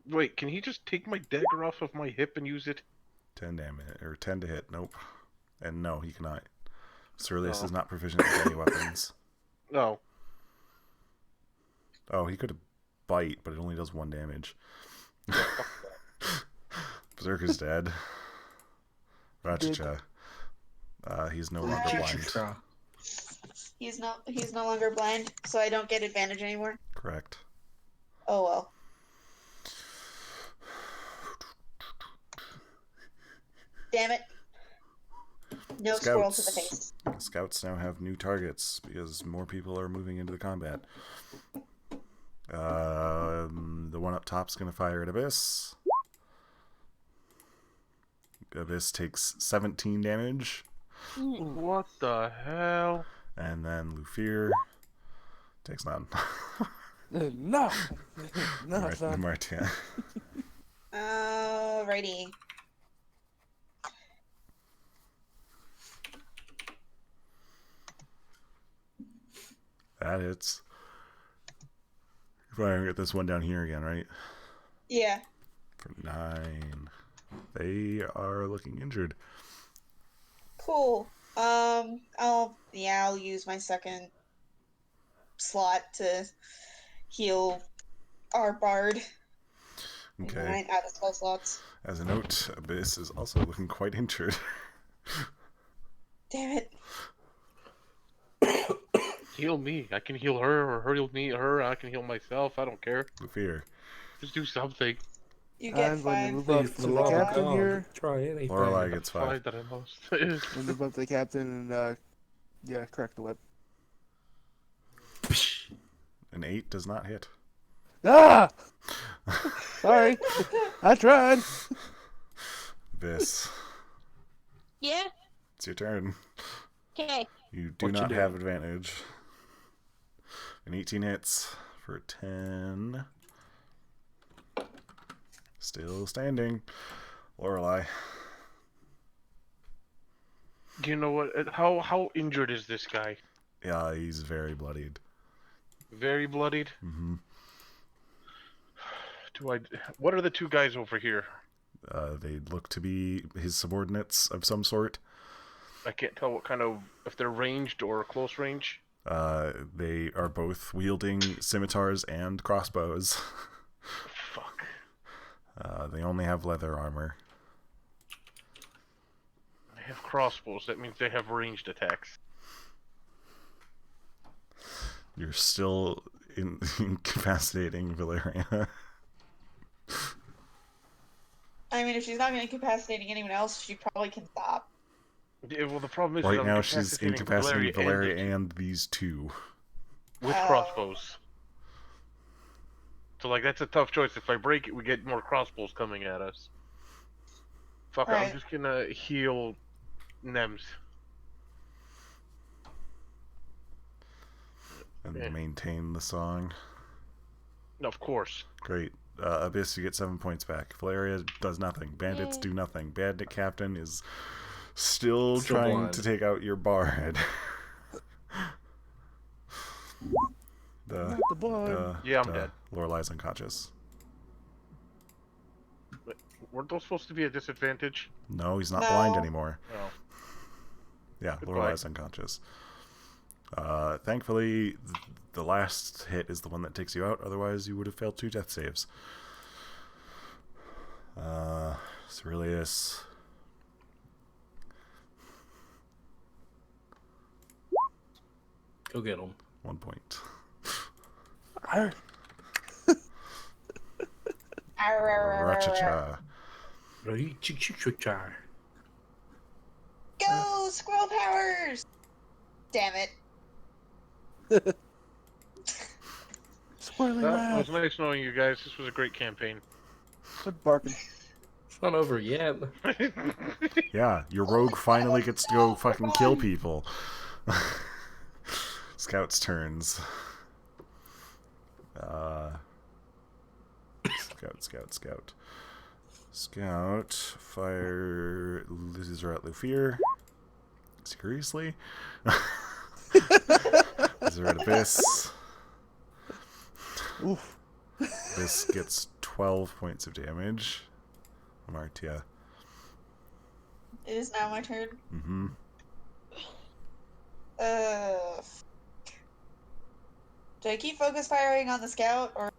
Wait, can he just take my dagger off of my hip and use it? 10 damage, or 10 to hit. Nope. And no, he cannot. Ceruleus Oh. is not proficient with any weapons. No. Oh, he could bite, but it only does 1 damage. Berserker's dead. Ratchacha. He's no longer blind. He's no longer blind, so I don't get advantage anymore. Correct. Oh well. Damn it. No squirrel to the face. Scouts now have new targets because more people are moving into the combat. The one up top's going to fire at Abyss. Abyss takes 17 damage. What the hell? And then Lufir takes none. No. No, son. Martin. Alrighty. That hits. Firing at this one down here again, right? Yeah. For 9. They are looking injured. Cool. I'll use my second slot to heal our bard. Okay. 9 out of 12 slots. As a note, Abyss is also looking quite injured. Damn it. Heal me. I can heal her, or her heal me, or I can heal myself. I don't care. Lufir. Just do something. You get I'm going to 5. move up Please, to for the love of captain God, here. Try anything. Lorelai gets 5. 5 that I lost. I'm gonna move up to the captain and crack the whip. An 8 does not hit. Ah! Sorry. I tried. Abyss. Yeah? It's your turn. Okay. You do What you not doing? have advantage. An 18 hits for 10. Still standing. Lorelai. You know what? How injured is this guy? Yeah, he's very bloodied. Very bloodied. Mm-hmm. What are the two guys over here? They look to be his subordinates of some sort. I can't tell what kind of, if they're ranged or close range. They are both wielding scimitars and crossbows. Fuck. They only have leather armor. They have crossbows. That means they have ranged attacks. You're still incapacitating Valeria. I mean, if she's not going to incapacitating anyone else, she probably can stop. Yeah, well, the problem is Right that I'm now she's incapacitating Valeria and and these two. with crossbows. So, like, that's a tough choice. If I break it, we get more crossbows coming at us. Fuck it, I'm Right. just gonna heal Nems. And Yeah. maintain the song. Of course. Great. Abyss, you get 7 points back. Valeria does nothing. Bandits Yay. do nothing. Bandit Captain is still Still trying blind. to take out your bard. Not the blind. Yeah, I'm dead. Lorelai's unconscious. Weren't those supposed to be a disadvantage? No, he's not No. blind anymore. No. Yeah, Goodbye. Lorelai's unconscious. Thankfully, the last hit is the one that takes you out. Otherwise, you would have failed 2 death saves. Cerilius. Go get him. 1 point. Arr. Rachacha. Go, squirrel powers! Damn it. Squirrely Well, it rat. was nice knowing you guys. This was a great campaign. Quit barking. It's not over yet. Yeah, your rogue finally gets to go fucking kill people. Scout's turns. Scout. Scout. Fire. Loses her at Lufir. Seriously? Loses her at Abyss. Oof. This gets 12 points of damage. Martia. It is now my turn. Mm-hmm. Do I keep focus firing on the scout, or...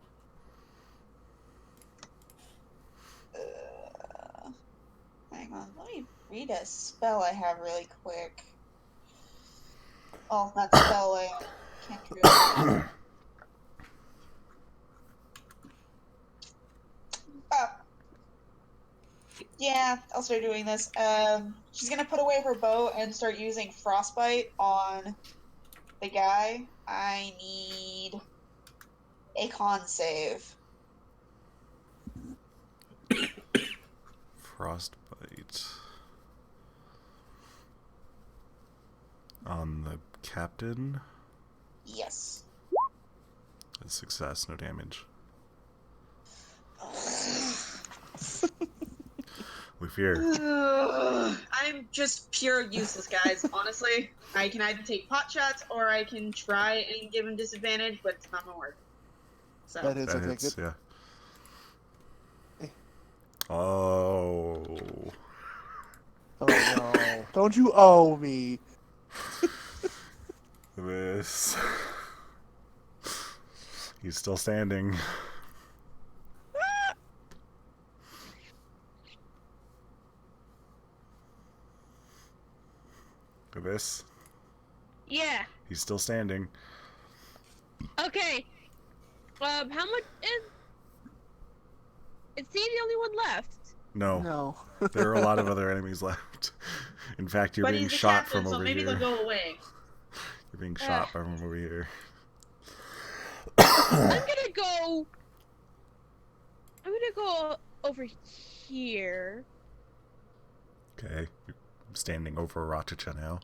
hang on, let me read a spell I have really quick. Oh, not spell, I can't do it. Oh. Yeah, I'll start doing this. She's gonna put away her bow and start using frostbite on the guy. I need a con save. Frostbite. On the captain. Yes. A success, no damage. We fear. I'm just pure useless, guys. Honestly, I can either take pot shots or I can try and give him disadvantage, but it's not gonna work. So That hits, I That take hits, it. yeah. Eh. Oh. Oh no. Don't you owe me. This. He's still standing. This. Yeah. He's still standing. Okay. How much is he the only one left? No. No. There are a lot of other enemies left. In fact, you're but being he's the shot captain, from so over maybe here. they'll go away. You're being shot from over here. I'm gonna go over here. Okay. You're standing over Ratacha now.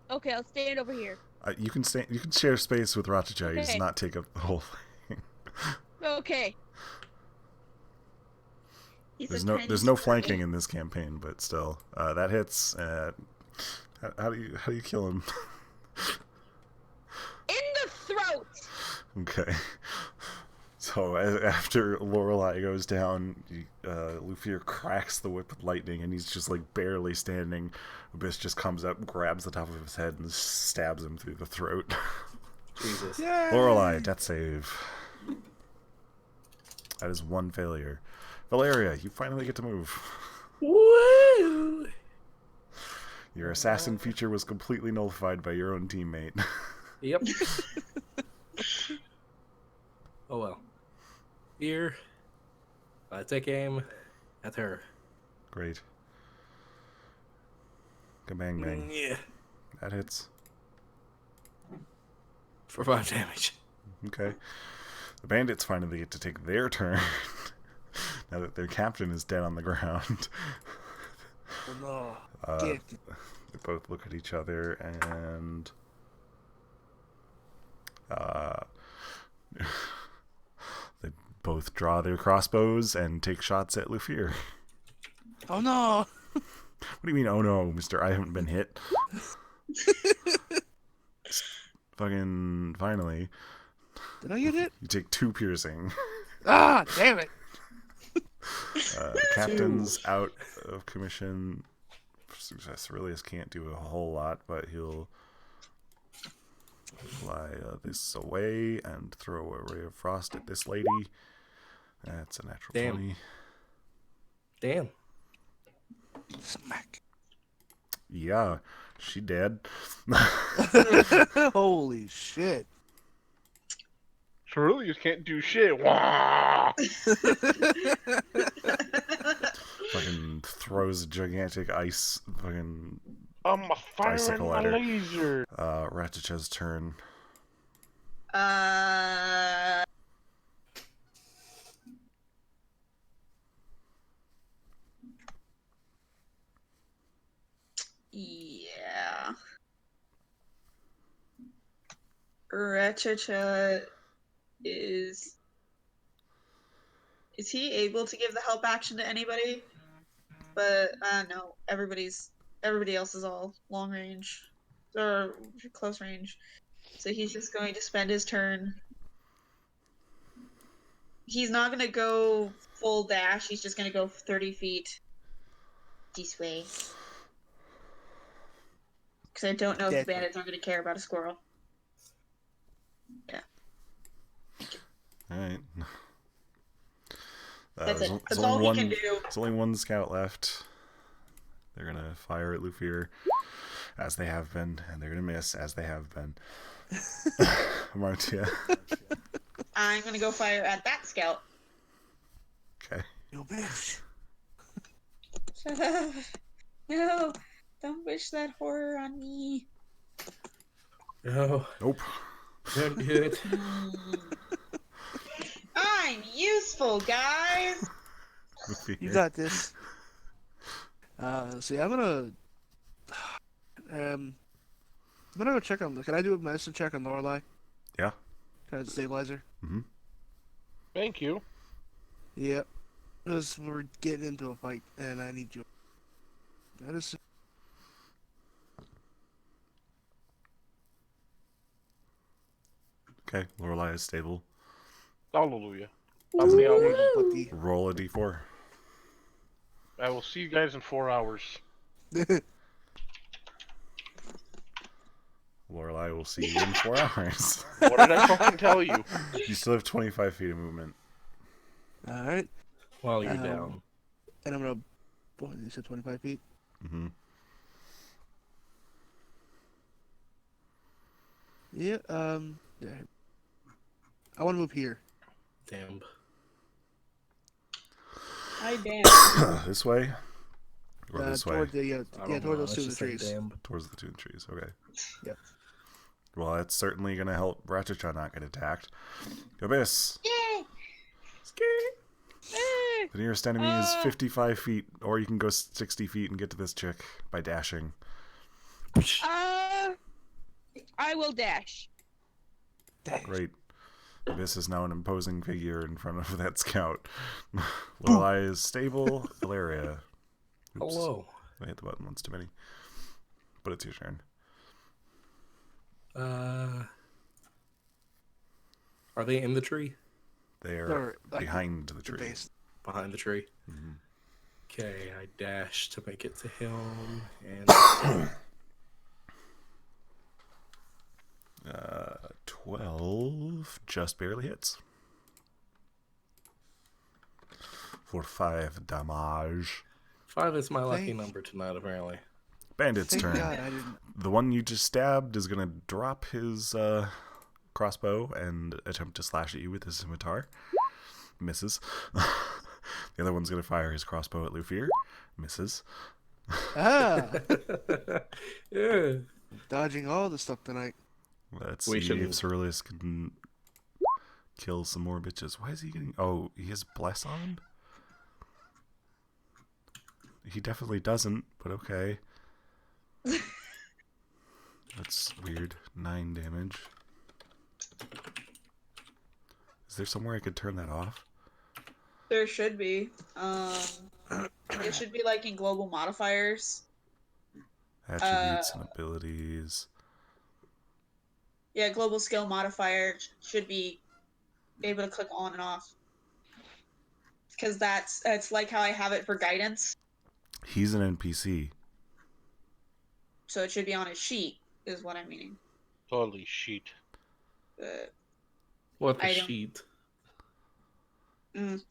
Okay, I'll stand over here. You can share space with Ratacha. He does Okay. not take up the whole thing. Okay. He's There's a no tiny there's no squirrel. flanking in this campaign, but still, that hits. How do you kill him? In the throat. Okay. So after Lorelei goes down, Luffy cracks the whip with lightning, and he's just like barely standing. Abyss just comes up, grabs the top of his head, and stabs him through the throat. Jesus. Yay! Lorelei, death save. That is one failure. Valeria, you finally get to move. Woo! Your assassin feature was completely nullified by your own teammate. Yep. Oh well. Here, I take aim at her. Great. Bang bang. Yeah. That hits. For 5 damage. Okay. The bandits finally get to take their turn. Now that their captain is dead on the ground. Oh no. Uh, Get- They both look at each other and they both draw their crossbows and take shots at Luffy. Oh no. What do you mean, oh no, mister? I haven't been hit. Fucking finally. Did I get hit? You take 2 piercing. Ah, damn it. Captain's out of commission. Aurelius can't do a whole lot, but he'll fly this away and throw a ray of frost at this lady. That's a natural Damn. 20. Damn. Smack. Yeah, she dead. Holy shit. So really, you can't do shit. Wah! Fucking throws a gigantic ice fucking I'm a firing Icicle my at her. laser. Ratacha's turn. Yeah. Rechacha is he able to give the help action to anybody? But no, everybody else is all long range or close range. So he's just going to spend his turn. He's not going to go full dash. He's just going to go 30 feet this way. Because I don't know if the Dead. bandits aren't going to care about a squirrel. Yeah. Alright. That's it. There's That's only all he can do. There's only one scout left. They're gonna fire at Luffy as they have been, and they're gonna miss as they have been. Martia. I'm going to go fire at that scout. Okay. You bitch. Shut up. No. Don't wish that horror on me. No. Nope. Don't do it. I'm useful, guys. Luffy. You got this. See, I'm gonna go check on. Can I do a medicine check on Lorelei? Yeah. Can I stabilize her? Mm-hmm. Thank you. Yep. Because we're getting into a fight, and I need you. Medicine. Okay, Lorelei is stable. Hallelujah. Does How many it- hours? Buddy. Roll a d4. I will see you guys in 4 hours. Lorelei will see you in 4 hours. What did I fucking tell you? You still have 25 feet of movement. All right. While you're down. And I'm gonna. What, you said 25 feet? Mm-hmm. Yeah. Yeah. I want to move here. Damn. I damn. This way? Or this way? Toward the I don't toward know, those let's two just say trees. damn. Towards the two trees, okay. Yep. Well, that's certainly going to help Ratchatcha not get attacked. Abyss! Yay! Eh, The nearest enemy is 55 feet, or you can go 60 feet and get to this chick by dashing. I will dash. Great. Abyss is now an imposing figure in front of that scout. Lorelei is stable. Valeria. Oops. Hello. I hit the button once too many. But it's your turn. Are they in the tree? They are They're, like, behind the The tree. base. Behind the tree? Mhm. Okay, I dash to make it to him, and 12 just barely hits. For 5 damage. 5 is my lucky Thank- number tonight, apparently. Bandit's Thank turn. God I didn't. The one you just stabbed is going to drop his crossbow and attempt to slash at you with his scimitar. Misses. The other one's going to fire his crossbow at Lufier. Misses. Ah! Yeah. Dodging all the stuff tonight. Let's We see should- if Ceruleus can kill some more bitches. Why is he getting... Oh, he has Bless on? He definitely doesn't, but okay. That's weird. 9 damage. Is there somewhere I could turn that off? There should be. It should be like in global modifiers. Attributes and abilities. Yeah, global skill modifier should be able to click on and off. Because it's like how I have it for guidance. He's an NPC. So it should be on his sheet, is what I'm meaning. Holy shit. What the I don't- sheet? Mm.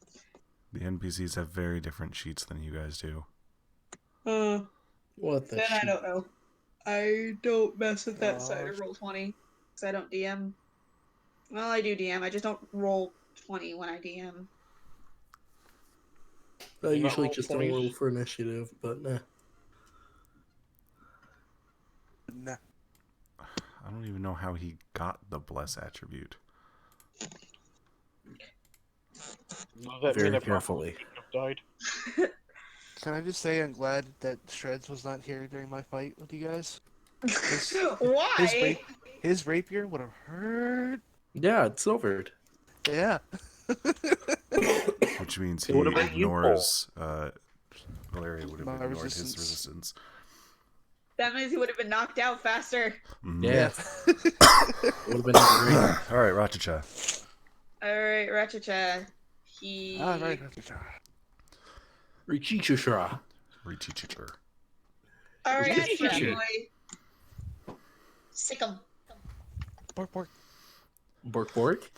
The NPCs have very different sheets than you guys do. What the Then sheet? I don't know. I don't mess with that side of Roll20. Because I don't DM. Well, I do DM. I just don't roll 20 when I DM. I You not usually roll just don't 20s? roll for initiative, but nah. Nah. I don't even know how he got the Bless attribute. Does that Very mean I carefully. probably shouldn't have died? Can I just say I'm glad that Shreds was not here during my fight with you guys? His Why? his rapier would have hurt. Yeah, it's silvered. Yeah. Which means It he would've been ignores... Valeria would have My ignored his resistance. resistance. That means he would have been knocked out faster. Mhm. Yeah. It would have been great. All right, Rachacha. Alright, Ratchatcha. He. All right. Richichushra. Reteacher. Alright, Ratchatcha. boy. Sick him. Pork, pork, Bork bork?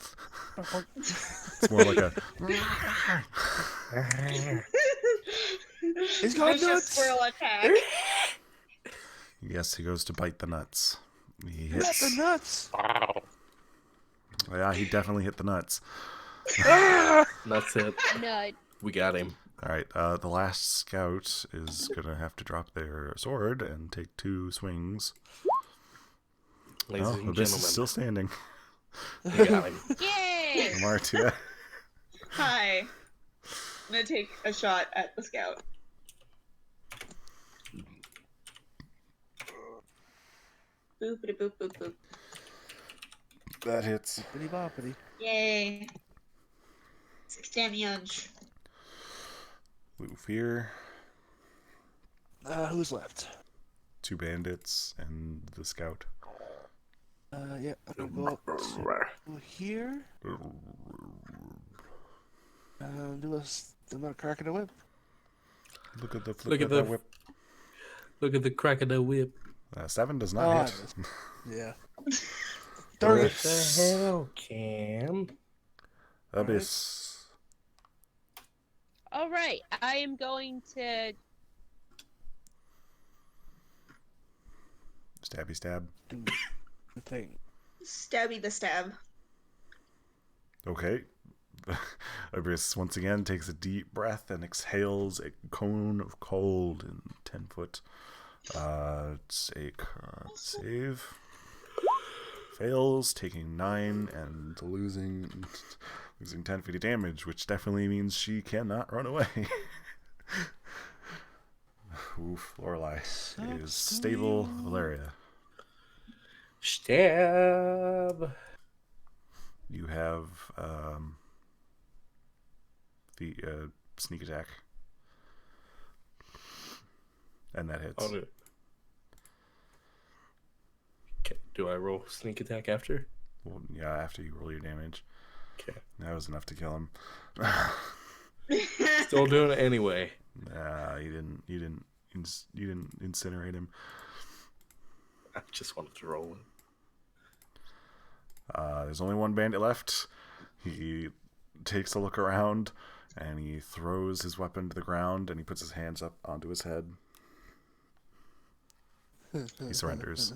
pork, pork. It's more like a... He's got Vicious nuts. squirrel attack. Yes, he goes to bite the nuts. He Not hits. the nuts. Wow. Yeah, he definitely hit the nuts. That's it. Nut. We got him. All right, the last scout is gonna have to drop their sword and take 2 swings. Ladies Oh, and Abyss gentlemen. is still standing. We got him. Yay! Martia. Hi. I'm gonna take a shot at the scout. Boopity boop boop boop. That hits. Bippity boppity. Yay. 6 damage. Lufier, Who's left? 2 bandits, and the scout. Yeah, I'm gonna go up to here. Do another crack of the whip. Look at the flick Look at of the that whip. Look at the crack of the whip. 7 does not hit. Yeah. Darn What it. the hell, Cam? Abyss. All right, I am going to. Stabby stab. Do the thing. Stabby the stab. Okay. Abyss once again takes a deep breath and exhales a cone of cold in 10 foot. It's a save. Fails, taking 9 and losing 10 feet of damage, which definitely means she cannot run away. Oof, Lorelei is stable. Valeria. Stab. You have the sneak attack. And that hits. Oh, no. Okay. Do I roll sneak attack after? Well, yeah, after you roll your damage. Okay. That was enough to kill him. Still doing it anyway. Nah, you didn't incinerate him. I just wanted to roll it. There's only one bandit left. He takes a look around and he throws his weapon to the ground and he puts his hands up onto his head. He surrenders.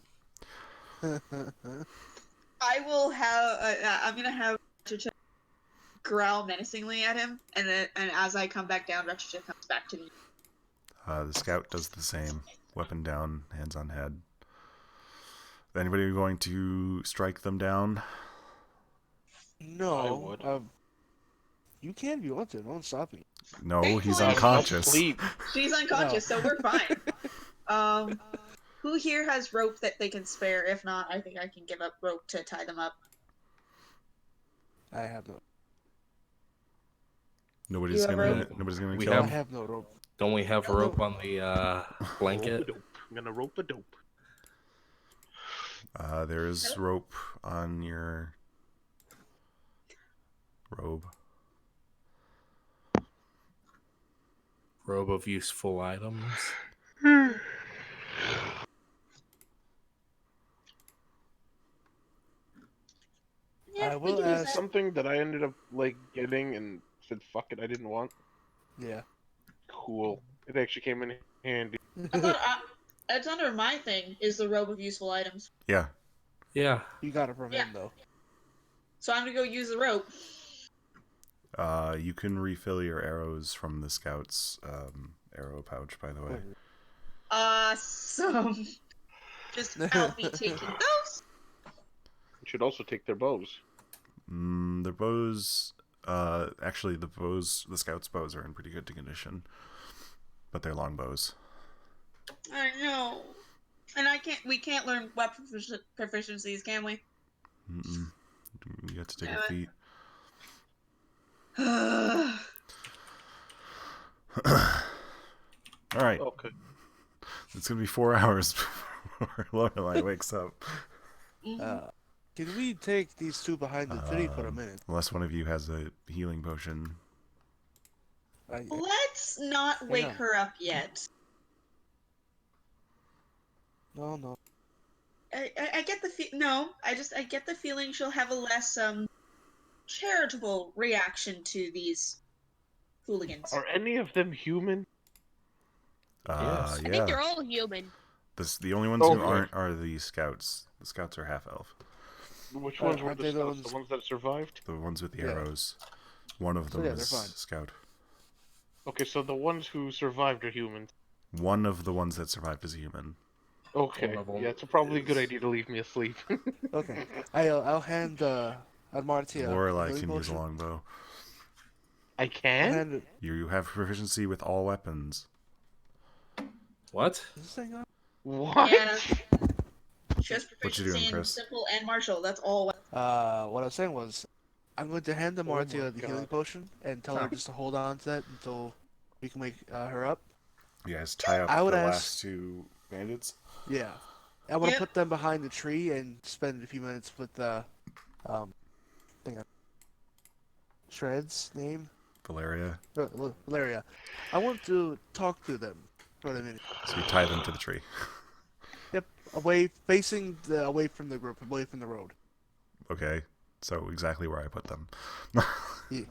I will have. I'm gonna have Retrochet growl menacingly at him, and as I come back down, Retrochet comes back to me. The scout does the same. Weapon down, hands on head. Anybody going to strike them down? No. I would. You can if you want to. No one's stopping you. No, he's Thankfully, unconscious. Sleep. She's unconscious, so we're fine. Who here has rope that they can spare? If not, I think I can give up rope to tie them up. I have no. Nobody's You have gonna rope? kill I him. have no rope. Don't we have a rope on the blanket? Rope-a-dope. I'm gonna rope a dope. There's rope on your robe. Robe of useful items. Yeah, I we will can do ask- that. Something that I ended up like getting and said fuck it, I didn't want. Yeah. Cool. It actually came in handy. I thought it's under my thing. Is the robe of useful items? Yeah. Yeah. You got it from Yeah. him though. So I'm gonna go use the rope. You can refill your arrows from the scout's arrow pouch, by the way. Awesome. Just I'll be taking those. You should also take their bows. The bows, actually the scout's bows are in pretty good condition, but they're long bows. I know. And we can't learn weapon proficiencies, can we? Mm-mm. You have to take Damn a it. feat. All right. Okay. It's gonna be 4 hours before Lorelei wakes up. Can we take these two behind the tree for a minute? Unless one of you has a healing potion. Let's not wake on. her up yet. No. I get the I get the feeling she'll have a less charitable reaction to these hooligans. Are any of them human? Yes. I think Yeah. they're all human. The only ones who Okay. aren't are the scouts. The scouts are half elf. Which ones were aren't the they the scouts? ones- The ones that survived? The ones with the Yeah. arrows. One of them yeah, is they're fine. scout. Okay, so the ones who survived are humans. One of the ones that survived is a human. Okay, One of them yeah, it's probably a good is- idea to leave me asleep. Okay. I'll hand Martia. Lorelei healing can use a potion. longbow. I I'll can? hand it. You have proficiency with all weapons. What? Is this thing on? What? Yeah. She has What you proficiency doing, in Chris? simple and martial. That's all. What I was saying was, I'm going to hand Oh my Martia the healing God. potion and tell her just to hold on to that until we can wake her up. You guys tie up I the would ask- last two bandits. Yeah. I want to Yep. put them behind the tree and spend a few minutes with thing Shred's name, Valeria. Valeria. I want to talk to them for a minute. So you tie them to the tree. Yep, away from the group, away from the road. Okay. So exactly where I put them. Yeah.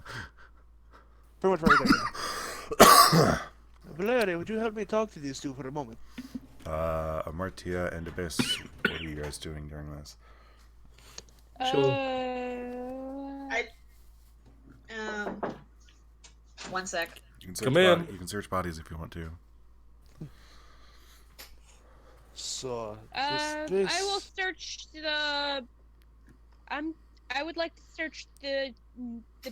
Pretty much right there. Valeria, would you help me talk to these two for a moment? Amartya and Abyss, what are you guys doing during this? Sure. One sec. You can search Come in. You can search bodies if you want to. So, I will search the. I would like to search the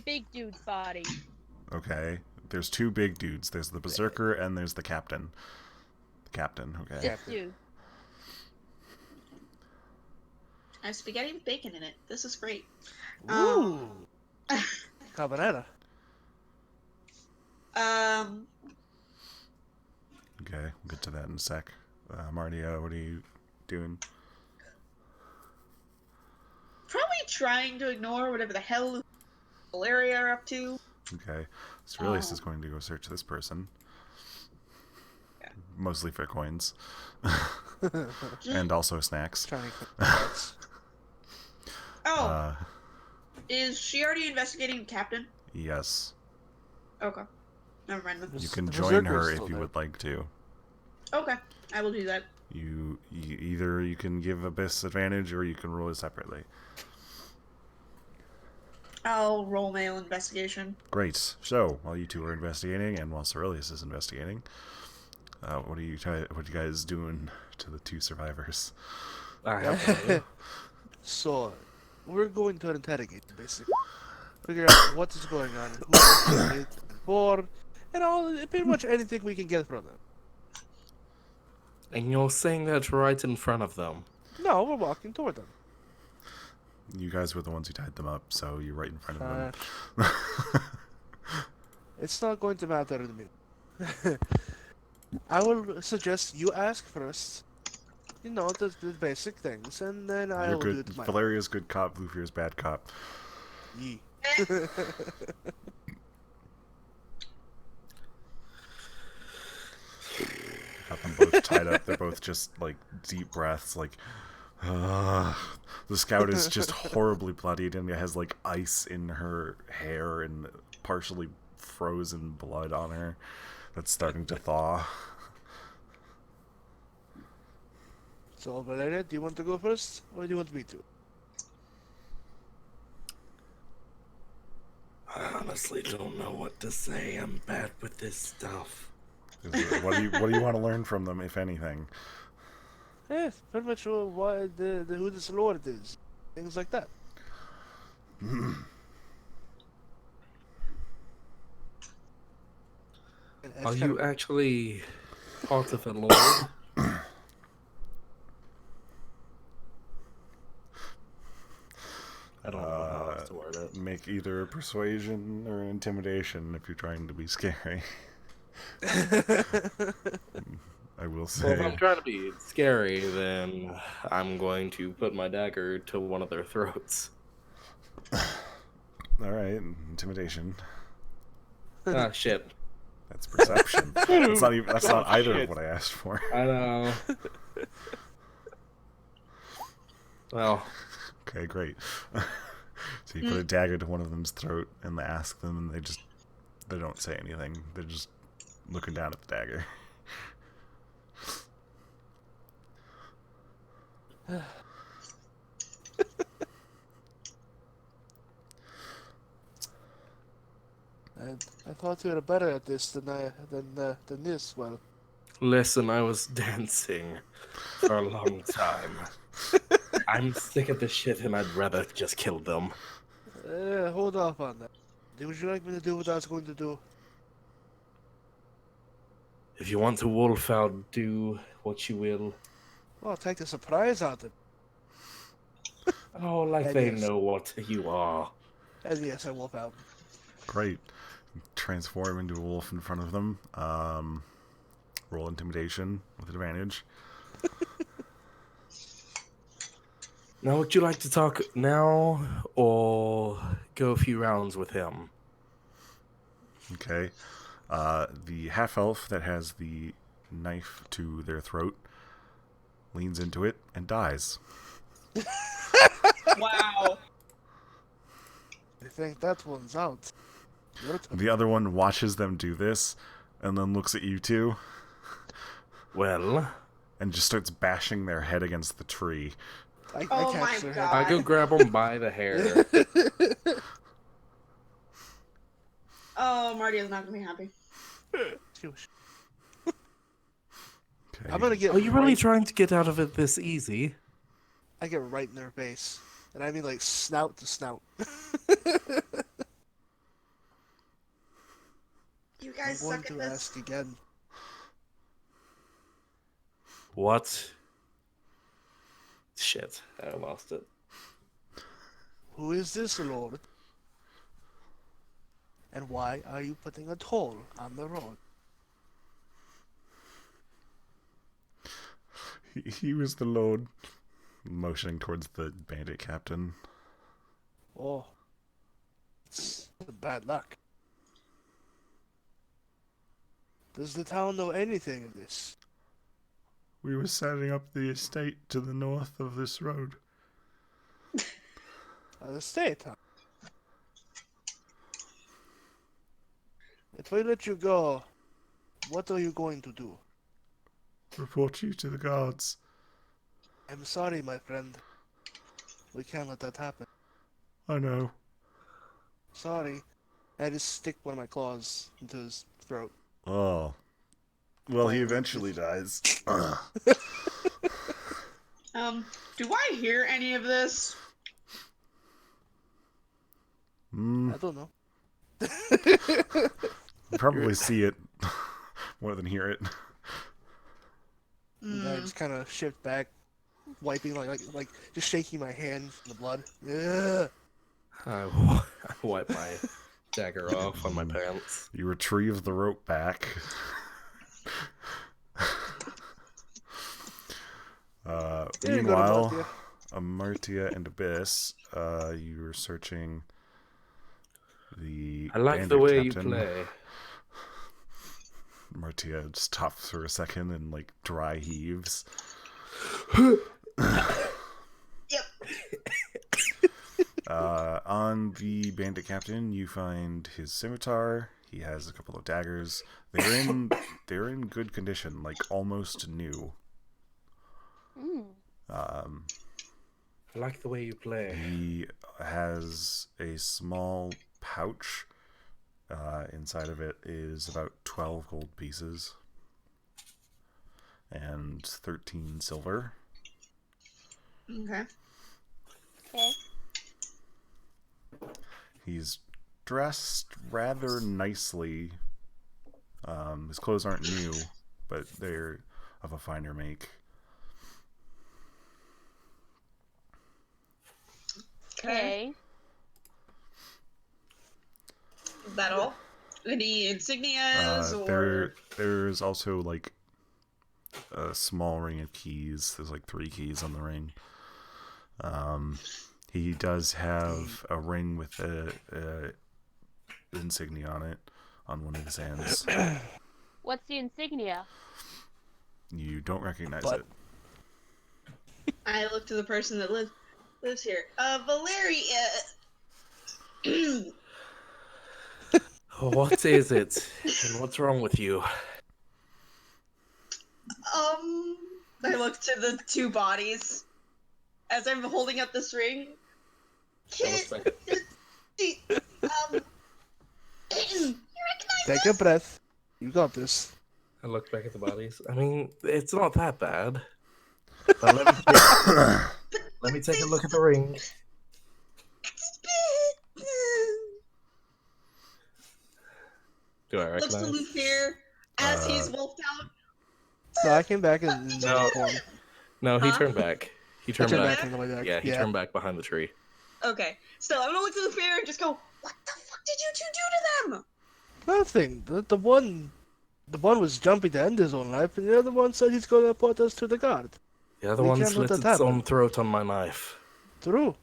big dude's body. Okay. There's two big dudes. There's the berserker and there's the captain. The captain. Okay. This dude. I have spaghetti with bacon in it. This is great. Ooh. Cabanera. Okay. We'll get to that in a sec. Martia, what are you doing? Probably trying to ignore whatever the hell Valeria are up to. Okay. Cerilius is going to go search this person. Yeah. Mostly for coins. And also snacks. Trying to get Is she already investigating the captain? Yes. Okay. Never mind. You can The join berserker's her if still you there. would like to. Okay. I will do that. You either you can give Abyss advantage or you can roll it separately. I'll roll mail investigation. Great. So while you two are investigating, and while Cerilius is investigating, what are you guys doing to the two survivors? I have no idea. So, we're going to interrogate them, basically. Figure out what is going on, who is it for, and pretty much anything we can get from them. And you're saying that right in front of them. No, we're walking toward them. You guys were the ones who tied them up, so you're right in front of them. It's not going to matter to me. I will suggest you ask first. You know, the basic things, and then I You're will do good. it my Valeria's good cop. Bluefear's bad cop. way. Got them both tied up. They're both just like deep breaths. Like, the scout is just horribly bloodied and has like ice in her hair and partially frozen blood on her. That's starting to thaw. So, Valeria, do you want to go first, or do you want me to? I honestly don't know what to say. I'm bad with this stuff. What do you want to learn from them, if anything? Pretty much why who this lord is, things like that. Are you actually part of a lord? I don't know how else to word it. Make either persuasion or intimidation if you're trying to be scary. I will Well, say. if I'm trying to be scary, then I'm going to put my dagger to one of their throats. All right, intimidation. Ah, shit. That's perception. That's not either Shit. of what I asked for. I know. Well, Okay, great. So you put a dagger to one of them's throat and they ask them, and they don't say anything. They're just looking down at the dagger. I thought you were better at this than this. Well, listen, I was dancing for a long time. I'm sick of this shit and I'd rather just kill them. hold off on that. Would you like me to do what I was going to do? If you want to wolf out, do what you will. Well, take the surprise out of it. Oh, like And they yes. know what you are. And yes, I wolf out. Great. Transform into a wolf in front of them. Roll intimidation with advantage. Now, would you like to talk now or go a few rounds with him? Okay. The half elf that has the knife to their throat leans into it and dies. Wow. I think that one's out. Your turn. The other one watches them do this and then looks at you two Well, and just starts bashing their head against the tree. I Oh catch my their God. I go grab him by the hair. head. Oh, Marty is not gonna be happy. Shush. Okay. I'm gonna get. Are you really right, trying to get out of it this easy? I get right in their face, and I mean like snout to snout. You I'm guys going suck at to this. ask again. What? Shit, I lost it. Who is this lord? And why are you putting a toll on the road? He was the lord, motioning towards the bandit captain. Oh, it's bad luck. Does the town know anything of this? We were setting up the estate to the north of this road. The state, huh? If I let you go, what are you going to do? Report you to the guards. I'm sorry, my friend. We can't let that happen. I know. Sorry. I just stick one of my claws into his throat. Oh. Well, he eventually dies. Do I hear any of this? I don't know. You probably see it more than hear it. And I just kind of shift back, wiping like just shaking my hand from the blood. Yeah. I wipe my dagger off on my pants. You retrieve the rope back. There you go, Meanwhile, Amartya. Amartya and Abyss, you were searching the I like the bandit way captain. you play. Amartya stops for a second and like dry heaves. Yep. On the bandit captain, you find his scimitar. He has a couple of daggers. They're in good condition, like almost new. I like the way you play. He has a small pouch. Inside of it is about 12 gold pieces and 13 silver. Okay. Okay. He's dressed rather nicely. His clothes aren't new, but they're of a finer make. Okay. Is that all? Any insignias or? There's also like a small ring of keys. There's like 3 keys on the ring. He does have a ring with a insignia on it on one of his hands. What's the insignia? You don't recognize But- it. I look to the person that lives here. Valeria. What is it? And what's wrong with you? I look to the 2 bodies as I'm holding up this ring. I was like, You recognize Take a breath. You got this. I look back at the bodies. I mean, it's not that bad. But let me take a look at the ring. Do I Looks to recognize? Luthier as he's wolfed out. No, I came back and No. No, he Huh? turned back. He I turned turned back. back on the way back. Yeah, he turned back behind the tree. Okay, still, I'm gonna look to Luthier and just go, what the fuck did you 2 do to them? Nothing. The one was jumping to end his own life, and the other one said he's going to put us to the guard. The other We one can't let slit that its happen. own throat on my knife. through.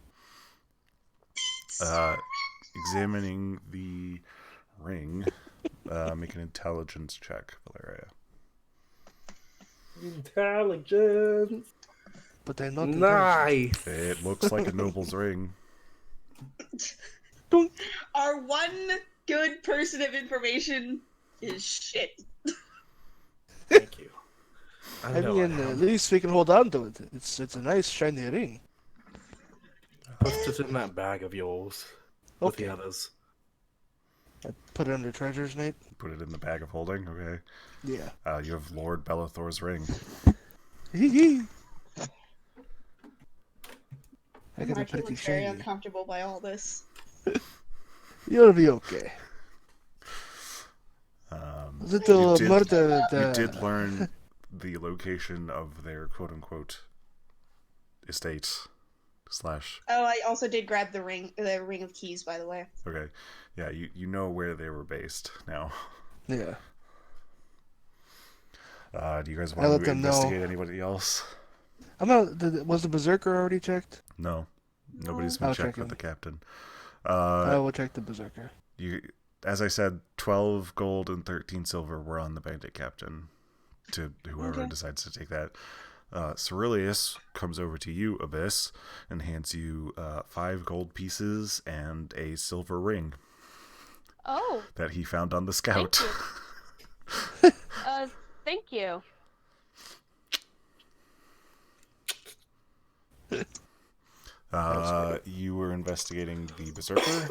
Examining the ring, make an intelligence check, Valeria. Intelligence. But they're not Nice. It looks like a noble's ring. Our one good person of information is shit. Thank you. I know mean, at least we can hold on to it. It's a nice shiny ring. Put it in that bag of yours with Okay. the others. I put it under treasures, Nate. Put it in the bag of holding. Okay. Yeah. You have Lord Bellathor's ring. I got a Marky pretty looks very shiny. uncomfortable by all this. You'll be okay. Little you murder. You did learn the location of their quote-unquote estate / Oh, I also did grab the ring of keys, by the way. Okay. Yeah, you know where they were based now. Yeah. Do you guys I want let to them know. investigate anybody else? I'm out. Was the berserker already checked? No. Nobody's been I'll checked check with him. the captain. I will check the berserker. As I said, 12 gold and 13 silver were on the bandit captain to whoever decides to take that. Cerilius comes over to you, Abyss, and hands you 5 gold pieces and a silver ring Oh, that he found on the scout. thank you. You were investigating the berserker.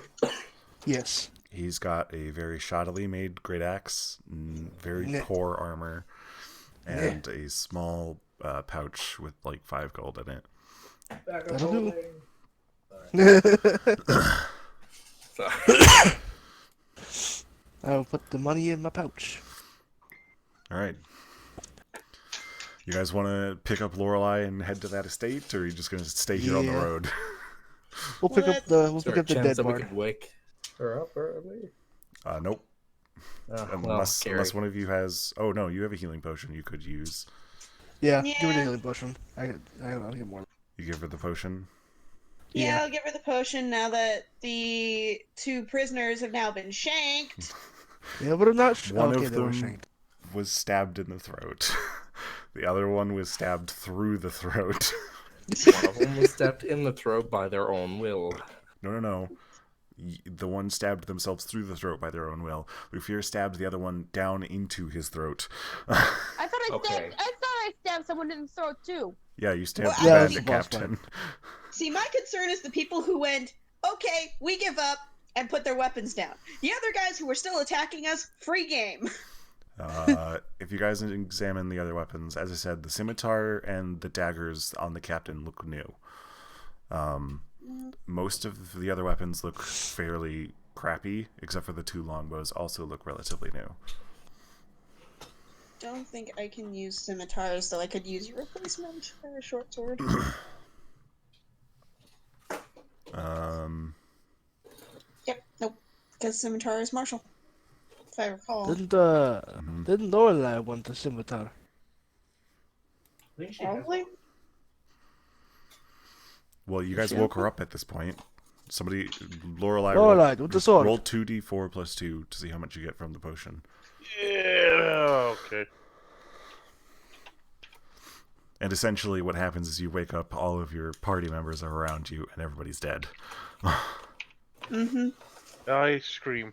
Yes. He's got a very shoddily made great axe, very poor armor, and a small pouch with like 5 gold in it. That'll do. Sorry. I will put the money in my pouch. All right. You guys want to pick up Lorelei and head to that estate, or are you just going to stay here on the Yeah. road? We'll pick up the Chance dead that we body. could wake her up early. Nope. Unless one of you has. Oh no, you have a healing potion you could use. Yeah, give her the Yeah. healing potion. I'll get more. You give her the potion. Yeah, Yeah. I'll give her the potion now that the 2 prisoners have now been shanked. Yeah, but I'm not. One Okay, of they were them shanked. was stabbed in the throat. The other one was stabbed through the throat. One of them was stabbed in the throat by their own will. No. The one stabbed themselves through the throat by their own will. Lufir stabbed the other one down into his throat. I thought Okay. I stabbed someone in the throat too. Yeah, you stabbed Well, the yeah, bandit that's the boss captain. See, my concern is the people who went, okay, we give up, and put their weapons down. The other guys who were still attacking us, free game. If you guys examine the other weapons, as I said, the scimitar and the daggers on the captain look new. Most of the other weapons look fairly crappy, except for the 2 longbows also look relatively new. Don't think I can use scimitars, though I could use your replacement for a short sword. Yep, nope. Because scimitar is martial. If I recall. Didn't Lorelei want the scimitar? Probably. Well, you guys woke her up at this point. Lorelei Lorelei, with the sword. roll 2d4 plus 2 to see how much you get from the potion. Yeah, okay. And essentially what happens is you wake up, all of your party members are around you, and everybody's dead. Mm-hmm. I scream.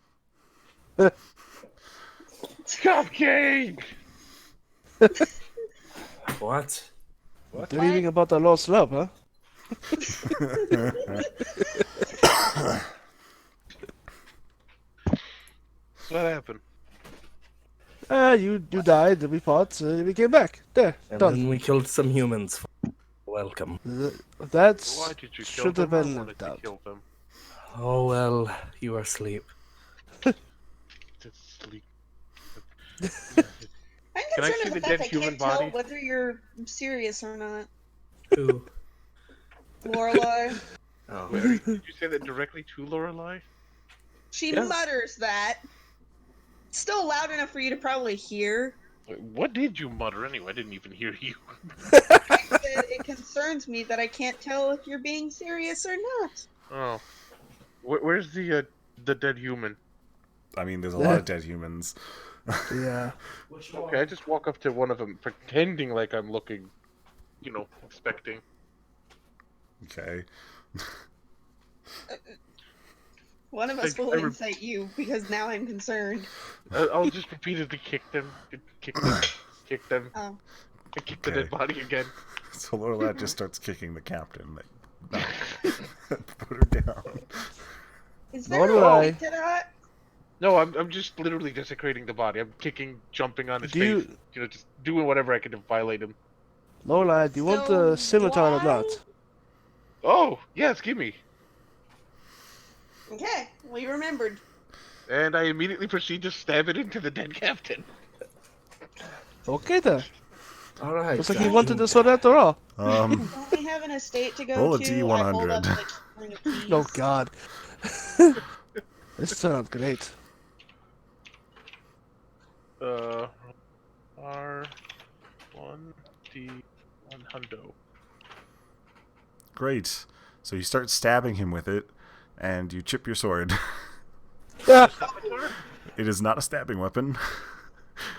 Cupcake! What? They're eating about the lost love, huh? What happened? You died, we fought, we came back. There, And done. then we killed some humans. Welcome. That's Why did you kill should have them? been I wanted left to out. kill them. Oh well, you are asleep. Just sleep. I'm Can I concerned see with the the fact dead I human can't tell body? whether you're serious or not. Who? Lorelei. Oh. Did you say that directly to Lorelei? She Yeah. mutters that. Still loud enough for you to probably hear. What did you mutter anyway? I didn't even hear you. I said it concerns me that I can't tell if you're being serious or not. Oh, where's the dead human? I mean, there's a lot of dead humans. Yeah. Okay, I just walk up to one of them, pretending like I'm looking, expecting. Okay. One of us will incite you because now I'm concerned. I'll just repeatedly kick them, kick them, kick them, Oh. and kick the dead body again. So Lorelai just starts kicking the captain. Like, no. Put her down. Is there a Lorelai. point to that? No, I'm just literally desecrating the body. I'm kicking, jumping on his face, just doing whatever I can to violate him. Lorelai, do you want the scimitar or not? Oh, yes, give me. Okay, we remembered. And I immediately proceed to stab it into the dead captain. Okay then. Alright. Looks like he wanted the sword after all. Don't we have an estate to go Roll a to? D100. I hold up the ring of keys. Oh god. This turned out great. R1 D1 hundo. Great. So you start stabbing him with it, and you chip your sword. Scimitar? It is not a stabbing weapon.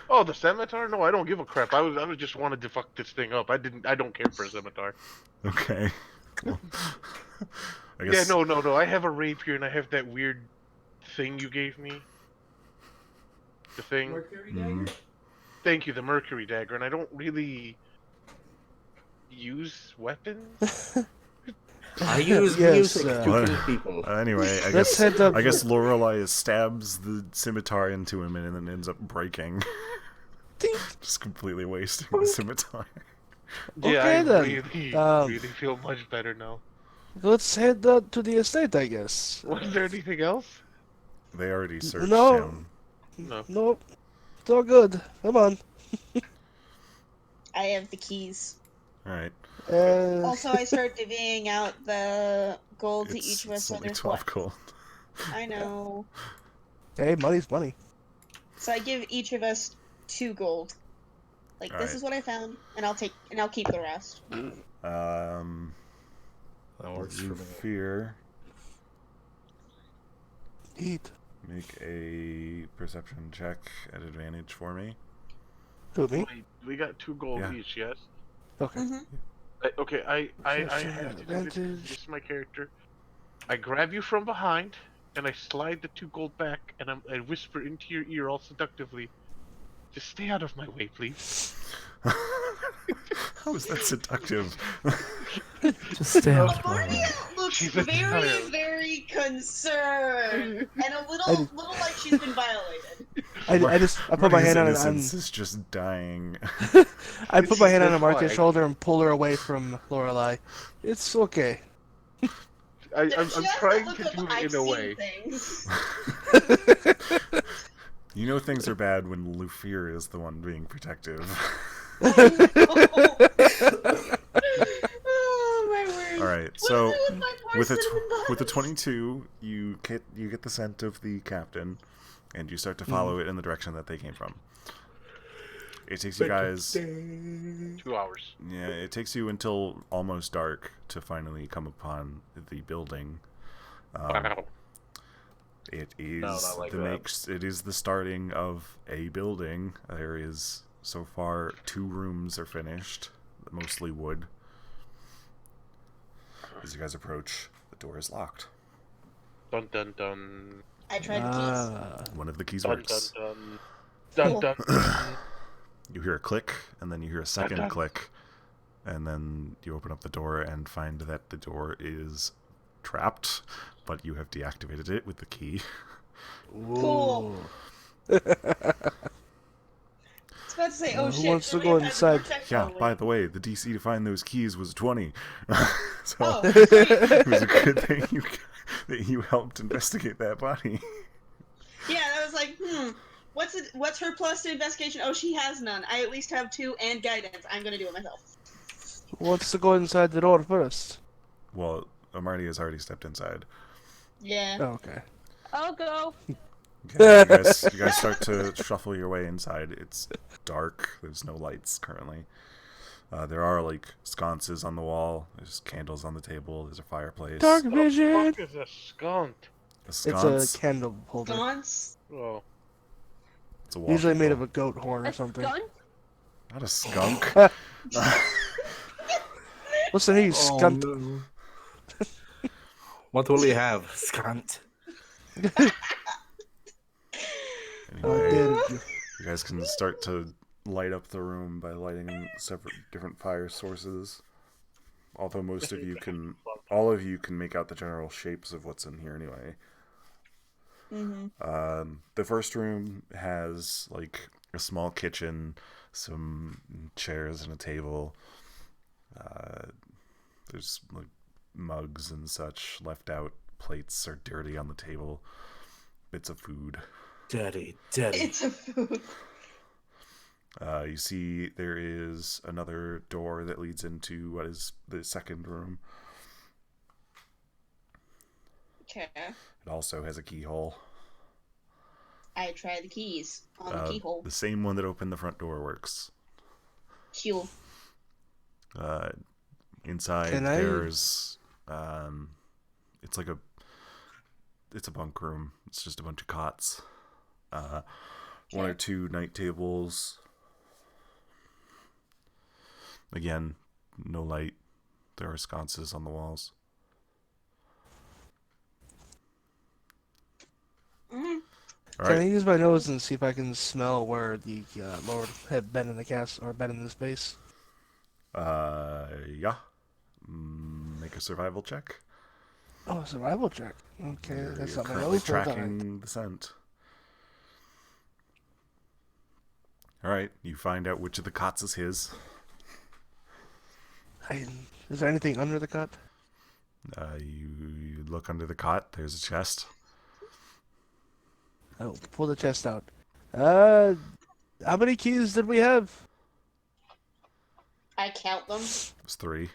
Oh, the scimitar? No, I don't give a crap. I was just wanted to fuck this thing up. I don't care for a scimitar. Okay. Cool. I Yeah, guess, no. I have a rapier and I have that weird thing you gave me. The thing. Mhm. Thank you, the mercury dagger, and I don't really use weapons. I use Yes, music to kill people. Anyway, I Let's guess head up. Lorelai stabs the scimitar into him and then ends up breaking. Just completely wasting the scimitar. Yeah, Okay, I then. really feel much better now. Let's head to the estate, I guess. Was there anything else? They already searched No. him. No. Nope. It's all good. Come on. I have the keys. Alright. Also, I start divvying out the gold to each of us. It's So only there's 12 what? gold. I know. Hey, money's money. So I give each of us 2 gold. Like, this is what I found, and I'll keep the rest. That works for me. Fear. Eat. Make a perception check at advantage for me. Who, me? Wait, we got 2 gold Yeah. each, yes? Okay. Okay, I Perception have to do this. advantage. This is my character. I grab you from behind, and I slide the 2 gold back, and I whisper into your ear all seductively, "Just stay out of my way, please." How is that seductive? Just stay out of my way. Amaria looks She's a very, child. very concerned, and a little like she's been violated. I put my hand on innocence is just dying. I put my hand on That's Amartya's why. shoulder and pull her away from Lorelai. It's okay. I'm She has the trying look to of, do it "I've in a seen way. things." You know things are bad when Lufir is the one being protective. Oh, my word. All right, What so is it with my poor with a cinnamon buns? 22, you get the scent of the captain, and you start to follow it in the direction that they came from. It takes you guys, 2 hours. yeah, it takes you until almost dark to finally come upon the building. Wow. It is not like that. it is the starting of a building. There is so far 2 rooms are finished, mostly wood. As you guys approach, the door is locked. Dun dun dun. I tried the keys. One of the keys Dun works. dun dun. Dun dun. You hear a click, and then you hear a second Dun-dun. click, and then you open up the door and find that the door is trapped, but you have deactivated it with the key. Cool. I was about to say, oh Who shit. wants to do we go have time inside? protect Yeah, only? by the way, the DC to find those keys was 20. So Oh, it was a good thing that you helped investigate that body. yeah, I was like, what's her plus to investigation? Oh, she has none. I at least have 2 and guidance. I'm gonna do it myself. Who wants to go inside the door first? Well, Amarty has already stepped inside. Yeah. Oh, okay. I'll go. Okay, you guys start to shuffle your way inside. It's dark. There's no lights currently. There are like sconces on the wall. There's candles on the table. There's a fireplace. Dark The vision. fuck is a skunt? A It's sconce. a candle holder. Sconce? Oh, It's a wall Usually made candle. of a goat horn or A something. skunt? Not a skunk. Listen, you Oh, scunt. no. What will he have? Scunt. How Anyway, dare you. you guys can start to light up the room by lighting separate different fire sources. Although all of you can make out the general shapes of what's in here anyway. Mm-hmm. The first room has like a small kitchen, some chairs and a table. There's like mugs and such left out. Plates are dirty on the table. Bits of food. Dirty. It's a food. You see there is another door that leads into what is the second room. Okay. It also has a keyhole. I try the keys on the keyhole. The same one that opened the front door works. Cool. Inside Can I- there's it's like it's a bunk room. It's just a bunch of cots. One or two night tables. Again, no light. There are sconces on the walls. Mm-hmm. All Can I right. use my nose and see if I can smell where the Lord had been in the cast or been in this base? Yeah. Make a survival check. Oh, a survival check. Okay, that's You're not my currently nose. Hold on. tracking the scent. All right, you find out which of the cots is his. Is there anything under the cot? You look under the cot. There's a chest. Oh, pull the chest out. How many keys did we have? I count them. There's 3.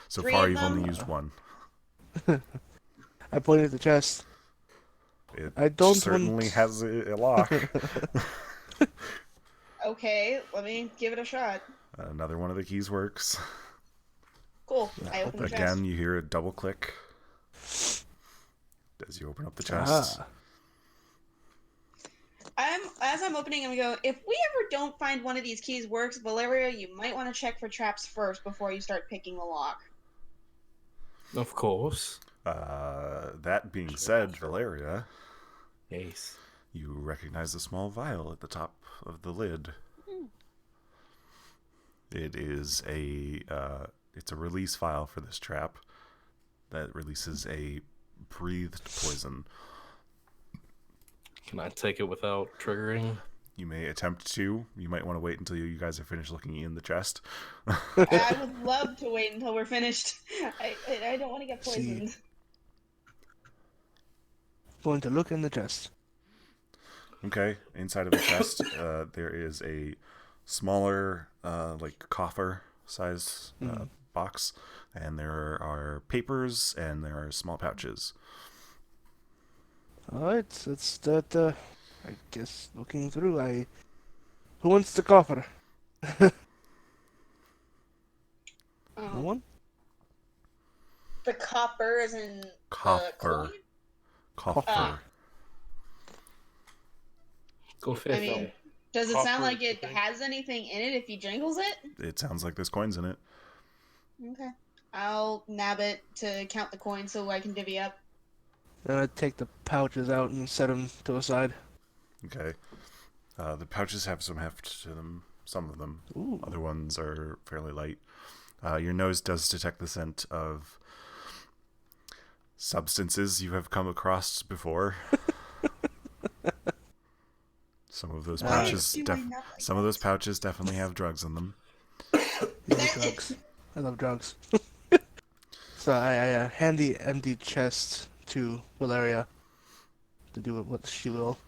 So Three far, of you've only them? used 1. I pointed at the chest. It I don't certainly want- has a lock. Okay, let me give it a shot. Another one of the keys works. Cool. I open the chest. Again, you hear a double click as you open up the chest. As I'm opening, I'm going, if we ever don't find one of these keys works, Valeria, you might want to check for traps first before you start picking the lock. Of course. That being said, Valeria, Yes. you recognize a small vial at the top of the lid. It is it's a release vial for this trap that releases a breathed poison. Can I take it without triggering? You may attempt to. You might want to wait until you guys are finished looking in the chest. I would love to wait until we're finished. I don't want to get poisoned. Going to look in the chest. Okay, inside of the chest, there is a smaller, like coffer size box, and there are papers and there are small pouches. Alright, let's start, I guess, looking through. Who wants the coffer? No one? The copper is in Coffer. coin? Coffer. Ah. Go fifth. I mean, does it Copper sound like is it the thing. has anything in it if he jingles it? It sounds like there's coins in it. Okay. I'll nab it to count the coins so I can divvy up. Then I take the pouches out and set them to a side. Okay. The pouches have some heft to them. Some of them. Ooh. Other ones are fairly light. Your nose does detect the scent of substances you have come across before. Some of those Why pouches, some of those pouches definitely have drugs in them. Yeah, drugs. I love drugs. So I hand the empty chest to Valeria to do what she will.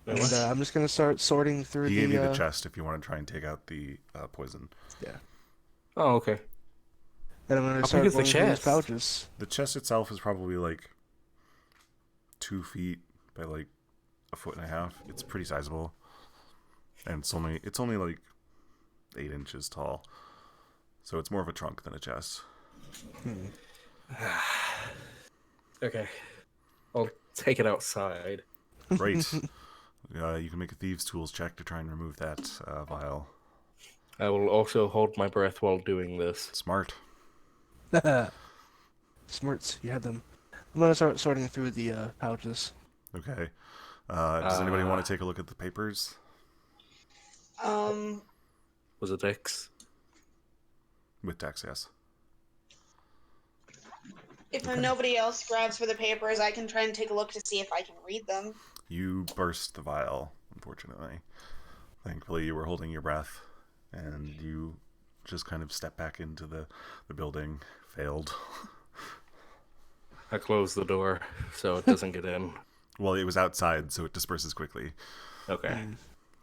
And I'm just gonna start sorting through He the. gave you the chest if you want to try and take out the poison. Yeah. Oh, okay. Then I'm gonna How start big is the going through these chest? pouches. The chest itself is probably like 2 feet by like 1.5 feet. It's pretty sizable, and it's only like 8 inches tall. So it's more of a trunk than a chest. Okay. I'll take it outside. Right. You can make a thieves' tools check to try and remove that vial. I will also hold my breath while doing this. Smart. Smarts, you have them. I'm gonna start sorting through the pouches. Okay. Does anybody want to take a look at the papers? Was it X? With Dex, yes. If Okay. nobody else grabs for the papers, I can try and take a look to see if I can read them. You burst the vial, unfortunately. Thankfully, you were holding your breath, and you just kind of step back into the building. Failed. I close the door so it doesn't get in. Well, it was outside, so it disperses quickly. Okay.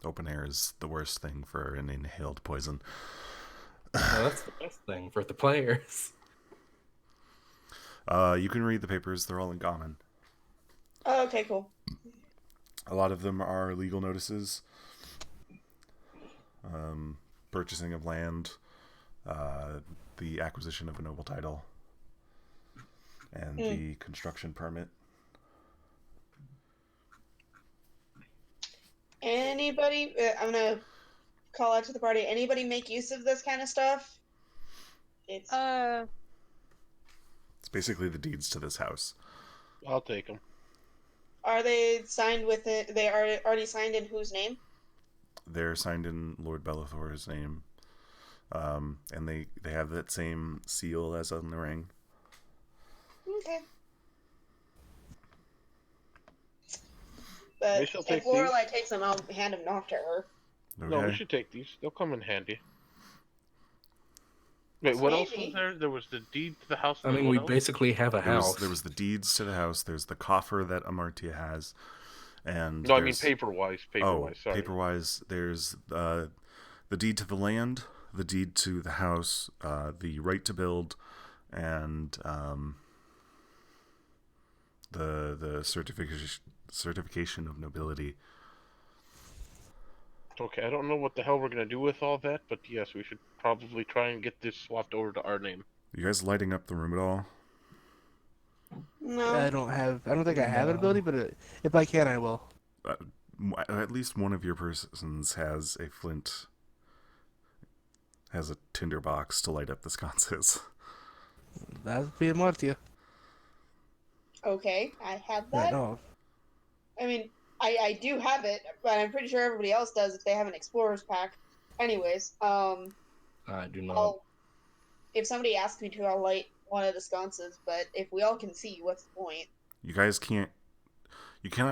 Open air is the worst thing for an inhaled poison. Well, that's the best thing for the players. You can read the papers. They're all in common. Oh, okay, cool. A lot of them are legal notices. Purchasing of land, the acquisition of a noble title, and the construction permit. Anybody, I'm gonna call out to the party. Anybody make use of this kind of stuff? It's It's basically the deeds to this house. I'll take them. Are they signed with it? They are already signed in whose name? They're signed in Lord Bellathor's name. And they have that same seal as on the ring. Okay. But We shall if take Lorelai takes them, I'll hand them off to her. Okay. No, we should take these. They'll come in handy. Wait, what else Maybe. was there? There was the deed to the house. I and mean, what we else? basically have a house. There was the deeds to the house. There's the coffer that Amartya has. And No, I mean there's- paper-wise. Paper-wise, sorry. paper-wise, there's the deed to the land, the deed to the house, the right to build, and the certification of nobility. Okay, I don't know what the hell we're gonna do with all that, but yes, we should probably try and get this swapped over to our name. You guys lighting up the room at all? No. I don't think I have an ability, but if I can, I will. At least one of your persons has a flint, has a tinder box to light up the sconces. That'd be a Martia. Okay, I have Yeah, that. no. I mean, I do have it, but I'm pretty sure everybody else does if they have an explorer's pack. Anyways, I do not. if somebody asks me to, I'll light one of the sconces. But if we all can see, what's the point? You guys cannot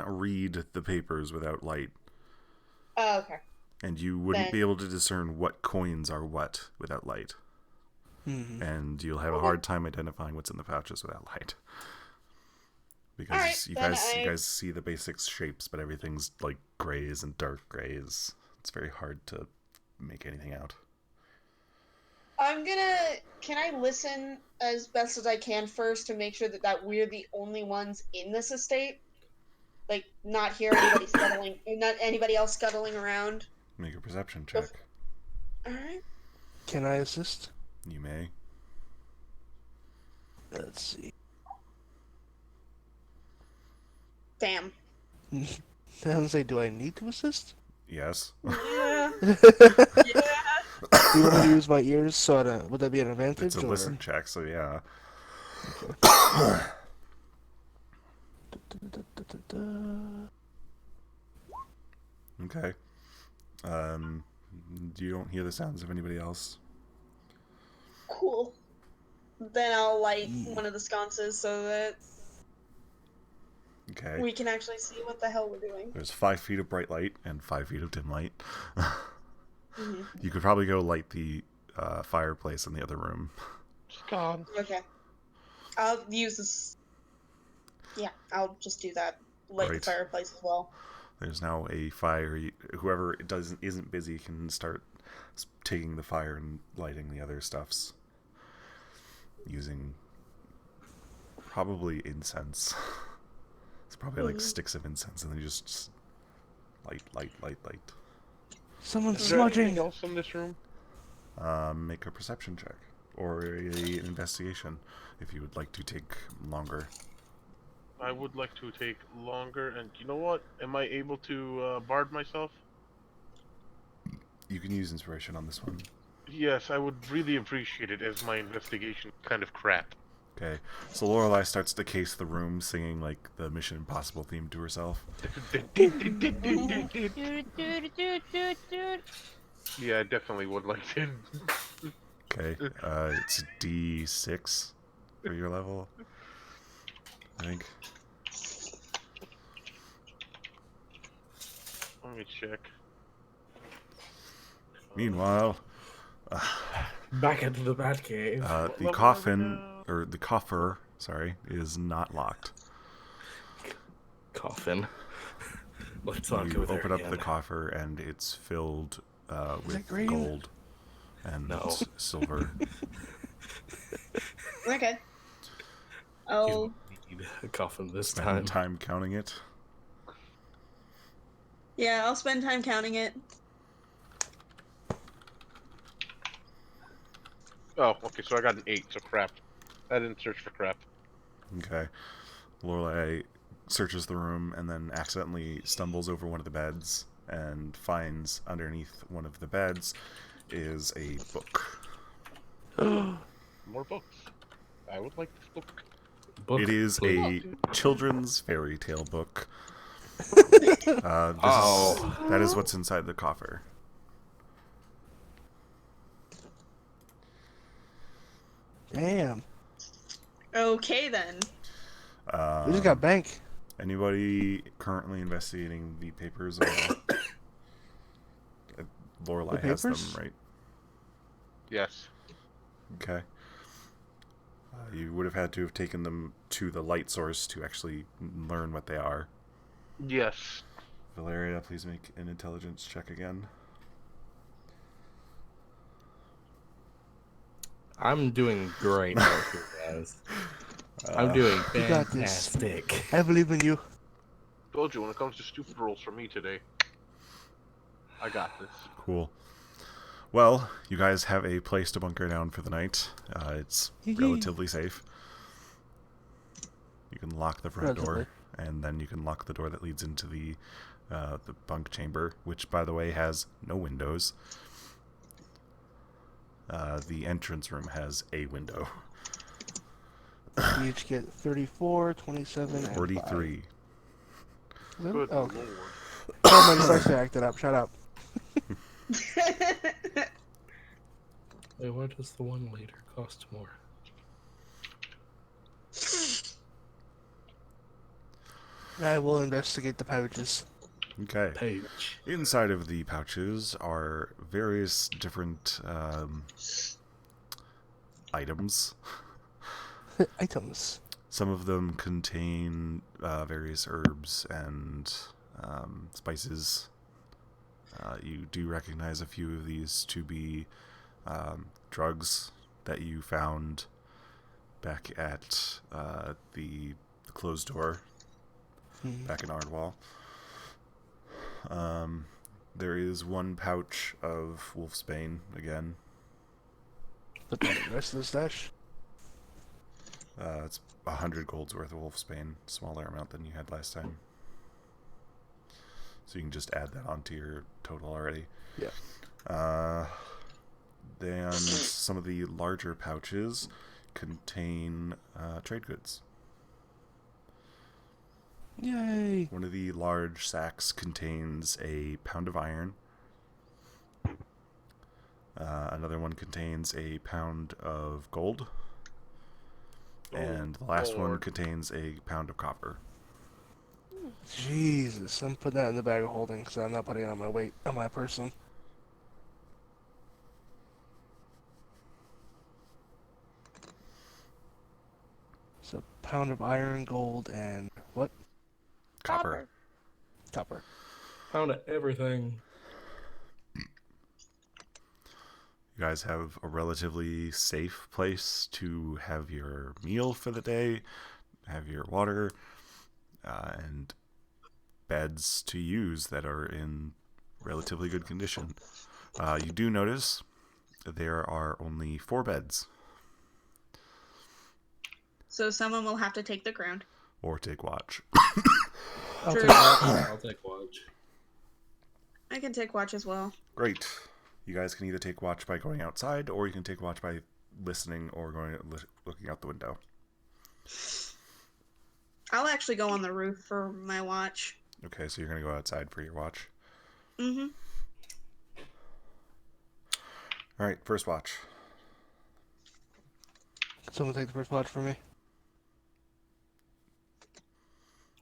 read the papers without light. Oh, okay. And you wouldn't Then- be able to discern what coins are what without light. Mhm. And you'll have a hard time identifying what's in the pouches without light. Because Alright, you then guys see the basic shapes, but everything's like grays and dark grays. It's very hard to make anything out. Can I listen as best as I can first to make sure that we're the only ones in this estate? Like, not hear anybody scuttling, not anybody else scuttling around? Make a perception check. Alright. Can I assist? You may. Let's see. Damn. I don't say, do I need to assist? Yes. Yeah. Do you want me to use my ears? So would that be an advantage? It's a or? listen check, so yeah. Okay. You don't hear the sounds of anybody else. Cool. Then I'll light one of the sconces so that Okay. we can actually see what the hell we're doing. There's 5 feet of bright light and 5 feet of dim light. Mhm. You could probably go light the fireplace in the other room. It's gone. Okay. I'll use this. Yeah, I'll just do that. Light Right. the fireplace as well. There's now a fire. Whoever isn't busy can start taking the fire and lighting the other stuffs using probably incense. It's probably like sticks of incense, and then you just light. Someone's Is there anything smudging. else in this room? Make a perception check or a investigation if you would like to take longer. I would like to take longer, and you know what? Am I able to bard myself? You can use inspiration on this one. Yes, I would really appreciate it, as my investigation kind of crap. Okay, so Lorelei starts to case the room, singing like the Mission Impossible theme to herself. Dude, dude, dude, dude. Yeah, I definitely would like to. Okay, it's D6 for your level, I think. Let me check. Meanwhile, Back into the Batcave. the level are we coffin, now? or the coffer, sorry, is not locked. Coffin. Let's not You go there open up again. the coffer and it's filled with green? gold and No. silver. Okay. You Oh, don't need a coffin this Spend time. time counting it. yeah, I'll spend time counting it. Oh, okay, so I got an 8, so crap. I didn't search for crap. Okay. Lorelei searches the room and then accidentally stumbles over one of the beds and finds underneath one of the beds is a book. More books. I would like this book. Book, It is please. a children's fairy tale book. That is what's inside the coffer. Damn. Okay then. We just got bank. Anybody currently investigating the papers? Lorelei The has them, papers? right? Yes. Okay. You would have had to have taken them to the light source to actually learn what they are. Yes. Valeria, please make an intelligence check again. I'm doing great out here, guys. I'm doing You got this. fantastic. I believe in you. Told you, when it comes to stupid rolls for me today, I got this. Cool. Well, you guys have a place to bunker down for the night. It's relatively safe. You can lock the front door, and then you can lock the door that leads into the bunk chamber, which, by the way, has no windows. The entrance room has a window. You each get 34, 27, and 43. 5. Good Oh, okay. lord. Oh, my dyslexia acted up. Shut up. Wait, why does the 1 liter cost more? I will investigate the pouches. Okay. Page. Inside of the pouches are various different items. Items. Some of them contain various herbs and spices. You do recognize a few of these to be drugs that you found back at the closed door back in Ardwall. There is one pouch of wolfsbane again. Put that in the rest of the stash. It's 100 gold's worth of wolfsbane, smaller amount than you had last time. So you can just add that onto your total already. Yeah. Then some of the larger pouches contain trade goods. Yay. One of the large sacks contains a pound of iron. Another one contains a pound of gold. And the last one contains a pound of copper. Jesus, I'm putting that in the bag of holding because I'm not putting it on my weight on my person. So pound of iron, gold, and what? Copper. Copper. Found everything. You guys have a relatively safe place to have your meal for the day, have your water, and beds to use that are in relatively good condition. You do notice there are only 4 beds. So someone will have to take the ground. Or take watch. I'll True. take that. I'll take watch. I can take watch as well. Great. You guys can either take watch by going outside, or you can take watch by listening or looking out the window. I'll actually go on the roof for my watch. Okay, so you're going to go outside for your watch. Mm-hmm. All right, first watch. Someone take the first watch for me.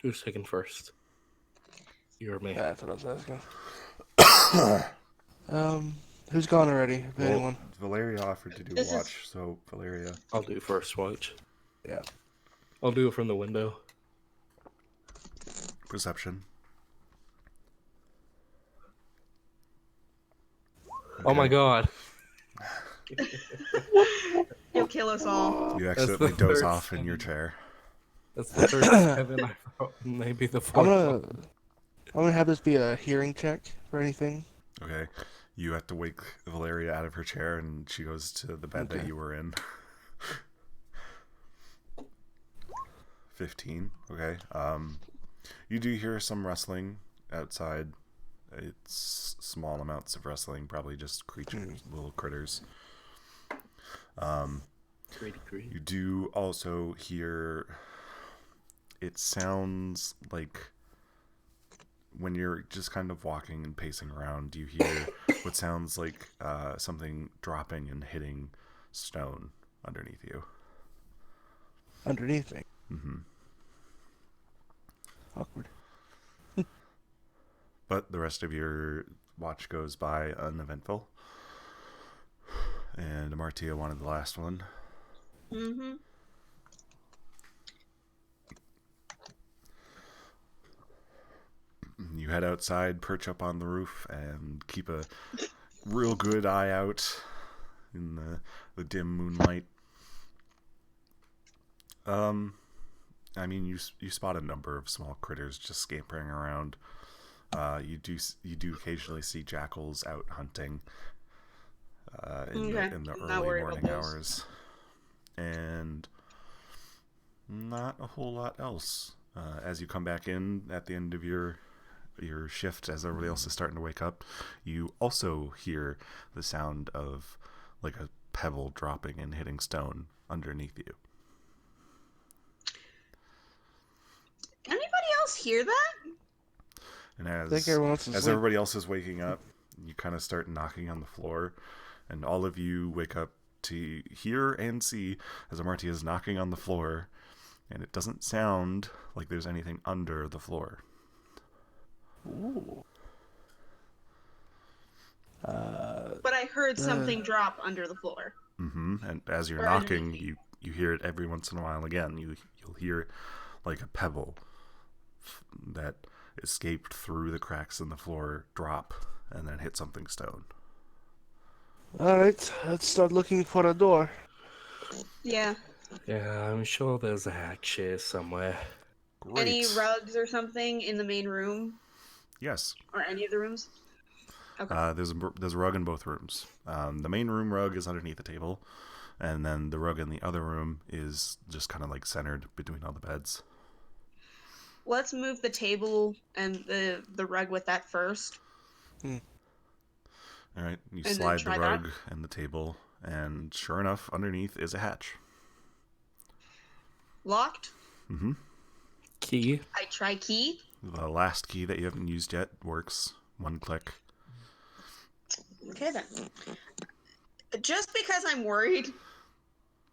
Who's taking first? You or me? Yeah, that's what I was asking. Who's gone already? If Well, anyone? Valeria offered to do This a is- watch, so Valeria. I'll do first watch. Yeah. I'll do it from the window. Perception. Oh my god. You'll kill us all. You That's accidentally the doze third off in your time. chair. That's the third seven I wrote. Maybe the I'm fourth gonna one. I'm gonna have this be a hearing check for anything. Okay. You have to wake Valeria out of her chair, and she goes to the bed that Okay. you were in. 15. Okay. You do hear some rustling outside. It's small amounts of rustling, probably just creatures, little critters. Greedy greed. You do also hear. It sounds like when you're just kind of walking and pacing around, you hear what sounds like something dropping and hitting stone underneath you. Underneath me. Mm-hmm. Awkward. But the rest of your watch goes by uneventful. And Amartia wanted the last one. Mm-hmm. You head outside, perch up on the roof, and keep a real good eye out in the dim moonlight. I mean, you spot a number of small critters just scampering around. You do occasionally see jackals out hunting in the Not early worried about morning those. hours, and not a whole lot else. As you come back in at the end of your shift, as everybody else is starting to wake up, you also hear the sound of like a pebble dropping and hitting stone underneath you. Anybody else hear that? And I think everyone else is as asleep. everybody else is waking up, you kind of start knocking on the floor, and all of you wake up to hear and see as Amartia is knocking on the floor, and it doesn't sound like there's anything under the floor. Ooh. But I heard something drop under the floor. Mm-hmm. And as you're Or knocking, underneath you hear it every once in a while again. You'll hear like a pebble that escaped through the cracks in the floor drop and then hit something stone. Alright, let's start looking for a door. Yeah. Yeah, I'm sure there's a hatch here somewhere. Great. Any rugs or something in the main room? Yes. Or any of the rooms? Okay. There's a rug in both rooms. The main room rug is underneath the table, and then the rug in the other room is just kind of like centered between all the beds. Let's move the table and the rug with that first. All right, you then slide the try that? rug and the table, and sure enough, underneath is a hatch. Locked. Mm-hmm. Key. I try key. The last key that you haven't used yet works. One click. Okay then. Just because I'm worried,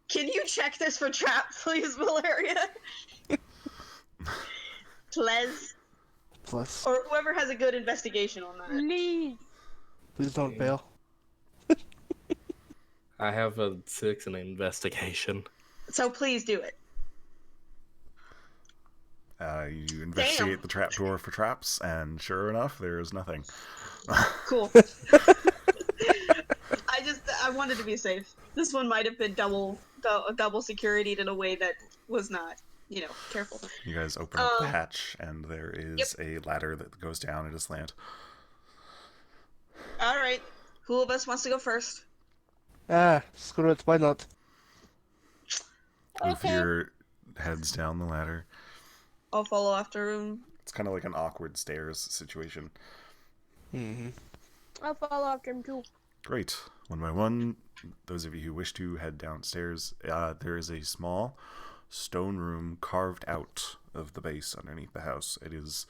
can you check this for traps, please, Valeria? Tles, Plus, or whoever has a good investigation on that. Please. please don't fail. I have a 6 in investigation. So please do it. You investigate the trapdoor for traps, and sure enough, there is nothing. Cool. I wanted to be safe. This one might have been double securityed in a way that was not, careful. You guys open up the hatch, and there is a ladder that goes down at a slant. All right. Who of us wants to go first? Screw it. Why not? Both of Okay. your heads down the ladder. I'll follow after him. It's kind of like an awkward stairs situation. Mm-hmm. I'll follow after him too. Great. One by one, those of you who wish to head downstairs, there is a small stone room carved out of the base underneath the house. It is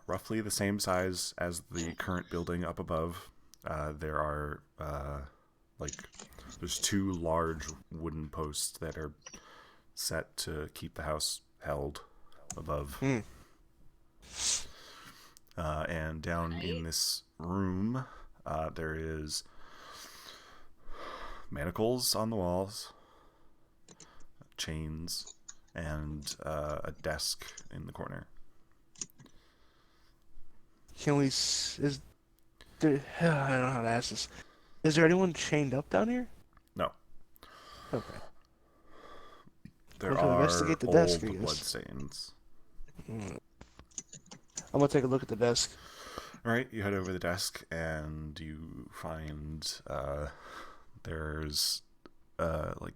roughly the same size as the current building up above. There are there's 2 large wooden posts that are set to keep the house held above. And down in this room, there is manacles on the walls, chains, and a desk in the corner. Can we? Is there? I don't know how to ask this. Is there anyone chained up down here? No. Okay. There We can are investigate the old desk, I guess. bloodstains. I'm gonna take a look at the desk. All right, you head over the desk and you find there's like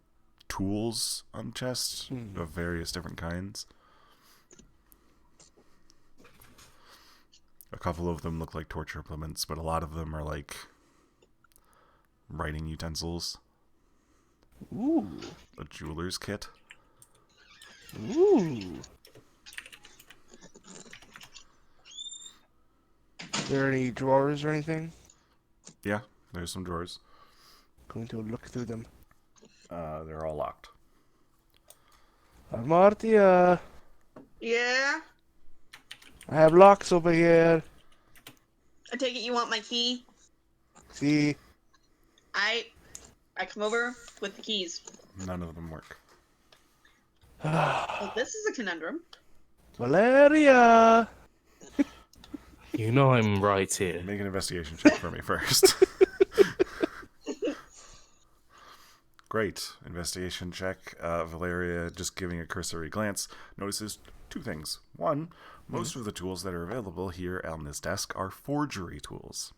tools on the chest of various different kinds. A couple of them look like torture implements, but a lot of them are like writing utensils. Ooh. A jeweler's kit. Ooh. Are there any drawers or anything? Yeah, there's some drawers. Going to look through them. They're all locked. Martia, Yeah. I have locks over here. I take it you want my key? See? I come over with the keys. None of them work. Well, this is a conundrum. Valeria! You know I'm right here. Make an investigation check for me first. Great. Investigation check. Valeria, just giving a cursory glance, notices 2 things. 1, most of the tools that are available here on this desk are forgery tools.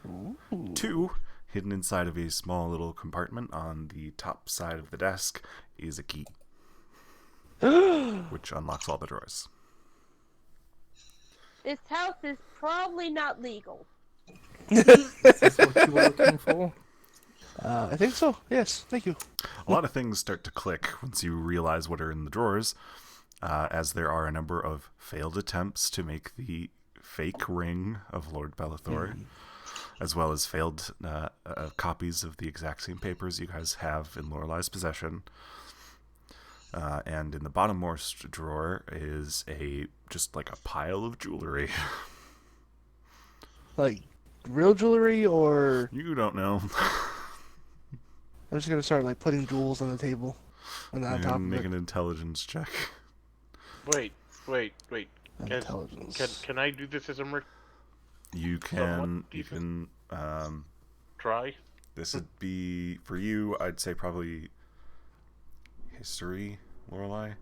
Ooh. 2, hidden inside of a small little compartment on the top side of the desk is a key, which unlocks all the drawers. This house is probably not legal. Is this what you were looking for? I think so. Yes, thank you. A lot of things start to click once you realize what are in the drawers, as there are a number of failed attempts to make the fake ring of Lord Bellathor, as well as failed copies of the exact same papers you guys have in Lorelai's possession. And in the bottommost drawer is just like a pile of jewelry. Like, real jewelry, or You don't know. I'm just gonna start like putting jewels on the table, and on top of Make it. an intelligence check. Wait. Intelligence. Can I do this as a You can try? this would be for you. I'd say probably history, Lorelai,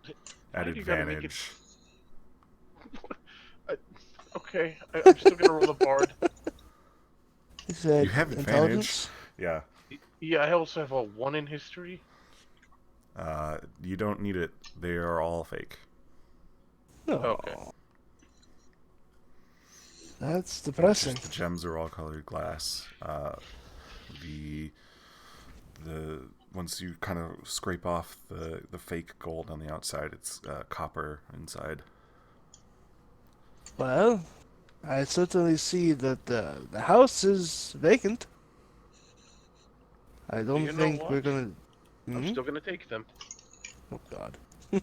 at Why do you gotta make it- advantage. Okay, I'm still gonna roll the bard. He said You have intelligence. Yeah. Yeah, I also have a 1 in history. You don't need it. They are all fake. No. Okay. That's Just depressing. the gems are all colored glass. The once you kind of scrape off the fake gold on the outside, it's copper inside. Well, I certainly see that the house is vacant. I don't You know think what? we're gonna. I'm Mhm. still gonna take them. Oh God.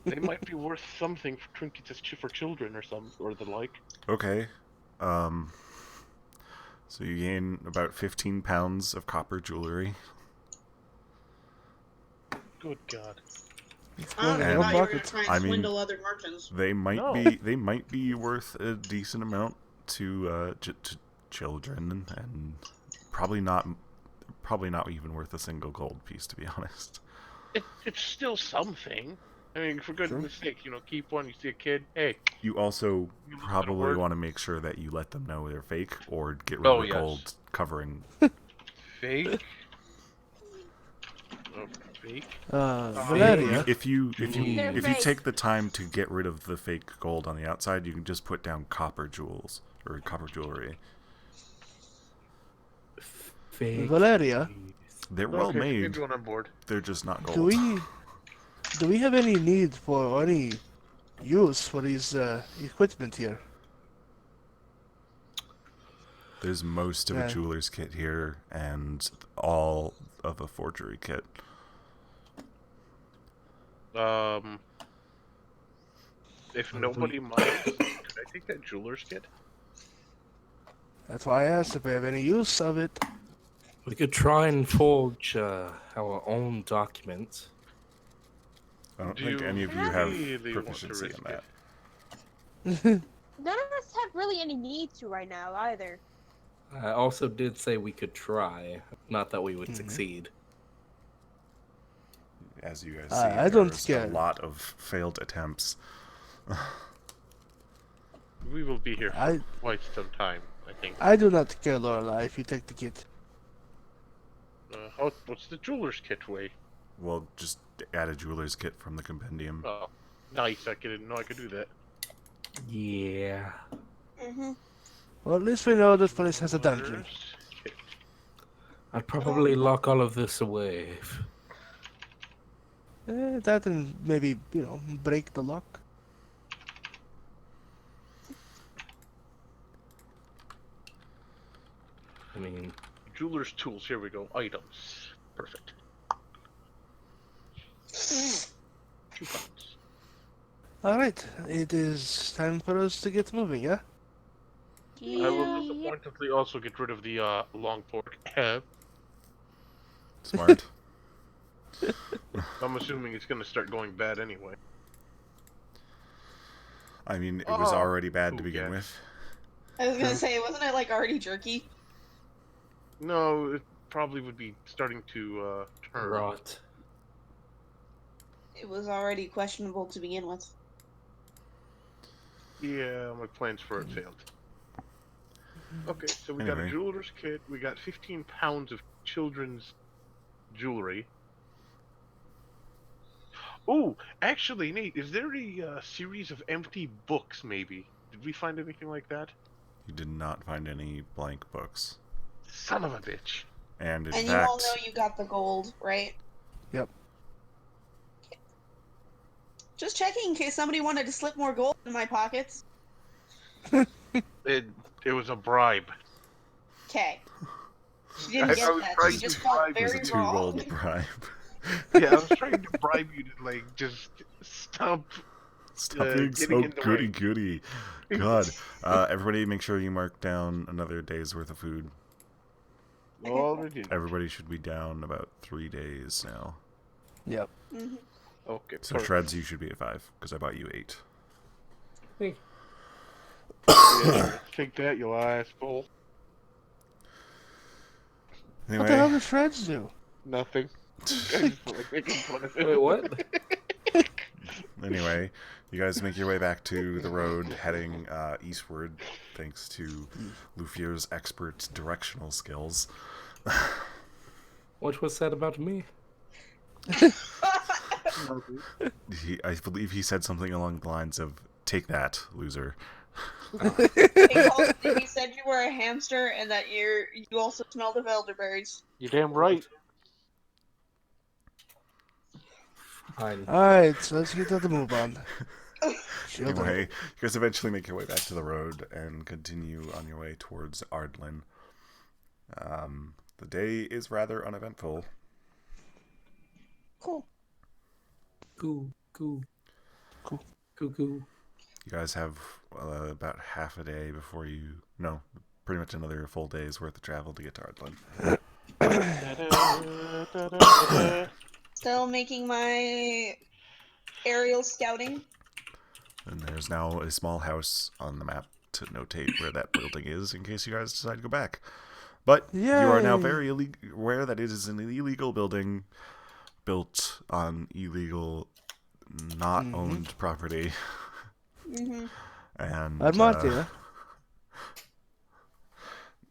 They might be worth something for trinkets for children or the like. Okay. So you gain about 15 pounds of copper jewelry. Good God. I don't know And- why you were gonna pockets. try and I mean- swindle other merchants. They might No. be worth a decent amount to children, and probably not even worth a single gold piece, to be honest. It's still something. I mean, for goodness sake, keep one. You see a kid, hey. You also You look at a probably word. want to make sure that you let them know they're fake, or get rid Oh, of the yes. gold covering. Fake. Oh, fake. Valeria. If you They're if you fake. take the time to get rid of the fake gold on the outside, you can just put down copper jewels or copper jewelry. Fake. Valeria, They're well Okay, made. everyone on board. They're just not do gold. we have any need for or any use for these equipment here? There's most of a Yeah. jeweler's kit here and all of a forgery kit. If nobody minds, could I take that jeweler's kit? That's why I asked if we have any use of it. We could try and forge our own documents. I don't Do think you any of you really have want to proficiency risk in that. None of us have really any need to right now either. I also did say we could try, not that we would Mhm. succeed. As you guys see, I don't there's a get- lot of failed attempts. We will be here for I quite some time, I think. I do not care, Lorelai, if you take the kit. What's the jeweler's kit weigh? Well, just add a jeweler's kit from the compendium. Oh, nice. I didn't know I could do that. Yeah. Mm-hmm. Well, at least we know this place has a dungeon. Jeweler's kit. I'd probably lock all of this away. That and maybe, break the lock. I mean, Jeweler's tools. Here we go. Items. Perfect. 2 pounds. Alright, it is time for us to get moving, yeah? I will disappointingly also get rid of the long fork. Smart. I'm assuming it's gonna start going bad anyway. I mean, it was Oh, already bad to ooh, begin yeah. with. I was gonna say, wasn't it like already jerky? No, it probably would be starting to turn. rot. It was already questionable to begin with. Yeah, my plans for it failed. Okay, so we got a Anyway. jeweler's kit. We got 15 pounds of children's jewelry. Oh, actually, Nate, is there a series of empty books? Maybe did we find anything like that? You did not find any blank books. Son of a bitch! And in And you fact, all know you got the gold, right? Yep. Just checking in case somebody wanted to slip more gold in my pockets. It was a bribe. Okay. She didn't I get was that. trying She to just felt bribe it was very a wrong. 2 gold bribe. Yeah, I was trying to bribe you to like just stop. Stop being getting so in the goody way. goody. God. Everybody make sure you mark down another day's worth of food. Already. Everybody should be down about 3 days now. Yep. Mhm. Okay. So Shreds, you should be at 5, because I bought you 8. Yeah, take that, you asshole. What the hell Anyway, does Shreds do? Nothing. I just feel like making fun of it. Wait, what? anyway, you guys make your way back to the road, heading eastward, thanks to Lufier's expert directional skills. What was said about me? I believe he said something along the lines of, "Take that, loser." He said you were a hamster and that you also smelled of elderberries. You're damn right. Fine. Alright, so let's get to the move on. Children. Anyway, you guys eventually make your way back to the road and continue on your way towards Ardwall. The day is rather uneventful. Cool. Cool. Cool. Cool. You guys have about half a day before you... No, pretty much another full day's worth of travel to get to Ardwall. Still making my aerial scouting. And there's now a small house on the map to notate where that building is in case you guys decide to go back. But you are now Yay. very aware that it is an illegal building built on illegal, not owned property. Mm-hmm. And Armatia.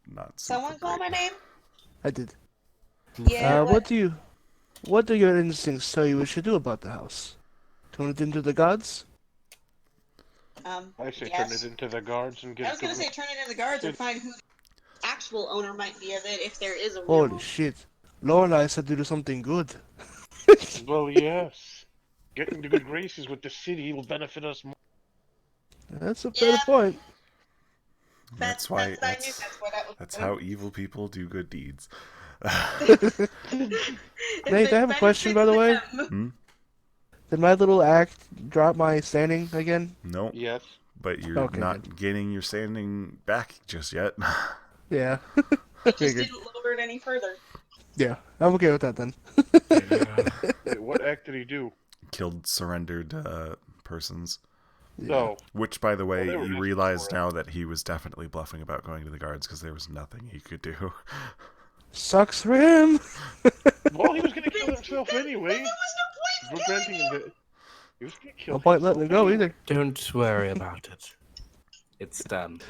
not super Someone call my great. name? I did. Yeah, What do your instincts tell you we should do about the house? Turn it into the gods? I say yes. turn it into the guards and get I it was gonna to say turn it into the guards or find who the actual owner might be of it if there is a real Holy owner. shit. Lorelai said to do something good. Well, yes. Getting to good graces with the city will benefit us more. That's a fair Yeah. point. That's why I knew that's where that was that's going. how evil people do good deeds. If Nate, it I have a question, by the way. benefits them. Did my little act drop my standing again? Nope. Yes. But you're Okay, not gaining your standing back just yet. Yeah. It just Figured. didn't lower it any further. Yeah, I'm okay with that then. Wait, what act did he do? Killed surrendered persons. No. Which, by the way, they were you asking realize for it. now that he was definitely bluffing about going to the guards because there was nothing he could do. Sucks for him. Well, he was gonna kill himself Then anyway. there was no We're point granting in him killing that he was gonna kill No point himself letting him go anyway. either. Don't worry about it. It's done.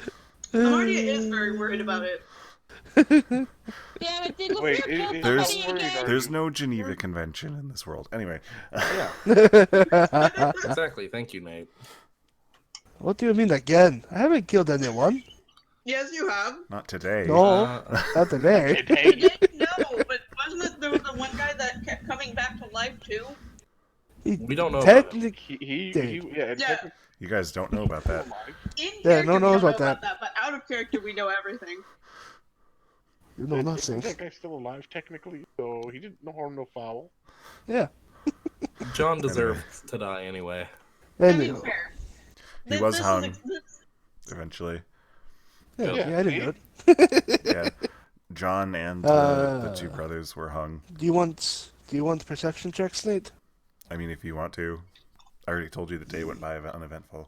Amardia is very worried about it. Damn it, did Wait, Lafleur kill there's- somebody again? There's no Geneva Convention in this world. Anyway. Yeah, exactly. Thank you, Nate. What do you mean again? I haven't killed anyone. Yes, you have. Not today. No, Uh, not today. You didn't know, but wasn't it there was the one guy that kept coming back to life too? we don't know about him. Technically, Yeah, and Yeah. technically You guys don't know about that. In Yeah, character, no one knows we about don't know that. but out of character, we know everything. you know nothing. That guy's still alive technically, so he did no harm, no foul. Yeah. John deserves to die anyway. I mean, Anyway. fair. He was This hung. is Eventually. Yeah, Yeah, I didn't know it. Yeah. John and the Uh, two brothers were hung. Do you want perception checks, Nate? I mean, if you want to. I already told you the day went by uneventful.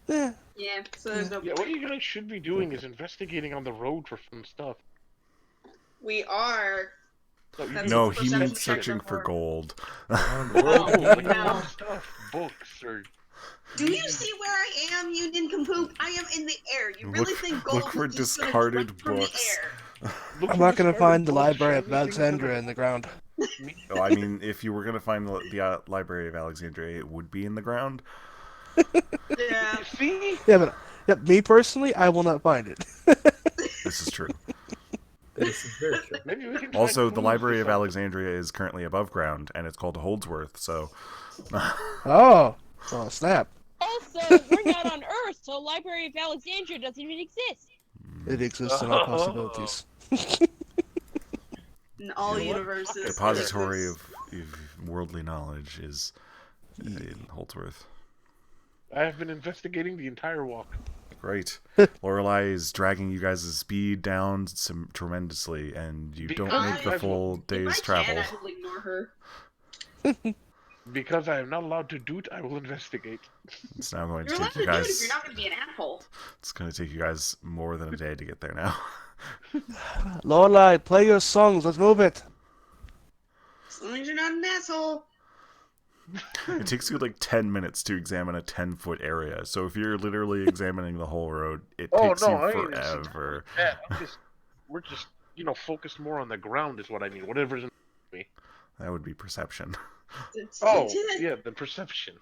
Yeah. Yeah, so there's no Yeah, what you guys should be doing is investigating on the road for fun stuff. We are. No, That's No, what he perception meant checks searching are for for. gold. On the road, like no. fun stuff, books, or Do you see where I am, you nincompoop? I am in the air. You really Look- think gold look for is just gonna discarded drop from the books. air? look I'm for not gonna discarded find the books, Library of shiny things in the- Alexandria in the ground. Oh, I mean, if you were going to find the Library of Alexandria, it would be in the ground. Yeah. See? Yeah, but me personally, I will not find it. This is true. This is very true. Maybe we can find Also, the clues Library or of something. Alexandria is currently above ground, and it's called Holdsworth, so... Oh snap! Also, we're not on Earth, so Library of Alexandria doesn't even exist. It exists in all possibilities. In all You know what? universes. Repository it of worldly knowledge is in Holdsworth. I have been investigating the entire walk. Great. Lorelai is dragging you guys' speed down tremendously, and you don't Because make the I've- full If day's I travel. can, I will ignore her. Because I am not allowed to do it, I will investigate. It's now going to You're allowed take to you do it if guys... you're not going to be an asshole. It's going to take you guys more than a day to get there now. Lorelai, play your songs. Let's move it. As long as you're not an asshole. It takes you like 10 minutes to examine a 10-foot area. So if you're literally examining the whole road, it Oh, takes no, you I mean, forever. Yeah, we're just, focused more on the ground is what I mean. Whatever's in me. That would be perception. Oh, yeah, the perception.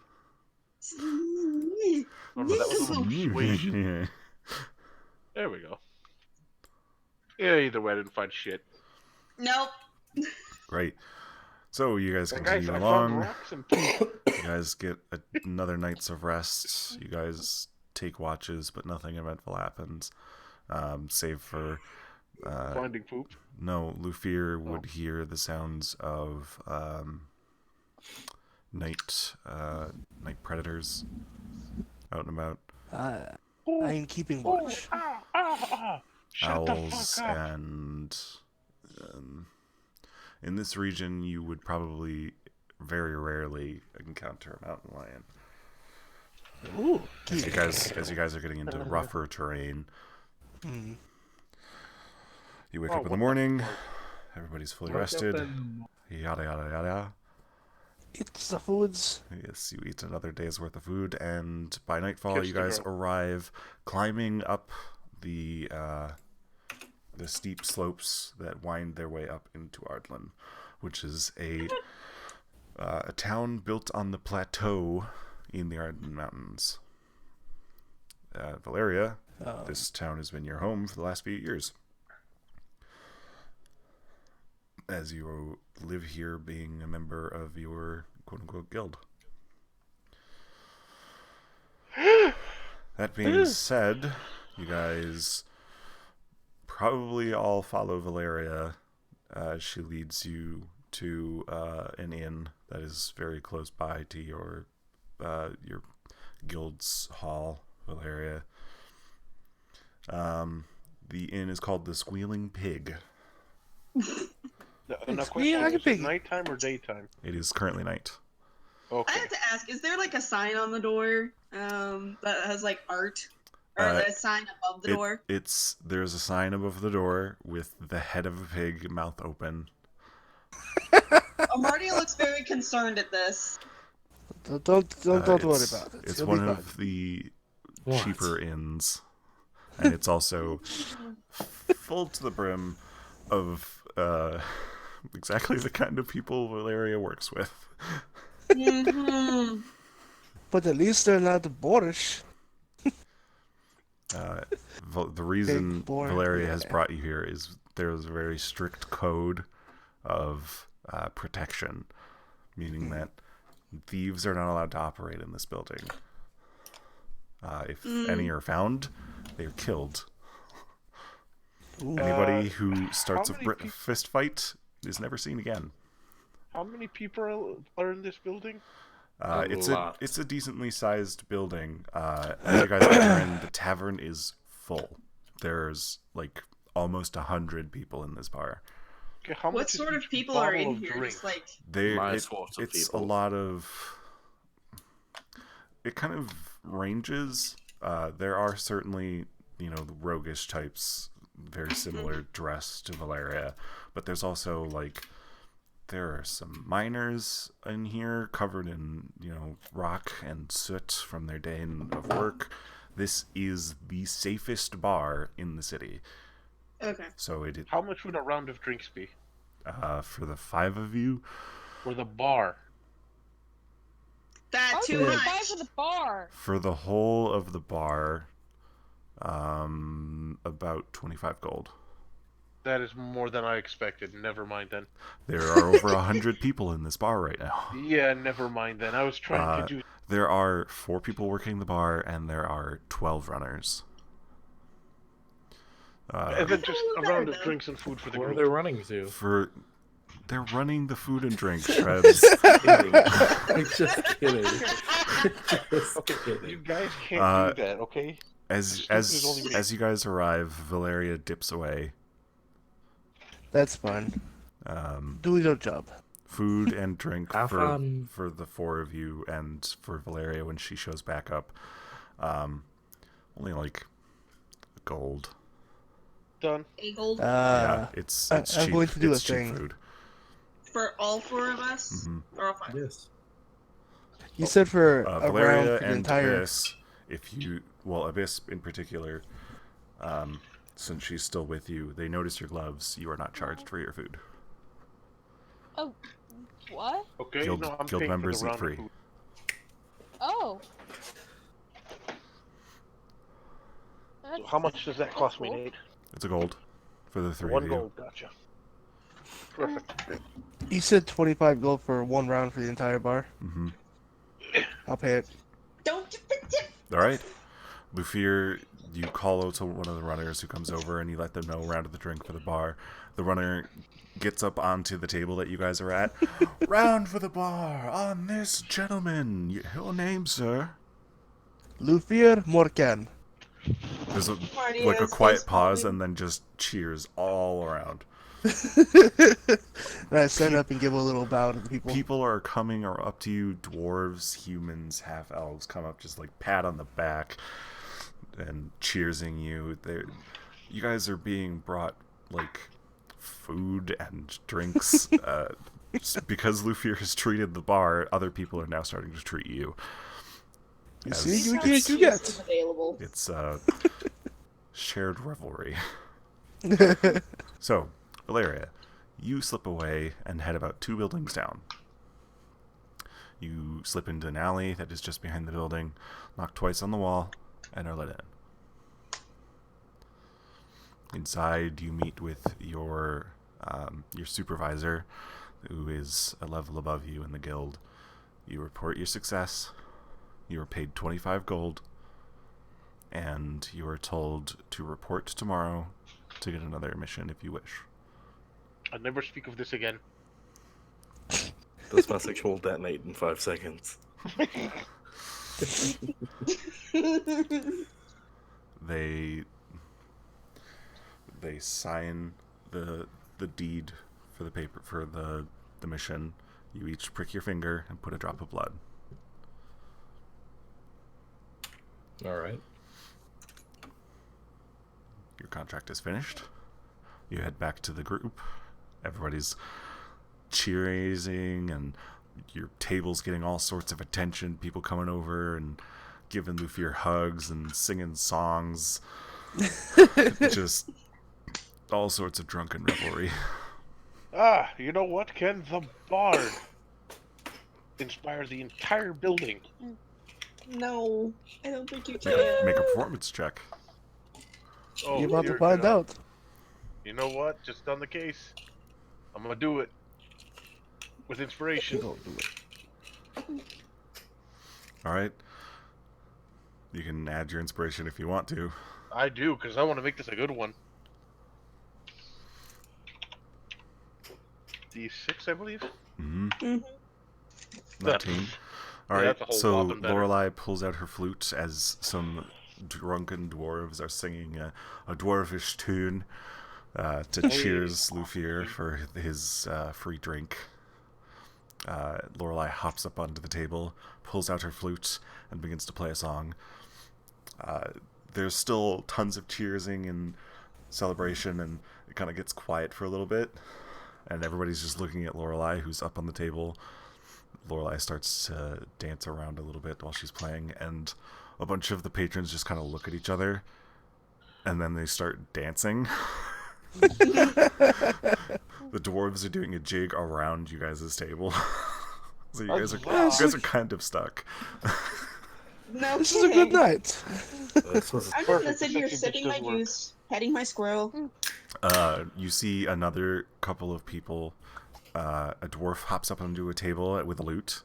Oh, no, that was a little persuasion. There we go. Yeah, either way, I didn't find shit. Nope. Great. So you guys Guys, continue I found along. rocks and You guys get another night's of rest. You guys take watches, but nothing eventful happens. Save for... finding poop. No, Lufir would hear the sounds of night predators out and about. I'm keeping watch. Shut the Owls fuck up. and in this region you would probably very rarely encounter a mountain lion. Ooh, As you guys are getting into rougher terrain. You wake Oh, up in the what the morning, fuck? everybody's fully Wake up rested. and- Yada yada yada. it's the foods. Yes, you eat another day's worth of food, and by nightfall Kiss you the guys girl. arrive climbing up the the steep slopes that wind their way up into Ardwall, which is a town built on the plateau in the Ardwall Mountains. Valeria, this town has been your home for the last few years, as you live here being a member of your quote-unquote guild. That being said, you guys probably all follow Valeria as she leads you to an inn that is very close by to your guild's hall, Valeria. The inn is called the Squealing Pig. Now, question, is it nighttime or daytime? It is currently night. I have to ask, is there like a sign on the door that has like art? Or a sign above the door? There's a sign above the door with the head of a pig, mouth open. Marty looks very concerned at this. Don't worry about it. It's one of the cheaper inns, and it's also full to the brim of exactly the kind of people Valeria works with. Mm-hmm. But at least they're not boorish. The reason Valeria has brought you here is there's a very strict code of protection, meaning that thieves are not allowed to operate in this building. If any are found, they're killed. Anybody who starts a fist fight is never seen again. How many people are in this building? It's a decently sized building. As you guys enter in, the tavern is full. There's like almost 100 people in this bar. Okay, how What much sort is of people are in bottle of here? drink? Just like It's a lot of. It kind of ranges. There are certainly, the roguish types, very similar dress to Valeria, but there's also there are some miners in here covered in, rock and soot from their day of work. This is the safest bar in the city. okay. So How much would a round of drinks be? For the 5 of you, For the bar? That's too Buy much. for the bar. for the whole of the bar, about 25 gold. That is more than I expected. Never mind then. There are over 100 people in this bar right now. Yeah, never mind then. I was trying to do... There are 4 people working the bar, and there are 12 runners. and then just a round of drinks and food for the Where are group. they running to? They're running the food and drink shreds. I'm just kidding. Just kidding. You guys can't do that, okay? As you guys arrive, Valeria dips away. That's fine. Do your job. Food and drink Have fun. for the 4 of you, and for Valeria when she shows back up. Only gold. Done. A gold Yeah, it's I'm cheap. going to do it's a cheap thing. food. for all 4 of us? Mhm. Or all 5? Yes. You said for a round Valeria for the and entire. Abyss, Abyss in particular, since she's still with you, they notice your gloves. You are not charged for your food. Oh, what? Okay, Guild- no, I'm guild paying members for the eat round free. of food. Oh. So how much does that cost me, cool. Nate? It's a gold for the 3 1 of you. gold, gotcha. Perfect. You said 25 gold for 1 round for the entire bar. Mm-hmm. I'll pay it. Don't you forget. All right, Lufier, you call out to one of the runners who comes over, and you let them know round of the drink for the bar. The runner gets up onto the table that you guys are at. Round for the bar on this gentleman. Your name, sir? Lufier Morgan. There's a Marty quiet is pause, calling. and then just cheers all around. And I stand up and give a little bow to the people. People are coming or up to you. Dwarves, humans, half elves come up, just pat on the back and cheersing you. You guys are being brought food and drinks. Because Lufier has treated the bar, other people are now starting to treat you. You As see, you it's- get. Available. It's shared revelry. So, Valeria, you slip away and head about 2 buildings down. You slip into an alley that is just behind the building, knock twice on the wall, and are let in. Inside, you meet with your supervisor, who is a level above you in the guild. You report your success. You are paid 25 gold, and you are told to report tomorrow to get another mission if you wish. I'll never speak of this again. This message will detonate in 5 seconds. They sign the deed for the paper for the mission. You each prick your finger and put a drop of blood. All right. Your contract is finished. You head back to the group. Everybody's cheering, and your table's getting all sorts of attention. People coming over and giving Luthier hugs and singing songs. Just all sorts of drunken revelry. Ah, you know what, Ken? The bard inspired the entire building. No, I don't think you Make can. make a performance check. Oh, You're about to dear find God. out. You know what? Just on the case. I'm gonna do it. With inspiration. Don't do it. All right. You can add your inspiration if you want to. I do, because I want to make this a good one. D6, I believe? Mm-hmm. Mhm. 19. All Yeah, right, that's a whole so whopping better. Lorelei pulls out her flute as some drunken dwarves are singing a dwarvish tune to cheers Luthier for his free drink. Lorelei hops up onto the table, pulls out her flute, and begins to play a song. There's still tons of cheersing and celebration, and it kind of gets quiet for a little bit, and everybody's just looking at Lorelei, who's up on the table. Lorelei starts to dance around a little bit while she's playing, and a bunch of the patrons just kind of look at each other, and then they start dancing. The dwarves are doing a jig around you guys' table. So you guys are kind of stuck. No, This is a good night. This was I'm just gonna Perfect. sit here This sipping my does work. juice, petting my squirrel. You see another couple of people. A dwarf hops up onto a table with a lute.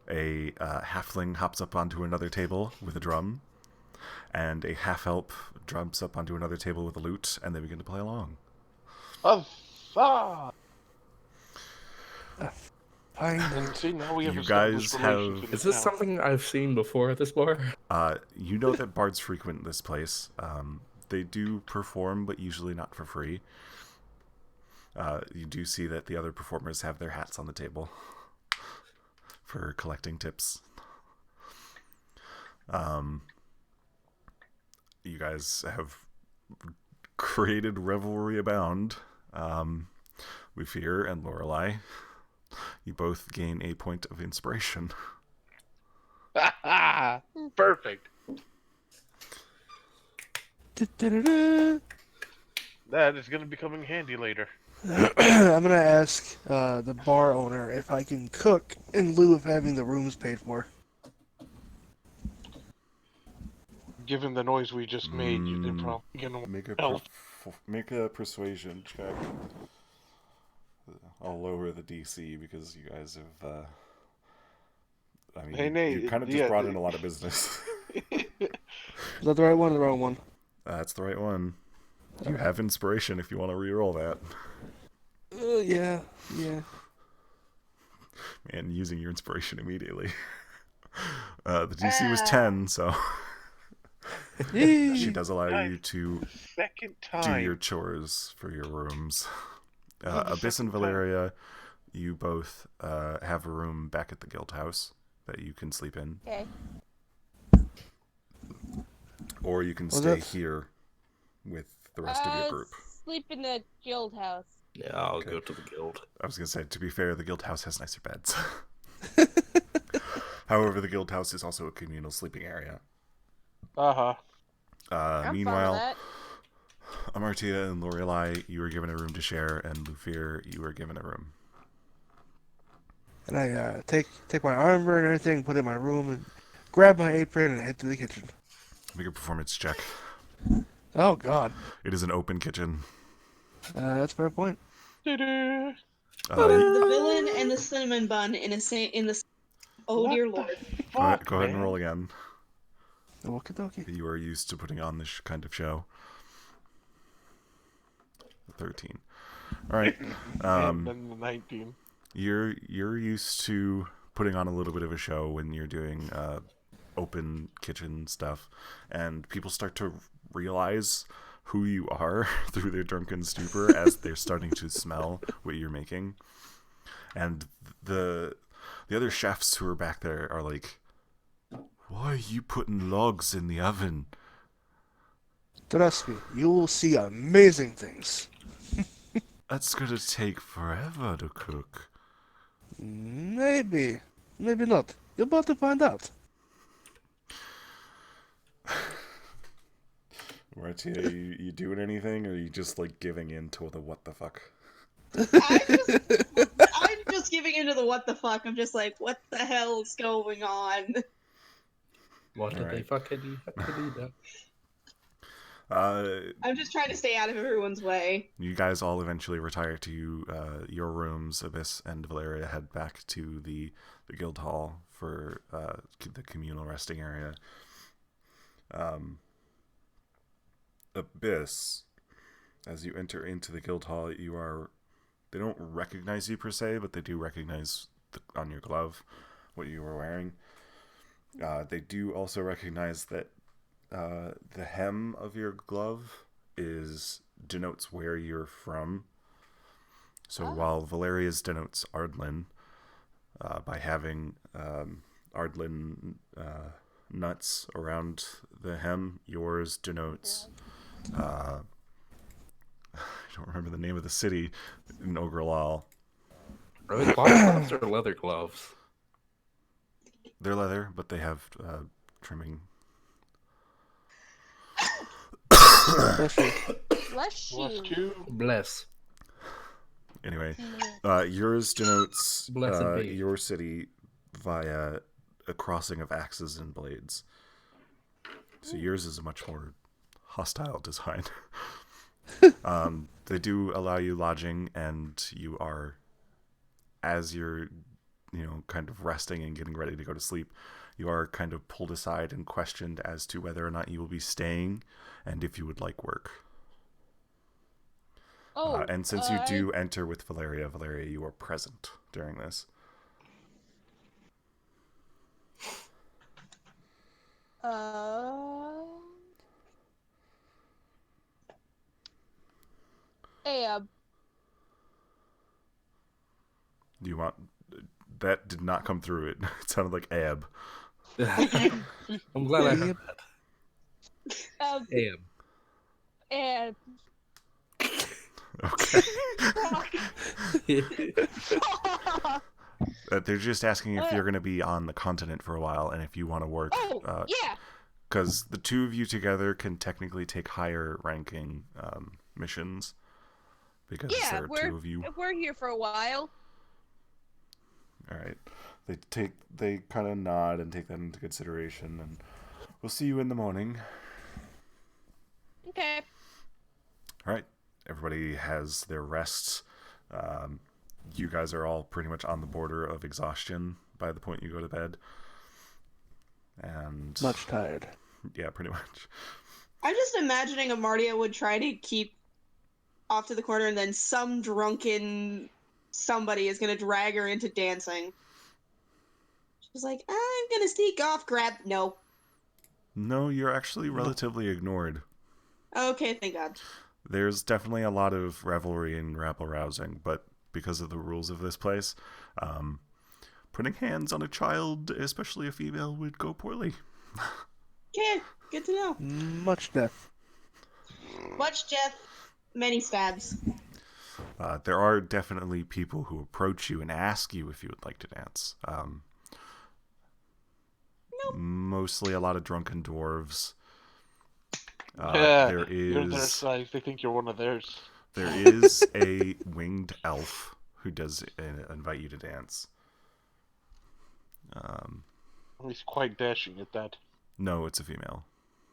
A halfling hops up onto another table with a drum. And a half-elf jumps up onto another table with a lute, and they begin to play along. Huzzah! Fine. And see, now we have You established guys relations have- in Is this town. something I've seen before at this bar? You know that bards frequent this place. They do perform, but usually not for free. You do see that the other performers have their hats on the table for collecting tips. You guys have created revelry abound. Luthier and Lorelei, you both gain a point of inspiration. Perfect. Du-du-du-du. That is going to be coming handy later. I'm gonna ask the bar owner if I can cook in lieu of having the rooms paid for. Given the noise we just made, you did probably gonna help. Make a persuasion check. I'll lower the DC because you guys have. I mean, Hey, Nate, you kind of just yeah, brought in a lot of business. Is that the right one or the wrong one? That's the right one. You have inspiration if you want to re-roll that. Yeah. And using your inspiration immediately. The DC was 10, so she does allow you to Second do time. your chores for your rooms. For the Abyss and second time. Valeria, you both have a room back at the guild house that you can sleep in. Okay. Or you can Well, stay that's- here with the rest of your group. Sleep in the guild house. Yeah, I'll Okay. go to the guild. I was going to say, to be fair, the guild house has nicer beds. However, the guild house is also a communal sleeping area. Uh-huh. I'm fine with Meanwhile, that. Amartia and Lorelei, you were given a room to share, and Lufir, you were given a room. And I take my armor and everything, put it in my room, and grab my apron and head to the kitchen. Make a performance check. Oh God. It is an open kitchen. That's a fair point. Ta-da! The villain and the cinnamon bun in the. Oh What dear the lord. Go ahead and man? roll again. Okie dokie. You are used to putting on this kind of show. 13. All right. And then the 19. You're used to putting on a little bit of a show when you're doing open kitchen stuff, and people start to realize who you are through their drunken stupor as they're starting to smell what you're making. And the other chefs who are back there are like, "Why are you putting logs in the oven?" Trust me, you will see amazing things. That's gonna take forever to cook. Maybe. Maybe not. You're about to find out. Martia, you doing anything, or are you just like giving in to the what the fuck? I'm just giving into the what the fuck. I'm just like, what the hell is going on? What did they Alright. fucking do? I'm just trying to stay out of everyone's way. You guys all eventually retire to your rooms. Abyss and Valeria head back to the guild hall for the communal resting area. Abyss, as you enter into the guild hall, they don't recognize you per se, but they do recognize on your glove what you were wearing. They do also recognize that the hem of your glove denotes where you're from. So while Valeria's denotes Ardlin, by having Ardlin nuts around the hem, yours denotes I don't remember the name of the city in Ogrelal. Are they cloth gloves or leather gloves? They're leather, but they have trimming. Bless you. Bless Plus you. 2. Bless. Anyway, yours denotes Blessed be. your city via a crossing of axes and blades. So yours is a much more hostile design. They do allow you lodging, and you are, as you're, kind of resting and getting ready to go to sleep, you are kind of pulled aside and questioned as to whether or not you will be staying and if you would like work. And since you do enter with Valeria, you are present during this. Do you want... That did not come through. It sounded like Ab. I'm glad I heard that. And Okay. They're just asking if you're going to be on the continent for a while and if you want to work. yeah. Because the two of you together can technically take higher ranking missions. Because there are two of you. We're here for a while. All right. They kind of nod and take that into consideration, and we'll see you in the morning. Okay. All right. Everybody has their rests. You guys are all pretty much on the border of exhaustion by the point you go to bed. And Much tired. Yeah, pretty much. I'm just imagining Amartia would try to keep off to the corner, and then some drunken somebody is going to drag her into dancing. She's like, I'm going to sneak off, No, you're actually relatively ignored. Okay, thank God. There's definitely a lot of revelry and rabble-rousing, but because of the rules of this place, putting hands on a child, especially a female, would go poorly. Okay, good to know. Much death. Much death, many stabs. There are definitely people who approach you and ask you if you would like to dance. Nope. Mostly a lot of drunken dwarves. There You're their is size. They think you're one of theirs. there is a winged elf who does invite you to dance. He's quite dashing at that. No, it's a female.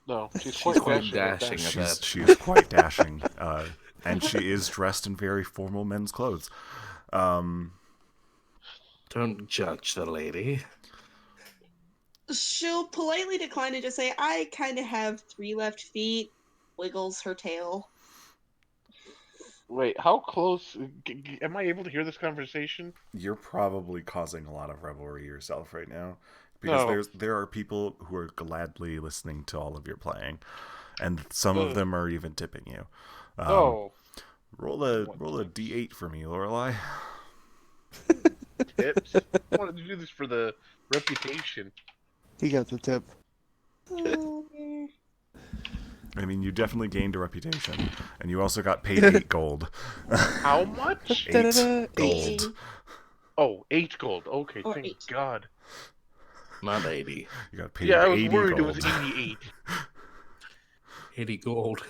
No, she's She's quite quite dashing at dashing that. at She's quite dashing, and she is dressed in very formal men's clothes. Don't judge the lady. She'll politely decline and just say, I kind of have 3 left feet. Wiggles her tail. Wait, how close? Am I able to hear this conversation? You're probably causing a lot of revelry yourself right now, because No. there are people who are gladly listening to all of your playing, and some of them are even tipping you. Oh, Roll a d8 for me, Lorelai. tips. I wanted to do this for the reputation. He got the tip. I mean, you definitely gained a reputation, and you also got paid 8 gold. How much? 8 gold. Oh, 8 gold. Okay, Or thank 8. God. Not 80. You got paid Yeah, I was 80 worried gold. it was 88. 80 gold.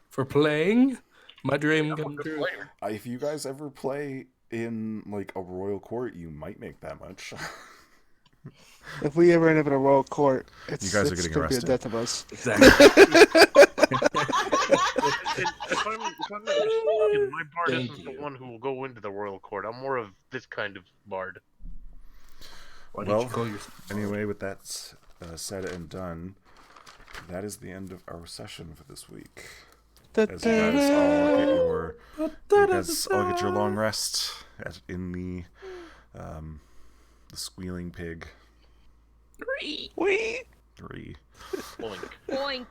For playing? My dream I'm a come good true. player. If you guys ever play in like a royal court, you might make that much. If we ever end up in a royal court, it's You guys are it's getting gonna be arrested. the death of us. Exactly. If I'm not mistaken, my bard Thank isn't you. the one who will go into the royal court. I'm more of this kind of bard. Why Well, did you call yourself? Anyway, with that said and done, that is the end of our session for this week. As you guys all get your long rest in the squealing pig. Wee. 3. Boink. Boink.